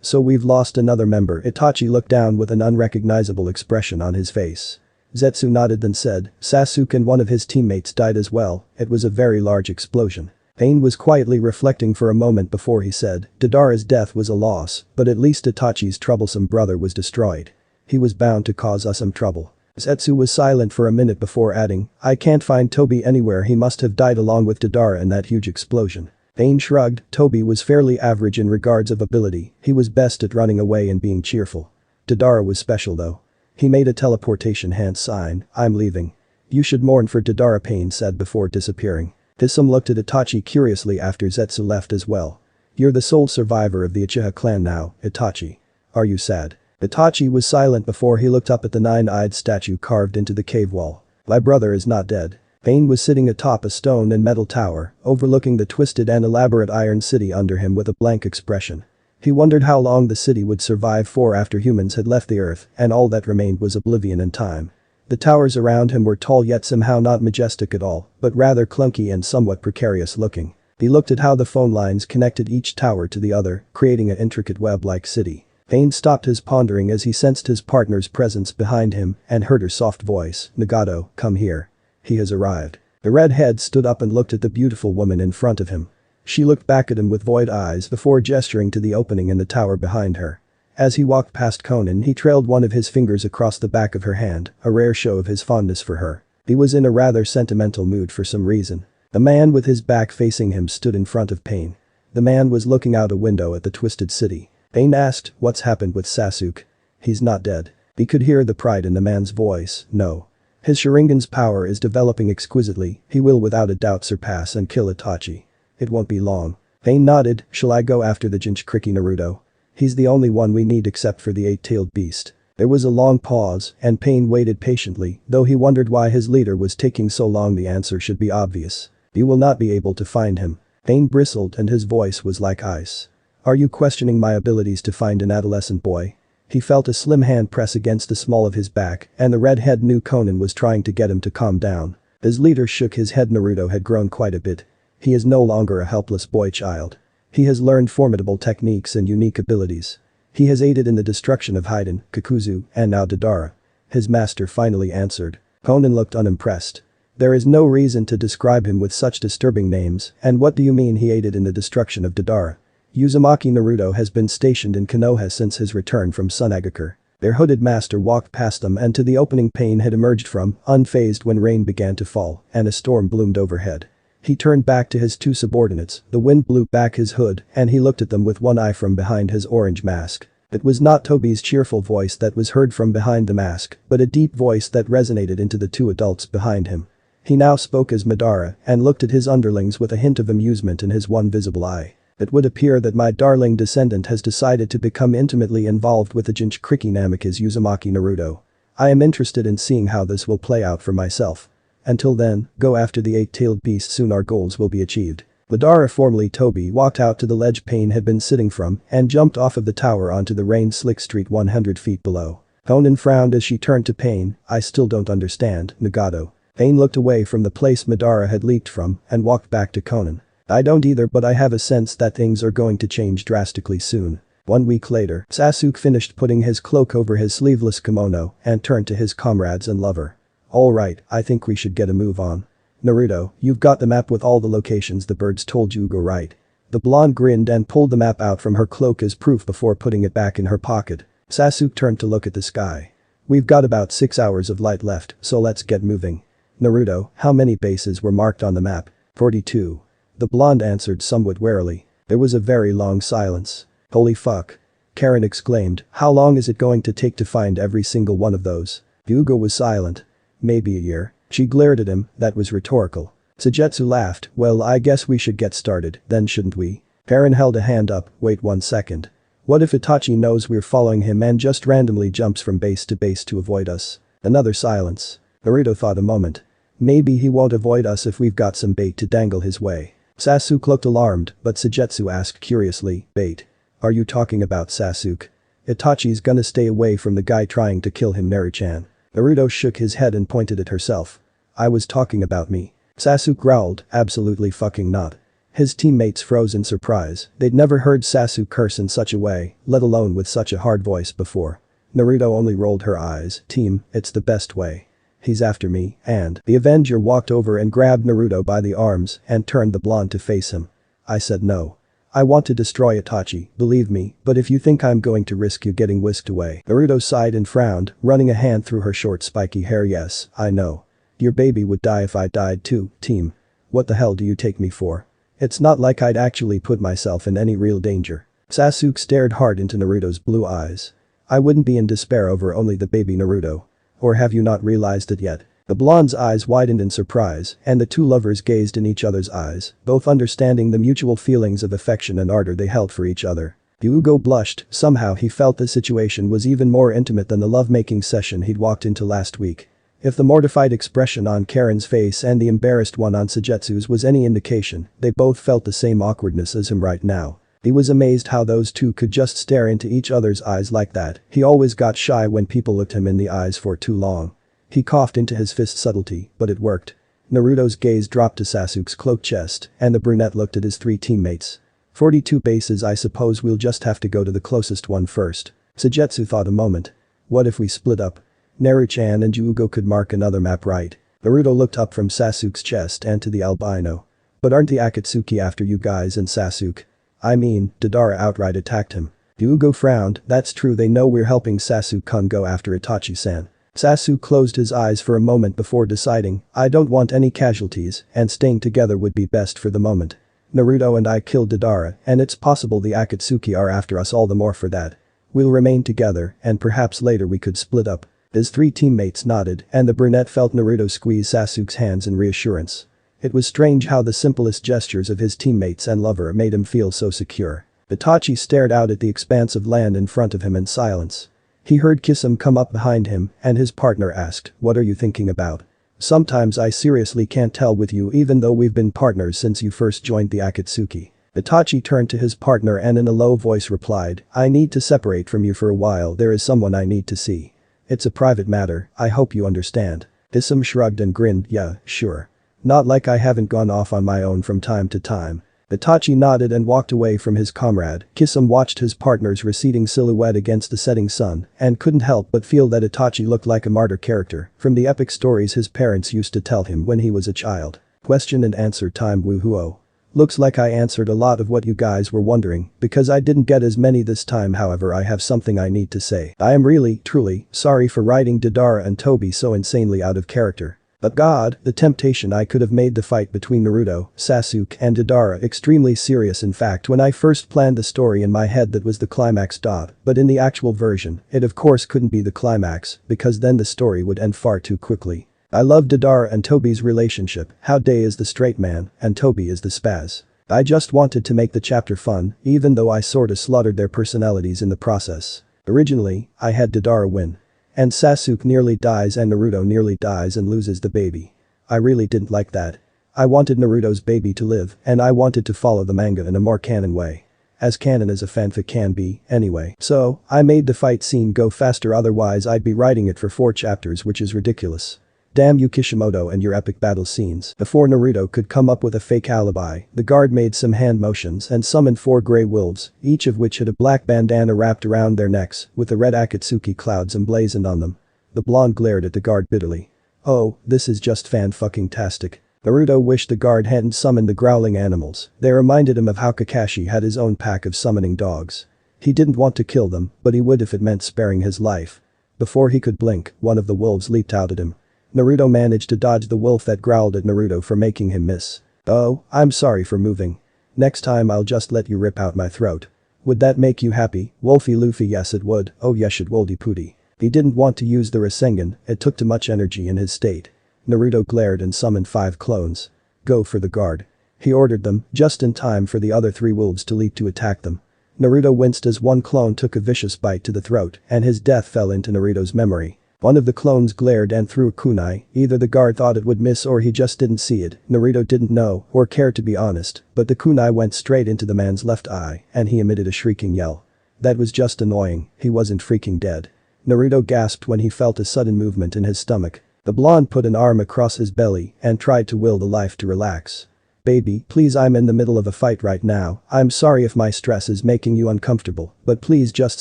so we've lost another member. Itachi looked down with an unrecognizable expression on his face. Zetsu nodded then said, Sasuke and one of his teammates died as well. It was a very large explosion. Pain was quietly reflecting for a moment before he said, Deidara's death was a loss, but at least Itachi's troublesome brother was destroyed. He was bound to cause us some trouble. Zetsu was silent for a minute before adding, I can't find Tobi anywhere. He must have died along with Deidara in that huge explosion. Pain shrugged. Tobi was fairly average in regards of ability. He was best at running away and being cheerful. Deidara was special though. He made a teleportation hand sign, I'm leaving. You should mourn for Deidara, Pain said before disappearing. Kisame looked at Itachi curiously after Zetsu left as well. You're the sole survivor of the Uchiha clan now, Itachi. Are you sad? Itachi was silent before he looked up at the 9-eyed statue carved into the cave wall. My brother is not dead. Pain was sitting atop a stone and metal tower, overlooking the twisted and elaborate iron city under him with a blank expression. He wondered how long the city would survive for after humans had left the earth, and all that remained was oblivion and time. The towers around him were tall yet somehow not majestic at all, but rather clunky and somewhat precarious looking. He looked at how the phone lines connected each tower to the other, creating an intricate web-like city. Pain stopped his pondering as he sensed his partner's presence behind him and heard her soft voice, Nagato, come here. He has arrived. The redhead stood up and looked at the beautiful woman in front of him. She looked back at him with void eyes before gesturing to the opening in the tower behind her. As he walked past Konan, he trailed one of his fingers across the back of her hand, a rare show of his fondness for her. He was in a rather sentimental mood for some reason. The man with his back facing him stood in front of Pain. The man was looking out a window at the twisted city. Pain asked, what's happened with Sasuke? He's not dead. He could hear the pride in the man's voice, no. His Sharingan's power is developing exquisitely, he will without a doubt surpass and kill Itachi. It won't be long. Pain nodded, shall I go after the Jinchuriki Naruto? He's the only one we need except for the 8-tailed beast. There was a long pause, and Pain waited patiently, though he wondered why his leader was taking so long. The answer should be obvious. You will not be able to find him. Pain bristled and his voice was like ice. Are you questioning my abilities to find an adolescent boy? He felt a slim hand press against the small of his back, and the redhead knew Konan was trying to get him to calm down. His leader shook his head. Naruto had grown quite a bit. He is no longer a helpless boy child. He has learned formidable techniques and unique abilities. He has aided in the destruction of Haiden, Kakuzu, and now Deidara. His master finally answered. Konan looked unimpressed. There is no reason to describe him with such disturbing names, and what do you mean he aided in the destruction of Deidara? Uzumaki Naruto has been stationed in Konoha since his return from Sunagakur. Their hooded master walked past them and to the opening Pain had emerged from, unfazed when rain began to fall and a storm bloomed overhead. He turned back to his two subordinates, the wind blew back his hood and he looked at them with one eye from behind his orange mask. It was not Toby's cheerful voice that was heard from behind the mask, but a deep voice that resonated into the two adults behind him. He now spoke as Madara and looked at his underlings with a hint of amusement in his one visible eye. It would appear that my darling descendant has decided to become intimately involved with the Jinchuriki Namikaze Uzumaki Naruto. I am interested in seeing how this will play out for myself. Until then, go after the eight-tailed beast, soon our goals will be achieved. Madara, formerly Toby, walked out to the ledge Pain had been sitting from and jumped off of the tower onto the rain-slick street 100 feet below. Konan frowned as she turned to Pain. I still don't understand, Nagato. Pain looked away from the place Madara had leaped from and walked back to Konan. I don't either, but I have a sense that things are going to change drastically soon. 1 week later, Sasuke finished putting his cloak over his sleeveless kimono and turned to his comrades and lover. Alright, I think we should get a move on. Naruto, you've got the map with all the locations the birds told you go right. The blonde grinned and pulled the map out from her cloak as proof before putting it back in her pocket. Sasuke turned to look at the sky. We've got about 6 hours of light left, so let's get moving. Naruto, how many bases were marked on the map? 42. The blonde answered somewhat warily. There was a very long silence. Holy fuck. Karen exclaimed, how long is it going to take to find every single one of those? Hyuga was silent. Maybe a year. She glared at him, that was rhetorical. Sujetsu laughed, well I guess we should get started, then shouldn't we? Karen held a hand up, wait 1 second. What if Itachi knows we're following him and just randomly jumps from base to avoid us? Another silence. Naruto thought a moment. Maybe he won't avoid us if we've got some bait to dangle his way. Sasuke looked alarmed, but Sujetsu asked curiously, bait? Are you talking about Sasuke? Itachi's gonna stay away from the guy trying to kill him, Naru-chan. Naruto shook his head and pointed at herself. I was talking about me. Sasuke growled, absolutely fucking not. His teammates froze in surprise, they'd never heard Sasuke curse in such a way, let alone with such a hard voice before. Naruto only rolled her eyes, team, it's the best way. He's after me, and the Avenger walked over and grabbed Naruto by the arms and turned the blonde to face him. I said no. I want to destroy Itachi, believe me, but if you think I'm going to risk you getting whisked away. Naruto sighed and frowned, running a hand through her short spiky hair. Yes, I know. Your baby would die if I died too, team. What the hell do you take me for? It's not like I'd actually put myself in any real danger. Sasuke stared hard into Naruto's blue eyes. I wouldn't be in despair over only the baby, Naruto. Or have you not realized it yet? The blonde's eyes widened in surprise, and the two lovers gazed in each other's eyes, both understanding the mutual feelings of affection and ardor they held for each other. Hyuga blushed, somehow he felt the situation was even more intimate than the lovemaking session he'd walked into last week. If the mortified expression on Karen's face and the embarrassed one on Sujetsu's was any indication, they both felt the same awkwardness as him right now. He was amazed how those two could just stare into each other's eyes like that. He always got shy when people looked him in the eyes for too long. He coughed into his fist subtlety, but it worked. Naruto's gaze dropped to Sasuke's cloaked chest, and the brunette looked at his 3 teammates. 42 bases, I suppose we'll just have to go to the closest one first. Sujetsu thought a moment. What if we split up? Naru-chan and Hyuga could mark another map, right? Naruto looked up from Sasuke's chest and to the albino. But aren't the Akatsuki after you guys and Sasuke? I mean, Deidara outright attacked him. Hyuga frowned, that's true, they know we're helping Sasuke-kun go after Itachi-san. Sasuke closed his eyes for a moment before deciding, I don't want any casualties, and staying together would be best for the moment. Naruto and I killed Deidara, and it's possible the Akatsuki are after us, all the more for that. We'll remain together, and perhaps later we could split up. His 3 teammates nodded, and the brunette felt Naruto squeeze Sasuke's hands in reassurance. It was strange how the simplest gestures of his teammates and lover made him feel so secure. Itachi stared out at the expanse of land in front of him in silence. He heard Kisame come up behind him, and his partner asked, what are you thinking about? Sometimes I seriously can't tell with you, even though we've been partners since you first joined the Akatsuki. Itachi turned to his partner and in a low voice replied, I need to separate from you for a while, there is someone I need to see. It's a private matter, I hope you understand. Kisame shrugged and grinned, yeah, sure. Not like I haven't gone off on my own from time to time. Itachi nodded and walked away from his comrade. Kisame watched his partner's receding silhouette against the setting sun and couldn't help but feel that Itachi looked like a martyr character from the epic stories his parents used to tell him when he was a child. Question and answer time, woohoo. Looks like I answered a lot of what you guys were wondering, because I didn't get as many this time. However, I have something I need to say. I am really, truly, sorry for writing Deidara and Toby so insanely out of character. But god, the temptation. I could have made the fight between Naruto, Sasuke and Deidara extremely serious. In fact, when I first planned the story in my head, that was the climax. But in the actual version, it of course couldn't be the climax, because then the story would end far too quickly. I love Deidara and Toby's relationship, how Day is the straight man and Toby is the spaz. I just wanted to make the chapter fun, even though I sorta slaughtered their personalities in the process. Originally, I had Deidara win. And Sasuke nearly dies and Naruto nearly dies and loses the baby. I really didn't like that. I wanted Naruto's baby to live, and I wanted to follow the manga in a more canon way. As canon as a fanfic can be, anyway. So, I made the fight scene go faster, otherwise I'd be writing it for 4 chapters, which is ridiculous. Damn you Kishimoto and your epic battle scenes. Before Naruto could come up with a fake alibi, the guard made some hand motions and summoned 4 grey wolves, each of which had a black bandana wrapped around their necks, with the red Akatsuki clouds emblazoned on them. The blonde glared at the guard bitterly. Oh, this is just fan-fucking-tastic. Naruto wished the guard hadn't summoned the growling animals. They reminded him of how Kakashi had his own pack of summoning dogs. He didn't want to kill them, but he would if it meant sparing his life. Before he could blink, one of the wolves leaped out at him. Naruto managed to dodge the wolf that growled at Naruto for making him miss. Oh, I'm sorry for moving. Next time I'll just let you rip out my throat. Would that make you happy, Wolfie Luffy? Yes it would. Oh yes it would Pooty. He didn't want to use the Rasengan, it took too much energy in his state. Naruto glared and summoned 5 clones. Go for the guard. He ordered them, just in time for the other 3 wolves to leap to attack them. Naruto winced as one clone took a vicious bite to the throat, and his death fell into Naruto's memory. One of the clones glared and threw a kunai, either the guard thought it would miss or he just didn't see it. Naruto didn't know or care, to be honest, but the kunai went straight into the man's left eye and he emitted a shrieking yell. That was just annoying, he wasn't freaking dead. Naruto gasped when he felt a sudden movement in his stomach. The blonde put an arm across his belly and tried to will the life to relax. Baby, please, I'm in the middle of a fight right now. I'm sorry if my stress is making you uncomfortable, but please just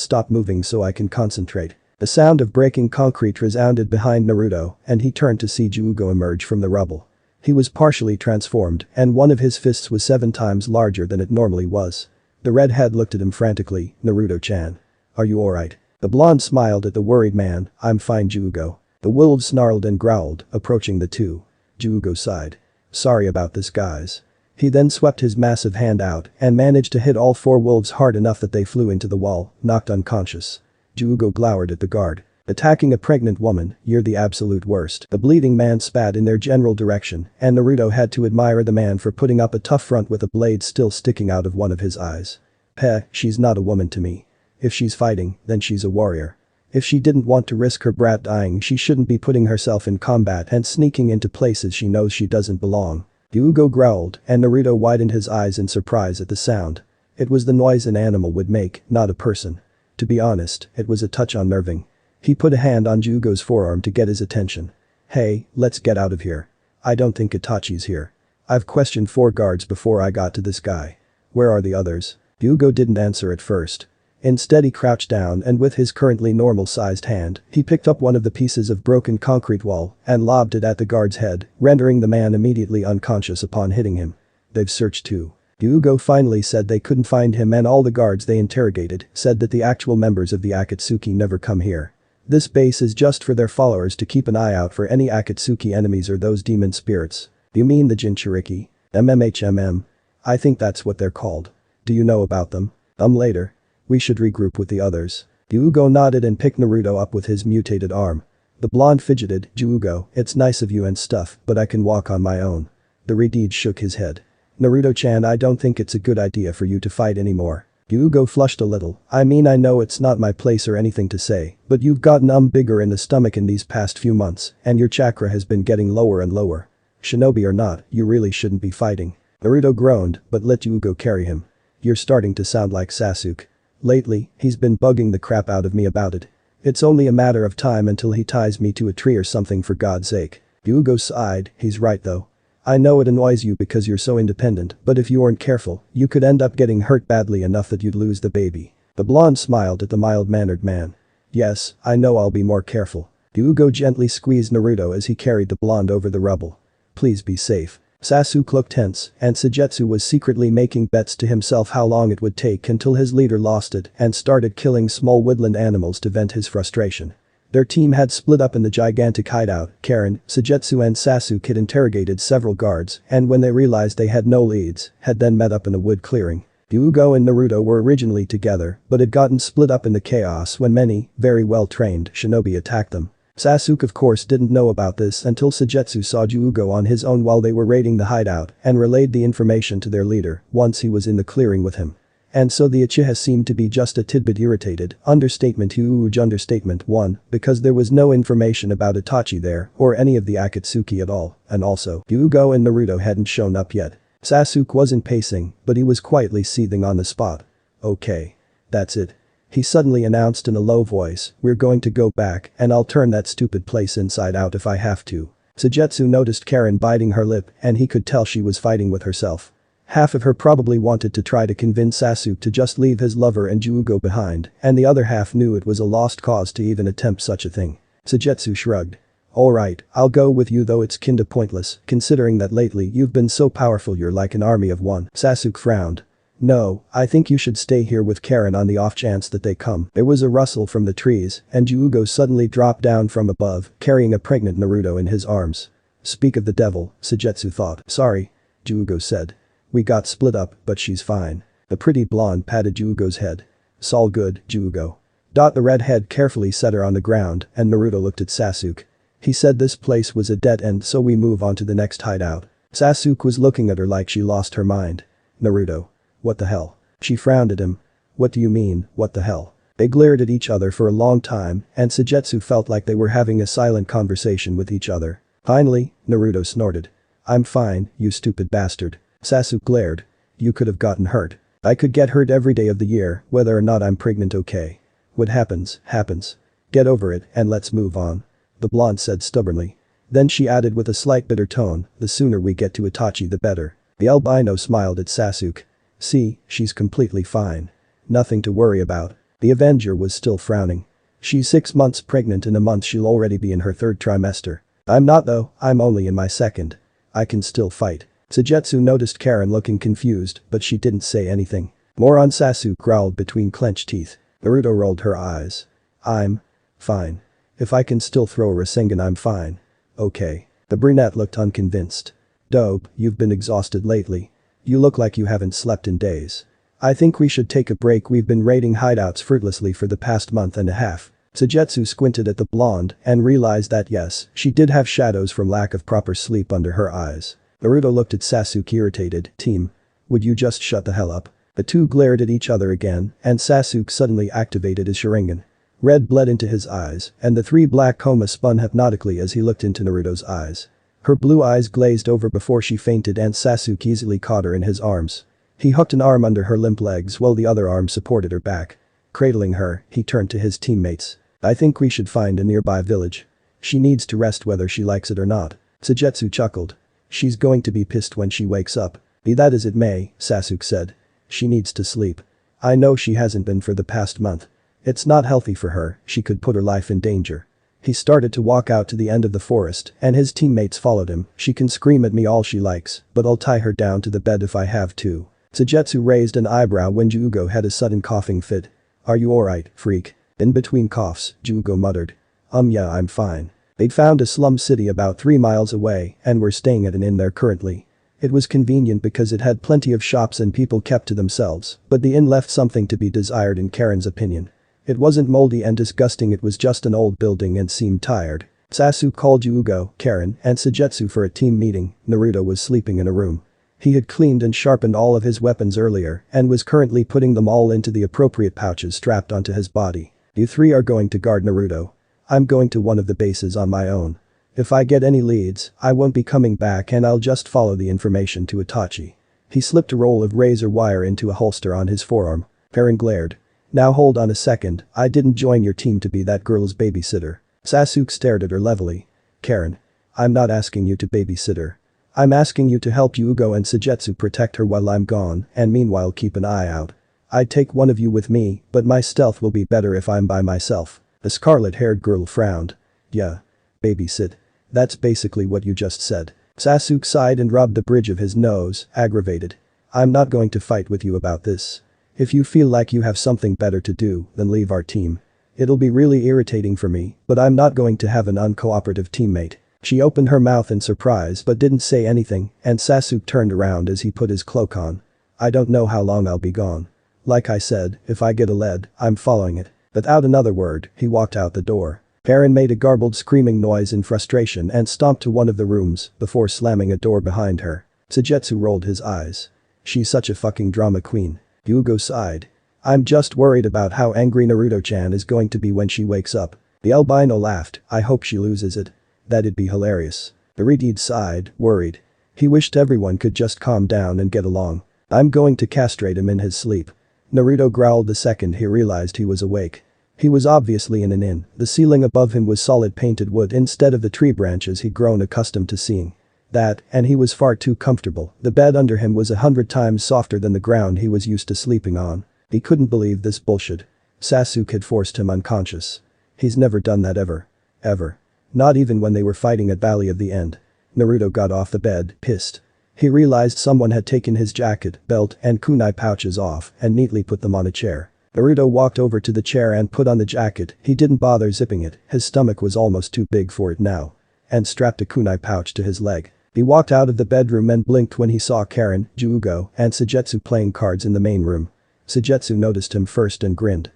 stop moving so I can concentrate. The sound of breaking concrete resounded behind Naruto, and he turned to see Juugo emerge from the rubble. He was partially transformed, and one of his fists was 7 times larger than it normally was. The redhead looked at him frantically. Naruto-chan. Are you alright? The blonde smiled at the worried man. I'm fine, Juugo. The wolves snarled and growled, approaching the 2. Juugo sighed. Sorry about this, guys. He then swept his massive hand out and managed to hit all 4 wolves hard enough that they flew into the wall, knocked unconscious. Juugo glowered at the guard. Attacking a pregnant woman, you're the absolute worst. The bleeding man spat in their general direction, and Naruto had to admire the man for putting up a tough front with a blade still sticking out of one of his eyes. Heh, she's not a woman to me. If she's fighting, then she's a warrior. If she didn't want to risk her brat dying, she shouldn't be putting herself in combat and sneaking into places she knows she doesn't belong. Juugo growled, and Naruto widened his eyes in surprise at the sound. It was the noise an animal would make, not a person. To be honest, it was a touch unnerving. He put a hand on Juugo's forearm to get his attention. Hey, let's get out of here. I don't think Itachi's here. I've questioned 4 guards before I got to this guy. Where are the others? Juugo didn't answer at first. Instead he crouched down and with his currently normal-sized hand, he picked up one of the pieces of broken concrete wall and lobbed it at the guard's head, rendering the man immediately unconscious upon hitting him. They've searched too. Juugo finally said they couldn't find him, and all the guards they interrogated said that the actual members of the Akatsuki never come here. This base is just for their followers to keep an eye out for any Akatsuki enemies or those demon spirits. You mean the Jinchuriki? MMHMM. I think that's what they're called. Do you know about them? Later. We should regroup with the others. Juugo nodded and picked Naruto up with his mutated arm. The blonde fidgeted. Juugo, it's nice of you and stuff, but I can walk on my own. The redhead shook his head. Naruto-chan, I don't think it's a good idea for you to fight anymore. Juugo flushed a little. I mean, I know it's not my place or anything to say, but you've gotten bigger in the stomach in these past few months, and your chakra has been getting lower and lower. Shinobi or not, you really shouldn't be fighting. Naruto groaned, but let Juugo carry him. You're starting to sound like Sasuke. Lately, he's been bugging the crap out of me about it. It's only a matter of time until he ties me to a tree or something, for God's sake. Juugo sighed. He's right though. I know it annoys you because you're so independent, but if you weren't careful, you could end up getting hurt badly enough that you'd lose the baby. The blonde smiled at the mild-mannered man. Yes, I know, I'll be more careful. Juugo gently squeezed Naruto as he carried the blonde over the rubble. Please be safe. Sasuke looked tense, and Sujetsu was secretly making bets to himself how long it would take until his leader lost it and started killing small woodland animals to vent his frustration. Their team had split up in the gigantic hideout. Karen, Sujetsu and Sasuke had interrogated several guards, and when they realized they had no leads, had then met up in a wood clearing. Hyuga and Naruto were originally together, but had gotten split up in the chaos when many, very well-trained, shinobi attacked them. Sasuke of course didn't know about this until Sujetsu saw Hyuga on his own while they were raiding the hideout and relayed the information to their leader once he was in the clearing with him. And so the Uchiha seemed to be just a tidbit irritated, understatement huge understatement 1, because there was no information about Itachi there or any of the Akatsuki at all, and also, Hyuga and Naruto hadn't shown up yet. Sasuke wasn't pacing, but he was quietly seething on the spot. Okay. That's it. He suddenly announced in a low voice, we're going to go back and I'll turn that stupid place inside out if I have to. Sujetsu noticed Karen biting her lip and he could tell she was fighting with herself. Half of her probably wanted to try to convince Sasuke to just leave his lover and Hyuga behind, and the other half knew it was a lost cause to even attempt such a thing. Sujetsu shrugged. Alright, I'll go with you though it's kinda pointless, considering that lately you've been so powerful you're like an army of one. Sasuke frowned. No, I think you should stay here with Karen on the off chance that they come. There was a rustle from the trees, and Hyuga suddenly dropped down from above, carrying a pregnant Naruto in his arms. Speak of the devil, Sujetsu thought. Sorry. Hyuga said. We got split up, but she's fine. The pretty blonde patted Hyuga's head. It's all good, Hyuga. The redhead carefully set her on the ground, and Naruto looked at Sasuke. He said this place was a dead end so we move on to the next hideout. Sasuke was looking at her like she lost her mind. Naruto. What the hell? She frowned at him. What do you mean, what the hell? They glared at each other for a long time, and Sujetsu felt like they were having a silent conversation with each other. Finally, Naruto snorted. I'm fine, you stupid bastard. Sasuke glared. You could have gotten hurt. I could get hurt every day of the year, whether or not I'm pregnant okay. What happens, happens. Get over it and let's move on. The blonde said stubbornly. Then she added with a slight bitter tone, the sooner we get to Itachi the better. The albino smiled at Sasuke. See, she's completely fine. Nothing to worry about. The Avenger was still frowning. She's 6 months pregnant. In a month she'll already be in her 3rd trimester. I'm not though, I'm only in my 2nd. I can still fight. Sujetsu noticed Karen looking confused, but she didn't say anything. Moron, Sasuke growled between clenched teeth. Naruto rolled her eyes. I'm fine. If I can still throw a Rasengan I'm fine. Okay. The brunette looked unconvinced. Dope, you've been exhausted lately. You look like you haven't slept in days. I think we should take a break. We've been raiding hideouts fruitlessly for the past month and a half. Sujetsu squinted at the blonde and realized that yes, she did have shadows from lack of proper sleep under her eyes. Naruto looked at Sasuke irritated. Team. Would you just shut the hell up? The two glared at each other again, and Sasuke suddenly activated his Sharingan. Red bled into his eyes, and the 3 black komas spun hypnotically as he looked into Naruto's eyes. Her blue eyes glazed over before she fainted and Sasuke easily caught her in his arms. He hooked an arm under her limp legs while the other arm supported her back. Cradling her, he turned to his teammates. I think we should find a nearby village. She needs to rest whether she likes it or not. Sujetsu chuckled. She's going to be pissed when she wakes up. Be that as it may, Sasuke said. She needs to sleep. I know she hasn't been for the past month. It's not healthy for her, she could put her life in danger. He started to walk out to the end of the forest and his teammates followed him. She can scream at me all she likes, but I'll tie her down to the bed if I have to. Sujetsu raised an eyebrow when Hyuga had a sudden coughing fit. Are you alright, freak? In between coughs, Hyuga muttered. Yeah, I'm fine. They'd found a slum city about 3 miles away and were staying at an inn there currently. It was convenient because it had plenty of shops and people kept to themselves, but the inn left something to be desired in Karen's opinion. It wasn't moldy and disgusting, it was just an old building and seemed tired. Sasuke called Hyuga, Karen, and Sujetsu for a team meeting. Naruto was sleeping in a room. He had cleaned and sharpened all of his weapons earlier and was currently putting them all into the appropriate pouches strapped onto his body. You 3 are going to guard Naruto. I'm going to one of the bases on my own. If I get any leads, I won't be coming back and I'll just follow the information to Itachi. He slipped a roll of razor wire into a holster on his forearm. Karen glared. Now hold on a second, I didn't join your team to be that girl's babysitter. Sasuke stared at her levelly. Karen. I'm not asking you to babysit her. I'm asking you to help Hyuga and Sujetsu protect her while I'm gone and meanwhile keep an eye out. I'd take one of you with me, but my stealth will be better if I'm by myself. The scarlet-haired girl frowned. Yeah. Babysit. That's basically what you just said. Sasuke sighed and rubbed the bridge of his nose, aggravated. I'm not going to fight with you about this. If you feel like you have something better to do, then leave our team. It'll be really irritating for me, but I'm not going to have an uncooperative teammate. She opened her mouth in surprise but didn't say anything, and Sasuke turned around as he put his cloak on. I don't know how long I'll be gone. Like I said, if I get a lead, I'm following it. Without another word, he walked out the door. Eren made a garbled screaming noise in frustration and stomped to one of the rooms before slamming a door behind her. Sujetsu rolled his eyes. She's such a fucking drama queen. Yugo sighed. I'm just worried about how angry Naruto-chan is going to be when she wakes up. The albino laughed. I hope she loses it. That'd be hilarious. The Redeed sighed, worried. He wished everyone could just calm down and get along. I'm going to castrate him in his sleep. Naruto growled the second he realized he was awake. He was obviously in an inn. The ceiling above him was solid painted wood instead of the tree branches he'd grown accustomed to seeing. That, and he was far too comfortable. The bed under him was 100 times softer than the ground he was used to sleeping on. He couldn't believe this bullshit. Sasuke had forced him unconscious. He's never done that ever. Ever. Not even when they were fighting at Valley of the End. Naruto got off the bed, pissed. He realized someone had taken his jacket, belt, and kunai pouches off and neatly put them on a chair. Naruto walked over to the chair and put on the jacket. He didn't bother zipping it, his stomach was almost too big for it now. And strapped a kunai pouch to his leg. He walked out of the bedroom and blinked when he saw Karen, Juugo, and Sujetsu playing cards in the main room. Sujetsu noticed him first and grinned.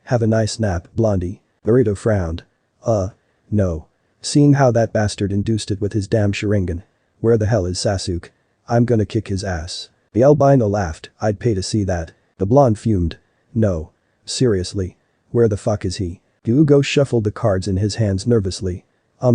Have a nice nap, Blondie. Naruto frowned. No. Seeing how that bastard induced it with his damn Sharingan. Where the hell is Sasuke? I'm gonna kick his ass. The albino laughed. I'd pay to see that. The blonde fumed. No. Seriously. Where the fuck is he? Juugo shuffled the cards in his hands nervously.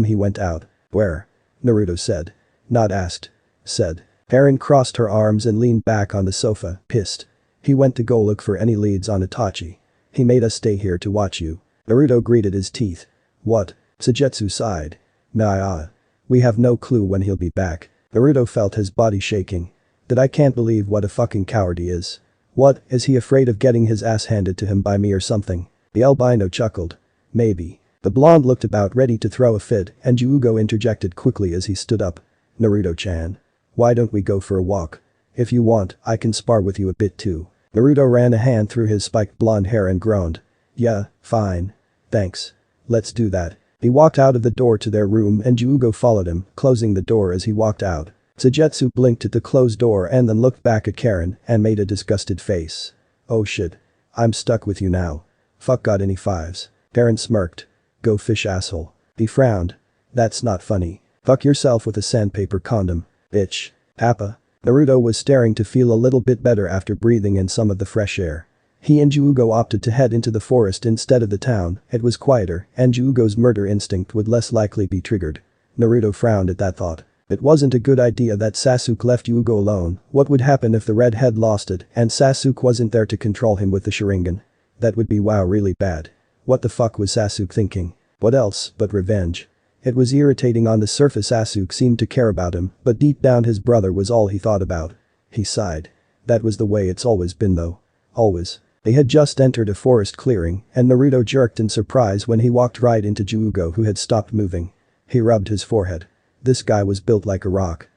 He went out. Where? Naruto said. Not asked. Said. Eren crossed her arms and leaned back on the sofa, pissed. He went to go look for any leads on Itachi. He made us stay here to watch you. Naruto gritted his teeth. What? Sujetsu sighed. Nah. We have no clue when he'll be back. Naruto felt his body shaking. That I can't believe what a fucking coward he is. What, is he afraid of getting his ass handed to him by me or something? The albino chuckled. Maybe. The blonde looked about ready to throw a fit and Juugo interjected quickly as he stood up. Naruto-chan. Why don't we go for a walk? If you want, I can spar with you a bit too. Naruto ran a hand through his spiked blonde hair and groaned. Yeah, fine. Thanks. Let's do that. He walked out of the door to their room and Juugo followed him, closing the door as he walked out. Sujetsu blinked at the closed door and then looked back at Karen and made a disgusted face. Oh shit. I'm stuck with you now. Fuck, got any fives? Karen smirked. Go fish, asshole. He frowned. That's not funny. Fuck yourself with a sandpaper condom, bitch. Appa. Naruto was staring to feel a little bit better after breathing in some of the fresh air. He and Juugo opted to head into the forest instead of the town. It was quieter and Juugo's murder instinct would less likely be triggered. Naruto frowned at that thought. It wasn't a good idea that Sasuke left Juugo alone. What would happen if the redhead lost it and Sasuke wasn't there to control him with the Sharingan? That would be really bad. What the fuck was Sasuke thinking? What else but revenge? It was irritating. On the surface Sasuke seemed to care about him, but deep down his brother was all he thought about. He sighed. That was the way it's always been though. Always. They had just entered a forest clearing and Naruto jerked in surprise when he walked right into Juugo who had stopped moving. He rubbed his forehead. This guy was built like a rock.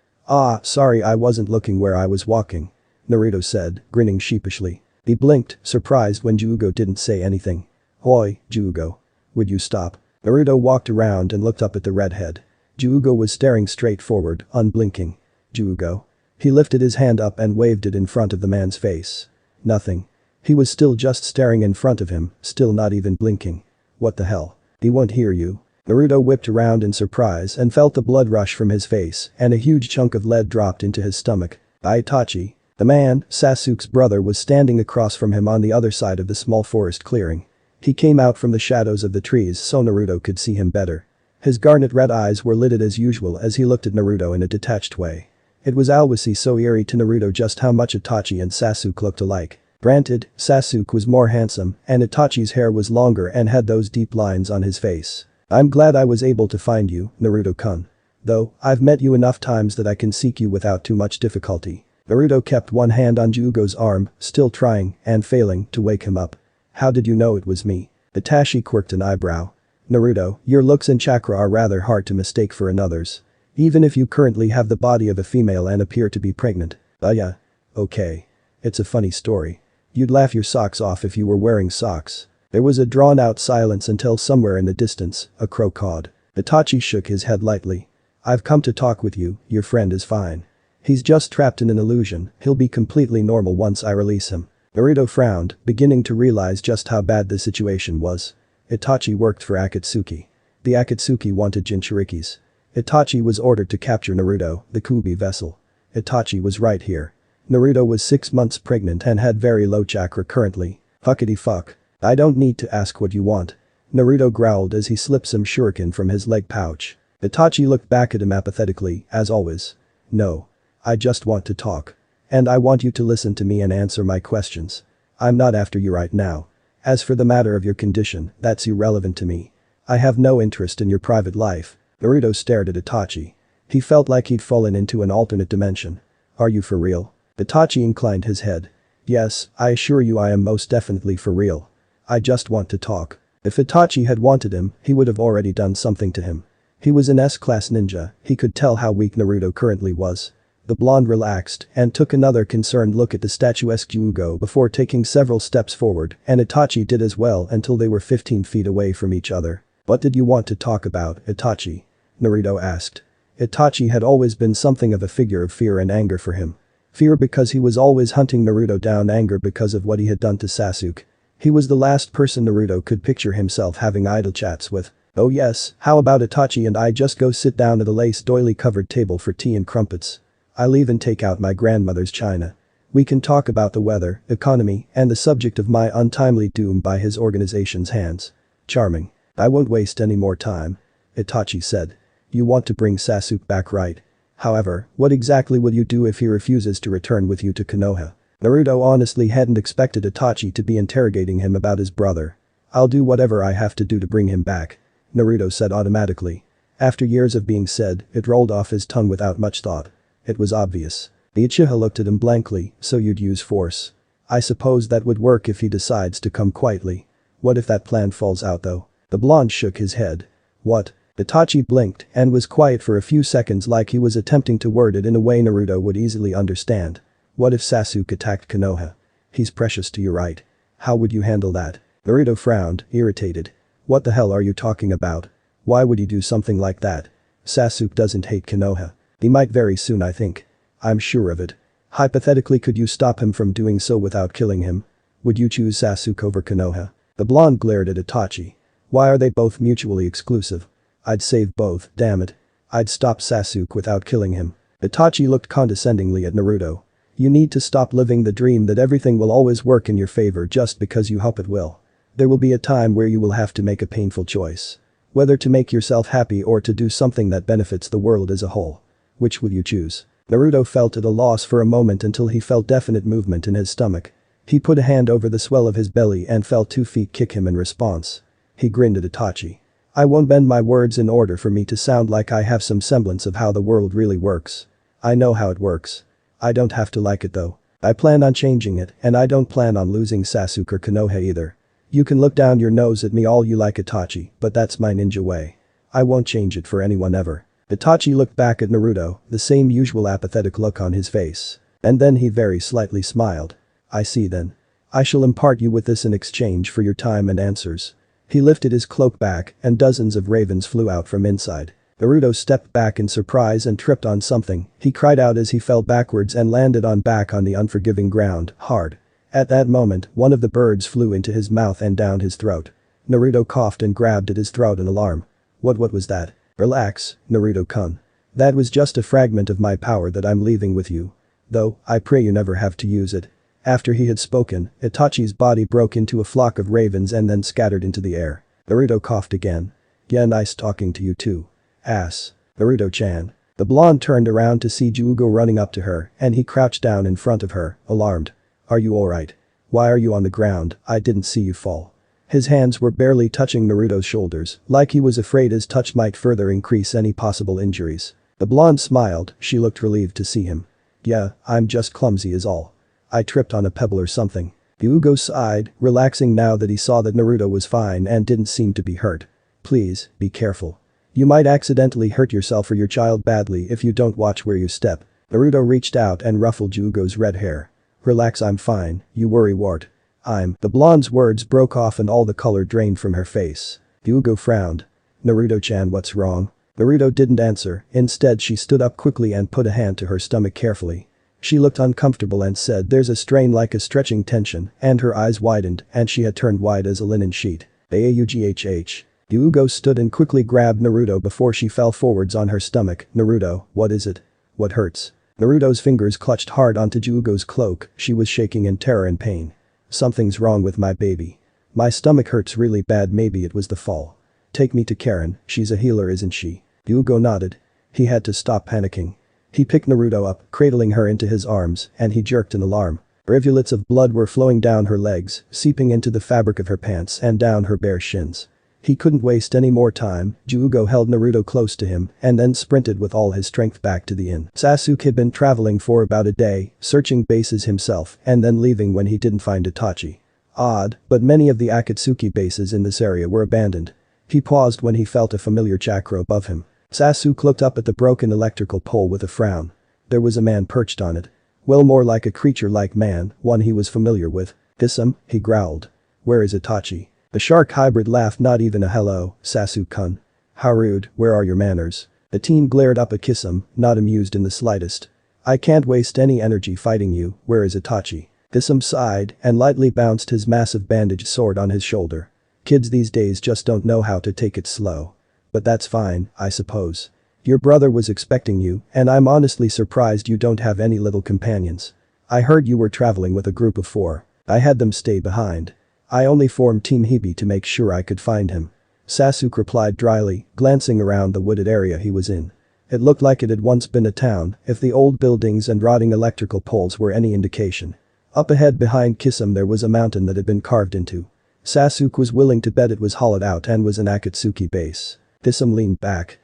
Sorry, I wasn't looking where I was walking. Naruto said, grinning sheepishly. He blinked, surprised when Juugo didn't say anything. Oi, Juugo. Would you stop? Naruto walked around and looked up at the redhead. Juugo was staring straight forward, unblinking. Juugo. He lifted his hand up and waved it in front of the man's face. Nothing. He was still just staring in front of him, still not even blinking. What the hell? He won't hear you. Naruto whipped around in surprise and felt the blood rush from his face and a huge chunk of lead dropped into his stomach. Itachi. The man, Sasuke's brother, was standing across from him on the other side of the small forest clearing. He came out from the shadows of the trees so Naruto could see him better. His garnet red eyes were lidded as usual as he looked at Naruto in a detached way. It was always so eerie to Naruto just how much Itachi and Sasuke looked alike. Granted, Sasuke was more handsome and Itachi's hair was longer and had those deep lines on his face. I'm glad I was able to find you, Naruto-kun. Though, I've met you enough times that I can seek you without too much difficulty. Naruto kept one hand on Juugo's arm, still trying, and failing, to wake him up. How did you know it was me? Itachi quirked an eyebrow. Naruto, your looks and chakra are rather hard to mistake for another's. Even if you currently have the body of a female and appear to be pregnant. Yeah. Okay. It's a funny story. You'd laugh your socks off if you were wearing socks. There was a drawn-out silence until somewhere in the distance, a crow cawed. Itachi shook his head lightly. I've come to talk with you, your friend is fine. He's just trapped in an illusion, he'll be completely normal once I release him. Naruto frowned, beginning to realize just how bad the situation was. Itachi worked for Akatsuki. The Akatsuki wanted Jinchurikis. Itachi was ordered to capture Naruto, the Kubi vessel. Itachi was right here. Naruto was 6 months pregnant and had very low chakra currently. Fuckity fuck. I don't need to ask what you want. Naruto growled as he slipped some shuriken from his leg pouch. Itachi looked back at him apathetically, as always. No. I just want to talk. And I want you to listen to me and answer my questions. I'm not after you right now. As for the matter of your condition, that's irrelevant to me. I have no interest in your private life. Naruto stared at Itachi. He felt like he'd fallen into an alternate dimension. Are you for real? Itachi inclined his head. Yes, I assure you I am most definitely for real. I just want to talk. If Itachi had wanted him, he would have already done something to him. He was an S-class ninja, he could tell how weak Naruto currently was. The blonde relaxed and took another concerned look at the statuesque Jugo before taking several steps forward, and Itachi did as well until they were 15 feet away from each other. What did you want to talk about, Itachi? Naruto asked. Itachi had always been something of a figure of fear and anger for him. Fear because he was always hunting Naruto down, anger because of what he had done to Sasuke. He was the last person Naruto could picture himself having idle chats with. Oh yes, how about Itachi and I just go sit down at a lace doily covered table for tea and crumpets? I'll even take out my grandmother's china. We can talk about the weather, economy, and the subject of my untimely doom by his organization's hands. Charming. I won't waste any more time. Itachi said. You want to bring Sasuke back, right? However, what exactly will you do if he refuses to return with you to Konoha? Naruto honestly hadn't expected Itachi to be interrogating him about his brother. I'll do whatever I have to do to bring him back. Naruto said automatically. After years of being said, it rolled off his tongue without much thought. It was obvious. The Uchiha looked at him blankly, so you'd use force. I suppose that would work if he decides to come quietly. What if that plan falls out though? The blonde shook his head. What? Itachi blinked and was quiet for a few seconds like he was attempting to word it in a way Naruto would easily understand. What if Sasuke attacked Konoha? He's precious to you, right? How would you handle that? Naruto frowned, irritated. What the hell are you talking about? Why would he do something like that? Sasuke doesn't hate Konoha. He might very soon, I think. I'm sure of it. Hypothetically, could you stop him from doing so without killing him? Would you choose Sasuke over Konoha? The blonde glared at Itachi. Why are they both mutually exclusive? I'd save both, damn it. I'd stop Sasuke without killing him. Itachi looked condescendingly at Naruto. You need to stop living the dream that everything will always work in your favor just because you hope it will. There will be a time where you will have to make a painful choice. Whether to make yourself happy or to do something that benefits the world as a whole. Which will you choose? Naruto felt at a loss for a moment until he felt definite movement in his stomach. He put a hand over the swell of his belly and felt 2 feet kick him in response. He grinned at Itachi. I won't bend my words in order for me to sound like I have some semblance of how the world really works. I know how it works. I don't have to like it though. I plan on changing it, and I don't plan on losing Sasuke or Konoha either. You can look down your nose at me all you like, Itachi, but that's my ninja way. I won't change it for anyone ever. Itachi looked back at Naruto, the same usual apathetic look on his face. And then he very slightly smiled. I see then. I shall impart you with this in exchange for your time and answers. He lifted his cloak back, and dozens of ravens flew out from inside. Naruto stepped back in surprise and tripped on something. He cried out as he fell backwards and landed on back on the unforgiving ground, hard. At that moment, one of the birds flew into his mouth and down his throat. Naruto coughed and grabbed at his throat in alarm. What was that? Relax, Naruto-kun. That was just a fragment of my power that I'm leaving with you. Though, I pray you never have to use it. After he had spoken, Itachi's body broke into a flock of ravens and then scattered into the air. Naruto coughed again. Yeah, nice talking to you too. Ass. Naruto-chan. The blonde turned around to see Jugo running up to her, and he crouched down in front of her, alarmed. Are you alright? Why are you on the ground? I didn't see you fall. His hands were barely touching Naruto's shoulders, like he was afraid his touch might further increase any possible injuries. The blonde smiled, she looked relieved to see him. Yeah, I'm just clumsy is all. I tripped on a pebble or something. Jugo sighed, relaxing now that he saw that Naruto was fine and didn't seem to be hurt. Please, be careful. You might accidentally hurt yourself or your child badly if you don't watch where you step. Naruto reached out and ruffled Yugo's red hair. Relax, I'm fine, you worry wart. The blonde's words broke off and all the color drained from her face. Yugo frowned. Naruto-chan, what's wrong? Naruto didn't answer, instead she stood up quickly and put a hand to her stomach carefully. She looked uncomfortable and said there's a strain like a stretching tension, and her eyes widened and she had turned white as a linen sheet. Aughh. Yugo stood and quickly grabbed Naruto before she fell forwards on her stomach. Naruto, what is it? What hurts? Naruto's fingers clutched hard onto Yugo's cloak, she was shaking in terror and pain. Something's wrong with my baby. My stomach hurts really bad, maybe it was the fall. Take me to Karen, she's a healer isn't she? Yugo nodded. He had to stop panicking. He picked Naruto up, cradling her into his arms, and he jerked in alarm. Rivulets of blood were flowing down her legs, seeping into the fabric of her pants and down her bare shins. He couldn't waste any more time, Yugo held Naruto close to him and then sprinted with all his strength back to the inn. Sasuke had been traveling for about a day, searching bases himself and then leaving when he didn't find Itachi. Odd, but many of the Akatsuki bases in this area were abandoned. He paused when he felt a familiar chakra above him. Sasuke looked up at the broken electrical pole with a frown. There was a man perched on it. Well, more like a creature like man, one he was familiar with. Kisame, he growled. Where is Itachi? The shark hybrid laughed, not even a hello, Sasuke-kun. How rude, where are your manners? The teen glared up at Kisame, not amused in the slightest. I can't waste any energy fighting you, where is Itachi? Kisame sighed and lightly bounced his massive bandaged sword on his shoulder. Kids these days just don't know how to take it slow. But that's fine, I suppose. Your brother was expecting you, and I'm honestly surprised you don't have any little companions. I heard you were traveling with a group of 4. I had them stay behind. I only formed Team Hibi to make sure I could find him. Sasuke replied dryly, glancing around the wooded area he was in. It looked like it had once been a town, if the old buildings and rotting electrical poles were any indication. Up ahead behind Kisame there was a mountain that had been carved into. Sasuke was willing to bet it was hollowed out and was an Akatsuki base. Kisame leaned back.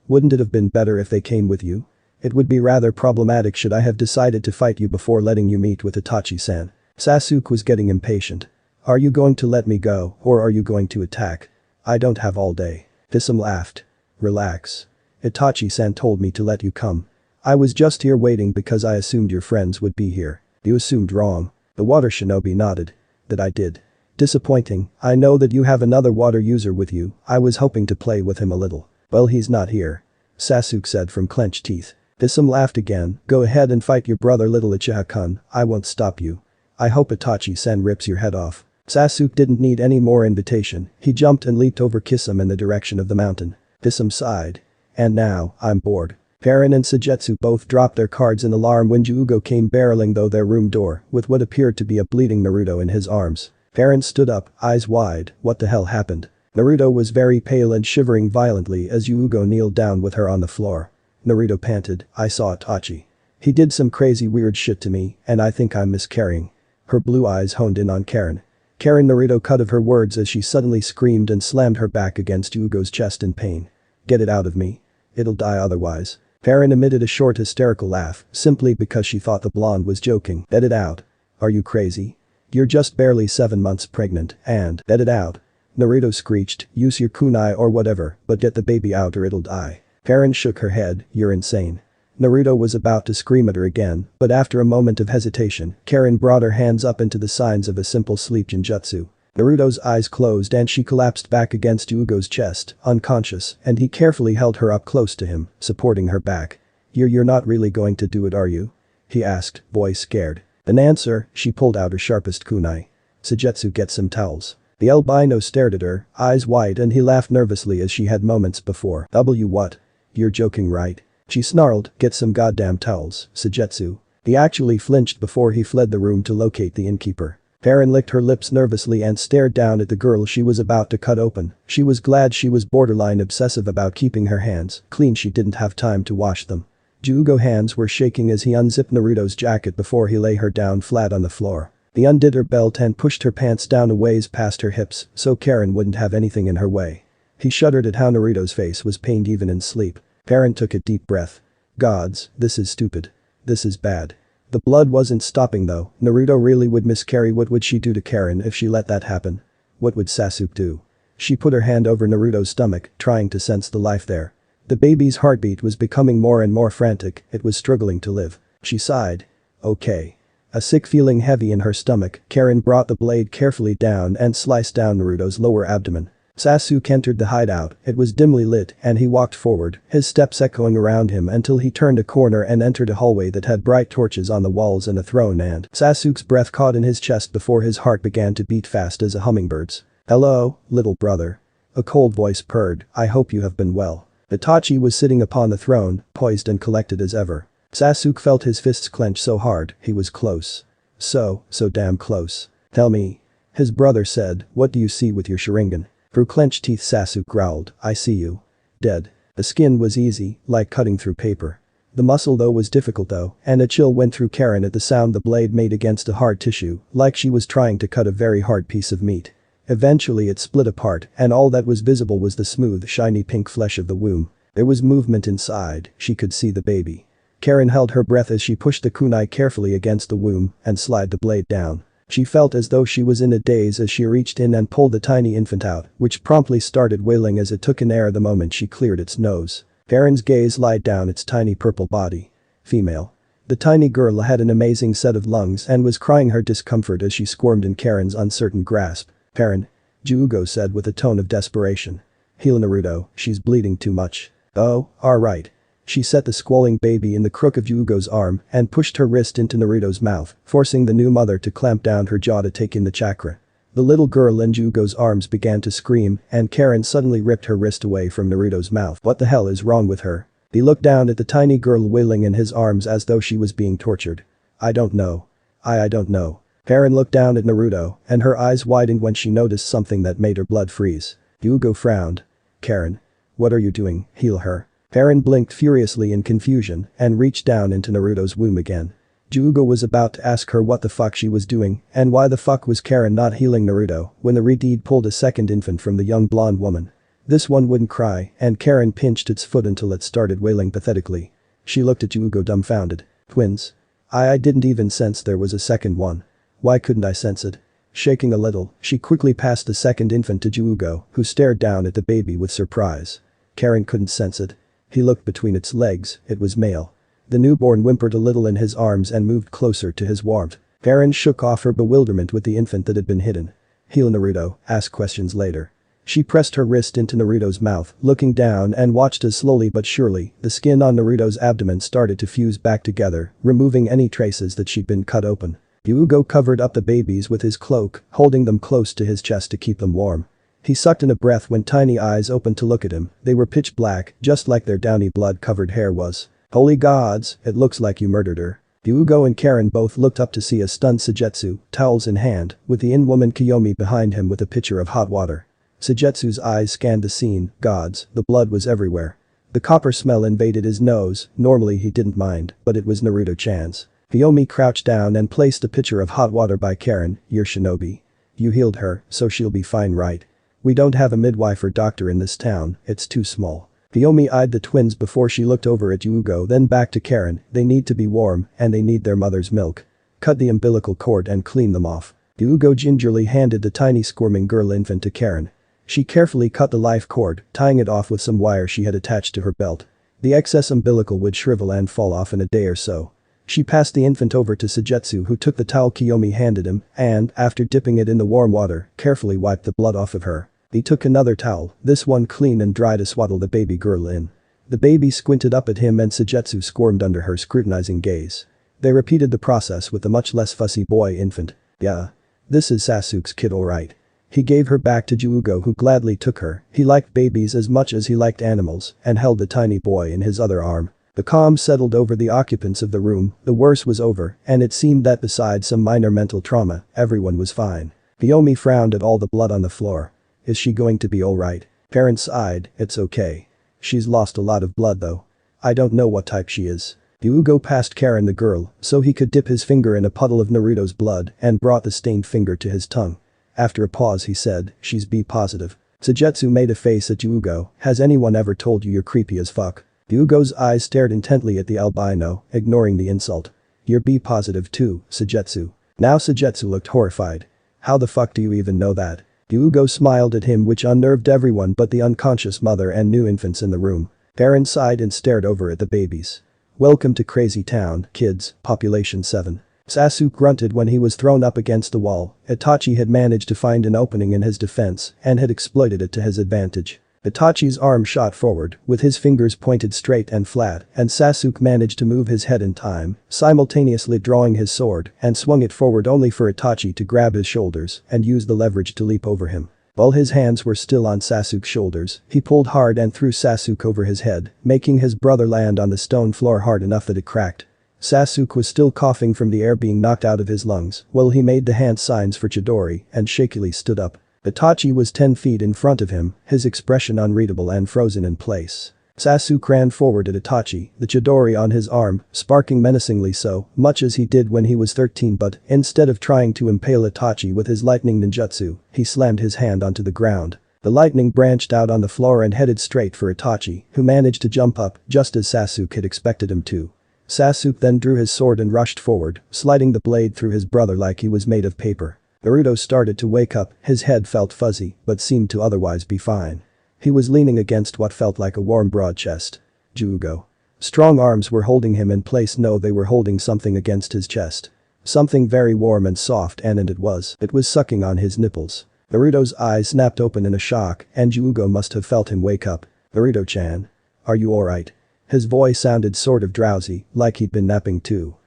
Wouldn't it have been better if they came with you? It would be rather problematic should I have decided to fight you before letting you meet with Itachi-san. Sasuke was getting impatient. Are you going to let me go, or are you going to attack? I don't have all day. Kisame laughed. Relax. Itachi-san told me to let you come. I was just here waiting because I assumed your friends would be here. You assumed wrong. The water shinobi nodded. That I did. Disappointing, I know that you have another water user with you, I was hoping to play with him a little. Well, he's not here. Sasuke said from clenched teeth. Kisame laughed again, go ahead and fight your brother little Uchiha-kun, I won't stop you. I hope Itachi-san rips your head off. Sasuke didn't need any more invitation, he jumped and leaped over Kisame in the direction of the mountain. Kisame sighed. And now, I'm bored. Karen and Suigetsu both dropped their cards in alarm when Yugo came barreling through their room door with what appeared to be a bleeding Naruto in his arms. Karen stood up, eyes wide, what the hell happened? Naruto was very pale and shivering violently as Yugo kneeled down with her on the floor. Naruto panted, I saw Itachi. He did some crazy weird shit to me, and I think I'm miscarrying. Her blue eyes honed in on Karen. Naruto cut of her words as she suddenly screamed and slammed her back against Yugo's chest in pain. Get it out of me. It'll die otherwise. Karen emitted a short hysterical laugh, simply because she thought the blonde was joking. Let it out. Are you crazy? You're just barely 7 months pregnant, and let it out. Naruto screeched, use your kunai or whatever, but get the baby out or it'll die. Karen shook her head, you're insane. Naruto was about to scream at her again, but after a moment of hesitation, Karen brought her hands up into the signs of a simple sleep genjutsu. Naruto's eyes closed and she collapsed back against Yugo's chest, unconscious, and he carefully held her up close to him, supporting her back. You're not really going to do it, are you? He asked, voice scared. An answer, she pulled out her sharpest kunai. Suigetsu, get some towels. The albino stared at her, eyes wide, and he laughed nervously as she had moments before. What? You're joking, right? She snarled, get some goddamn towels, Suigetsu. He actually flinched before he fled the room to locate the innkeeper. Karen licked her lips nervously and stared down at the girl she was about to cut open. She was glad she was borderline obsessive about keeping her hands clean, she didn't have time to wash them. Yugo's hands were shaking as he unzipped Naruto's jacket before he lay her down flat on the floor. He undid her belt and pushed her pants down a ways past her hips so Karen wouldn't have anything in her way. He shuddered at how Naruto's face was pained even in sleep. Karen took a deep breath. Gods, this is stupid. This is bad. The blood wasn't stopping though, Naruto really would miscarry. What would she do to Karen if she let that happen? What would Sasuke do? She put her hand over Naruto's stomach, trying to sense the life there. The baby's heartbeat was becoming more and more frantic, it was struggling to live. She sighed. Okay. A sick feeling heavy in her stomach, Karen brought the blade carefully down and sliced down Naruto's lower abdomen. Sasuke entered the hideout, it was dimly lit, and he walked forward, his steps echoing around him until he turned a corner and entered a hallway that had bright torches on the walls and a throne and Sasuke's breath caught in his chest before his heart began to beat fast as a hummingbird's. Hello, little brother. A cold voice purred, I hope you have been well. Itachi was sitting upon the throne, poised and collected as ever. Sasuke felt his fists clench so hard, he was close. So damn close. Tell me. His brother said, what do you see with your Sharingan? Through clenched teeth Sasuke growled, I see you. Dead. The skin was easy, like cutting through paper. The muscle though was difficult though, and a chill went through Karen at the sound the blade made against a hard tissue, like she was trying to cut a very hard piece of meat. Eventually it split apart, and all that was visible was the smooth, shiny pink flesh of the womb. There was movement inside, she could see the baby. Karen held her breath as she pushed the kunai carefully against the womb and slid the blade down. She felt as though she was in a daze as she reached in and pulled the tiny infant out, which promptly started wailing as it took in air the moment she cleared its nose. Karen's gaze lied down its tiny purple body. Female. The tiny girl had an amazing set of lungs and was crying her discomfort as she squirmed in Karen's uncertain grasp. Karen. Jugo said with a tone of desperation. Heal Naruto, she's bleeding too much. Oh, alright. She set the squalling baby in the crook of Jugo's arm and pushed her wrist into Naruto's mouth, forcing the new mother to clamp down her jaw to take in the chakra. The little girl in Jugo's arms began to scream and Karen suddenly ripped her wrist away from Naruto's mouth. What the hell is wrong with her? He looked down at the tiny girl wailing in his arms as though she was being tortured. I don't know. I don't know. Karen looked down at Naruto and her eyes widened when she noticed something that made her blood freeze. Jugo frowned. Karen. What are you doing? Heal her. Karen blinked furiously in confusion and reached down into Naruto's womb again. Jugo was about to ask her what the fuck she was doing and why the fuck was Karen not healing Naruto when the Redeed pulled a second infant from the young blonde woman. This one wouldn't cry and Karen pinched its foot until it started wailing pathetically. She looked at Jugo dumbfounded. Twins. I didn't even sense there was a second one. Why couldn't I sense it? Shaking a little, she quickly passed the second infant to Jugo, who stared down at the baby with surprise. Karen couldn't sense it. He looked between its legs, it was male. The newborn whimpered a little in his arms and moved closer to his warmth. Karen shook off her bewilderment with the infant that had been hidden. Heal Naruto, ask questions later. She pressed her wrist into Naruto's mouth, looking down and watched as slowly but surely, the skin on Naruto's abdomen started to fuse back together, removing any traces that she'd been cut open. Jugo covered up the babies with his cloak, holding them close to his chest to keep them warm. He sucked in a breath when tiny eyes opened to look at him, they were pitch black, just like their downy blood-covered hair was. Holy gods, it looks like you murdered her. Jugo and Karen both looked up to see a stunned Suigetsu, towels in hand, with the in-woman Kiyomi behind him with a pitcher of hot water. Suigetsu's eyes scanned the scene, gods, the blood was everywhere. The copper smell invaded his nose, normally he didn't mind, but it was Naruto-chan's. Kiyomi crouched down and placed a pitcher of hot water by Karen, you're shinobi. You healed her, so she'll be fine right? We don't have a midwife or doctor in this town, it's too small. Kiyomi eyed the twins before she looked over at Jugo then back to Karen, they need to be warm and they need their mother's milk. Cut the umbilical cord and clean them off. Jugo gingerly handed the tiny squirming girl infant to Karen. She carefully cut the life cord, tying it off with some wire she had attached to her belt. The excess umbilical would shrivel and fall off in a day or so. She passed the infant over to Suigetsu who took the towel Kiyomi handed him and, after dipping it in the warm water, carefully wiped the blood off of her. He took another towel, this one clean and dry to swaddle the baby girl in. The baby squinted up at him and Suigetsu squirmed under her scrutinizing gaze. They repeated the process with the much less fussy boy infant. Yeah. This is Sasuke's kid alright. He gave her back to Jugo who gladly took her, he liked babies as much as he liked animals and held the tiny boy in his other arm. The calm settled over the occupants of the room, the worst was over, and it seemed that besides some minor mental trauma, everyone was fine. Kiyomi frowned at all the blood on the floor. Is she going to be alright? Karen sighed, it's okay. She's lost a lot of blood though. I don't know what type she is. Jugo passed Karen the girl, so he could dip his finger in a puddle of Naruto's blood and brought the stained finger to his tongue. After a pause he said, she's B positive. Suigetsu made a face at Jugo, has anyone ever told you you're creepy as fuck? Jugo's eyes stared intently at the albino, ignoring the insult. You're B positive too, Suigetsu. Now Suigetsu looked horrified. How the fuck do you even know that? Yugo smiled at him, which unnerved everyone but the unconscious mother and new infants in the room. Eren sighed and stared over at the babies. Welcome to Crazy Town, kids, population 7. Sasuke grunted when he was thrown up against the wall. Itachi had managed to find an opening in his defense and had exploited it to his advantage. Itachi's arm shot forward, with his fingers pointed straight and flat, and Sasuke managed to move his head in time, simultaneously drawing his sword, and swung it forward only for Itachi to grab his shoulders and use the leverage to leap over him. While his hands were still on Sasuke's shoulders, he pulled hard and threw Sasuke over his head, making his brother land on the stone floor hard enough that it cracked. Sasuke was still coughing from the air being knocked out of his lungs while he made the hand signs for Chidori and shakily stood up. Itachi was 10 feet in front of him, his expression unreadable and frozen in place. Sasuke ran forward at Itachi, the Chidori on his arm, sparking menacingly so, much as he did when he was 13, but instead of trying to impale Itachi with his lightning ninjutsu, he slammed his hand onto the ground. The lightning branched out on the floor and headed straight for Itachi, who managed to jump up just as Sasuke had expected him to. Sasuke then drew his sword and rushed forward, sliding the blade through his brother like he was made of paper. Naruto started to wake up, his head felt fuzzy, but seemed to otherwise be fine. He was leaning against what felt like a warm broad chest. Jugo. Strong arms were holding him in place. No, they were holding something against his chest. Something very warm and soft, and it was sucking on his nipples. Naruto's eyes snapped open in a shock, and Jugo must have felt him wake up. Naruto-chan. Are you alright? His voice sounded sort of drowsy, like he'd been napping too.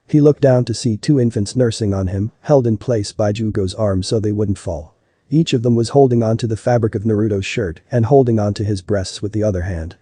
He looked down to see 2 infants nursing on him, held in place by Jugo's arm so they wouldn't fall. Each of them was holding onto the fabric of Naruto's shirt and holding onto his breasts with the other hand.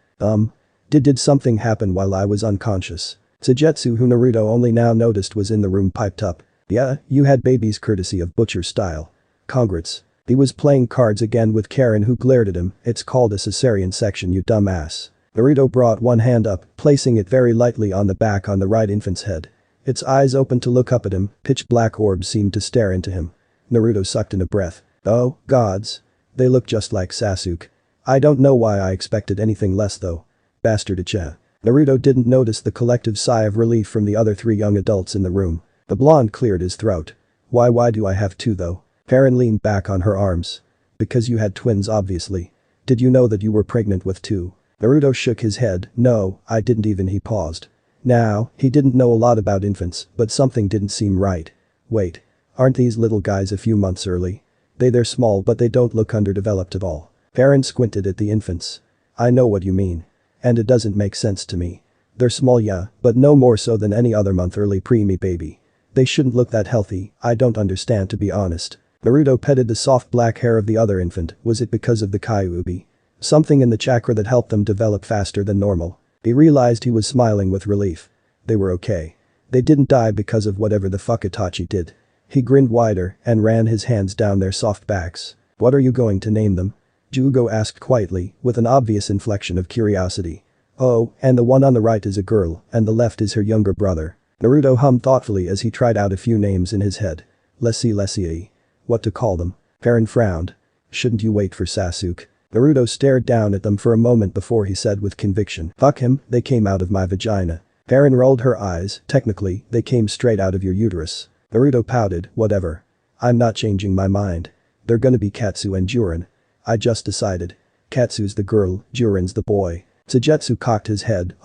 Did something happen while I was unconscious? Sujetsu, who Naruto only now noticed was in the room, piped up. Yeah, you had babies courtesy of butcher style. Congrats. He was playing cards again with Karen, who glared at him. It's called a cesarean section, you dumbass. Naruto brought one hand up, placing it very lightly on the back on the right infant's head. Its eyes opened to look up at him, pitch black orbs seemed to stare into him. Naruto sucked in a breath. Oh, gods. They look just like Sasuke. I don't know why I expected anything less though. Bastard Icha. Naruto didn't notice the collective sigh of relief from the other 3 young adults in the room. The blonde cleared his throat. Why do I have 2 though? Karen leaned back on her arms. Because you had twins obviously. Did you know that you were pregnant with 2? Naruto shook his head. No, I didn't even. He paused. Now, he didn't know a lot about infants, but something didn't seem right. Wait. Aren't these little guys a few months early? They're small but they don't look underdeveloped at all. Karen squinted at the infants. I know what you mean. And it doesn't make sense to me. They're small, yeah, but no more so than any other month early preemie baby. They shouldn't look that healthy. I don't understand, to be honest. Naruto petted the soft black hair of the other infant. Was it because of the Kyuubi? Something in the chakra that helped them develop faster than normal? He realized he was smiling with relief. They were okay. They didn't die because of whatever the fuck Itachi did. He grinned wider and ran his hands down their soft backs. What are you going to name them? Jugo asked quietly, with an obvious inflection of curiosity. Oh, and the one on the right is a girl, and the left is her younger brother. Naruto hummed thoughtfully as he tried out a few names in his head. Let's see. What to call them? Karen frowned. Shouldn't you wait for Sasuke? Naruto stared down at them for a moment before he said with conviction. Fuck him, they came out of my vagina. Karen rolled her eyes. Technically, they came straight out of your uterus. Naruto pouted. Whatever. I'm not changing my mind. They're gonna be Katsu and Jurin. I just decided. Katsu's the girl, Jurin's the boy. Sujetsu cocked his head.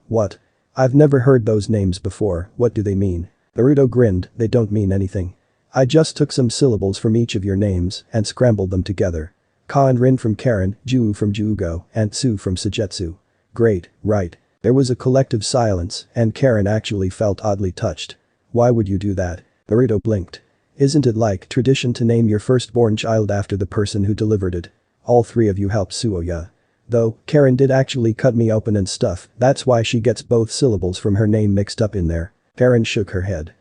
What? I've never heard those names before. What do they mean? Naruto grinned. They don't mean anything. I just took some syllables from each of your names and scrambled them together. Ka and Rin from Karen, Ju from Jugo, and Tsu from Sujetsu. Great, right. There was a collective silence, and Karen actually felt oddly touched. Why would you do that? Naruto blinked. Isn't it like tradition to name your firstborn child after the person who delivered it? All 3 of you helped Suoya. Though, Karen did actually cut me open and stuff, that's why she gets both syllables from her name mixed up in there. Karen shook her head.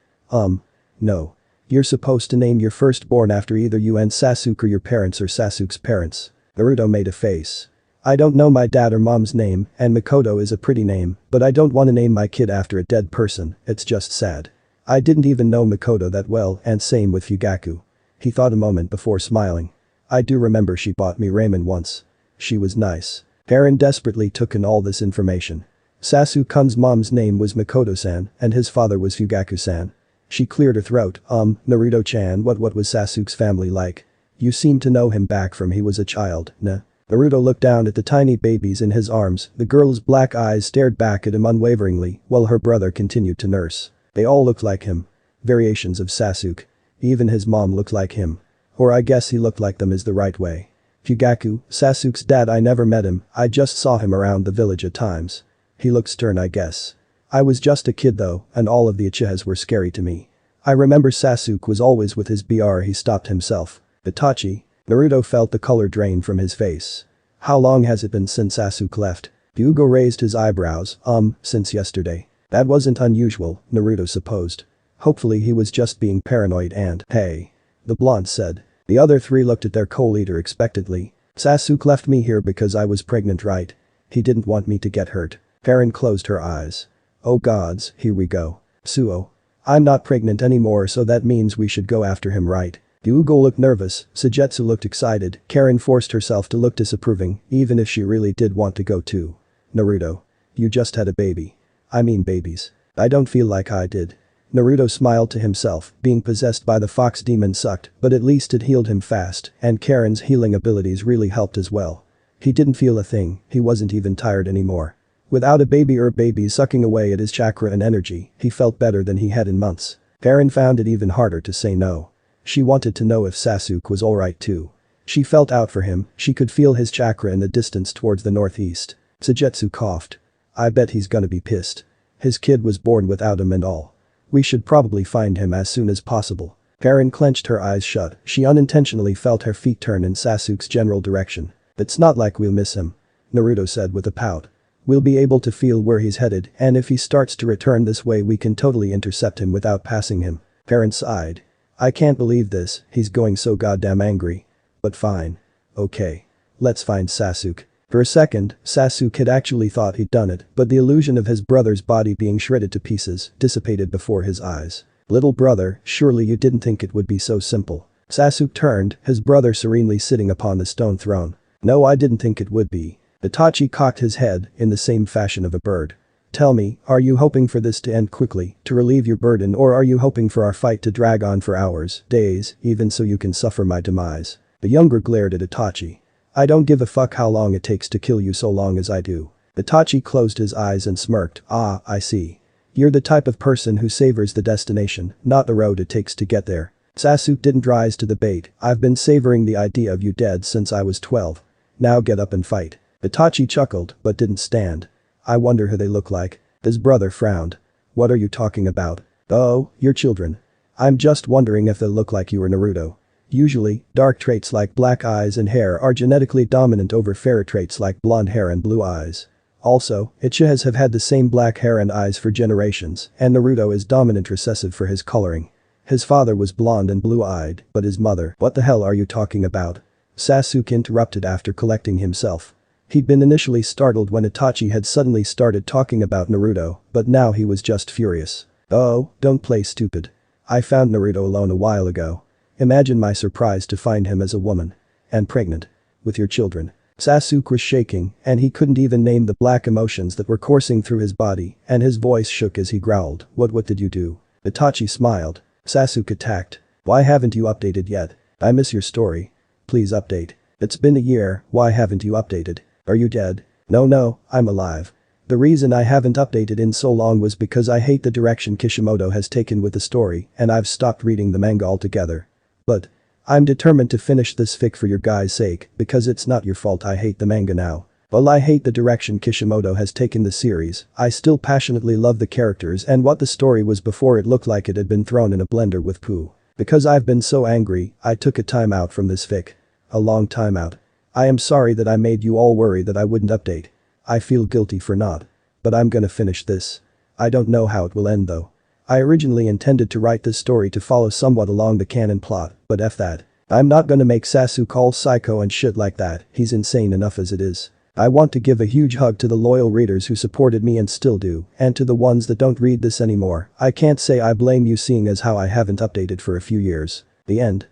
No. You're supposed to name your firstborn after either you and Sasuke or your parents or Sasuke's parents. Naruto made a face. I don't know my dad or mom's name, and Mikoto is a pretty name, but I don't want to name my kid after a dead person, it's just sad. I didn't even know Mikoto that well, and same with Fugaku. He thought a moment before smiling. I do remember she bought me ramen once. She was nice. Karen desperately took in all this information. Sasuke-kun's mom's name was Mikoto-san, and his father was Fugaku-san. She cleared her throat. Naruto-chan, what was Sasuke's family like? You seem to know him back from he was a child, nah. Naruto looked down at the tiny babies in his arms, the girl's black eyes stared back at him unwaveringly while her brother continued to nurse. They all looked like him. Variations of Sasuke. Even his mom looked like him. Or I guess he looked like them is the right way. Fugaku, Sasuke's dad, I never met him, I just saw him around the village at times. He looked stern, I guess. I was just a kid though, and all of the Uchihas were scary to me. I remember Sasuke was always with his BR. He stopped himself. Itachi. Naruto felt the color drain from his face. How long has it been since Sasuke left? Hyuga raised his eyebrows, since yesterday. That wasn't unusual, Naruto supposed. Hopefully he was just being paranoid and, hey. The blonde said. The other three looked at their co-leader expectantly. Sasuke left me here because I was pregnant, right? He didn't want me to get hurt. Karen closed her eyes. Oh gods, here we go. Suo. I'm not pregnant anymore, so that means we should go after him, right? Hyuga looked nervous, Sujetsu looked excited, Karen forced herself to look disapproving, even if she really did want to go too. Naruto. You just had a baby. I mean babies. I don't feel like I did. Naruto smiled to himself, being possessed by the fox demon sucked, but at least it healed him fast, and Karen's healing abilities really helped as well. He didn't feel a thing, he wasn't even tired anymore. Without a baby sucking away at his chakra and energy, he felt better than he had in months. Karen found it even harder to say no. She wanted to know if Sasuke was alright too. She felt out for him, she could feel his chakra in the distance towards the northeast. Sujetsu coughed. I bet he's gonna be pissed. His kid was born without him and all. We should probably find him as soon as possible. Karen clenched her eyes shut, she unintentionally felt her feet turn in Sasuke's general direction. It's not like we'll miss him. Naruto said with a pout. We'll be able to feel where he's headed, and if he starts to return this way we can totally intercept him without passing him. Karen sighed. I can't believe this, he's going so goddamn angry. But fine. Okay. Let's find Sasuke. For a second, Sasuke had actually thought he'd done it, but the illusion of his brother's body being shredded to pieces dissipated before his eyes. Little brother, surely you didn't think it would be so simple. Sasuke turned, his brother serenely sitting upon the stone throne. No, I didn't think it would be. Itachi cocked his head in the same fashion of a bird. Tell me, are you hoping for this to end quickly, to relieve your burden, or are you hoping for our fight to drag on for hours, days, even so you can suffer my demise? The younger glared at Itachi. I don't give a fuck how long it takes to kill you so long as I do. Itachi closed his eyes and smirked. Ah, I see. You're the type of person who savors the destination, not the road it takes to get there. Sasuke didn't rise to the bait. I've been savoring the idea of you dead since I was 12. Now get up and fight. Itachi chuckled, but didn't stand. I wonder who they look like. His brother frowned. What are you talking about? Oh, your children. I'm just wondering if they'll look like you or Naruto. Usually, dark traits like black eyes and hair are genetically dominant over fair traits like blonde hair and blue eyes. Also, Uchihas have had the same black hair and eyes for generations, and Naruto is dominant recessive for his coloring. His father was blonde and blue-eyed, but his mother— What the hell are you talking about? Sasuke interrupted after collecting himself. He'd been initially startled when Itachi had suddenly started talking about Naruto, but now he was just furious. Oh, don't play stupid. I found Naruto alone a while ago. Imagine my surprise to find him as a woman. And pregnant. With your children. Sasuke was shaking, and he couldn't even name the black emotions that were coursing through his body, and his voice shook as he growled. What did you do? Itachi smiled. Sasuke attacked. Why haven't you updated yet? I miss your story. Please update. It's been a year, why haven't you updated? Are you dead? No, I'm alive. The reason I haven't updated in so long was because I hate the direction Kishimoto has taken with the story, and I've stopped reading the manga altogether. But I'm determined to finish this fic for your guys' sake, because it's not your fault I hate the manga now. While I hate the direction Kishimoto has taken the series, I still passionately love the characters and what the story was before it looked like it had been thrown in a blender with poo. Because I've been so angry, I took a time out from this fic. A long time out. I am sorry that I made you all worry that I wouldn't update. I feel guilty for not. But I'm gonna finish this. I don't know how it will end though. I originally intended to write this story to follow somewhat along the canon plot, but F that. I'm not gonna make Sasuke all psycho and shit like that, he's insane enough as it is. I want to give a huge hug to the loyal readers who supported me and still do, and to the ones that don't read this anymore. I can't say I blame you seeing as how I haven't updated for a few years. The end.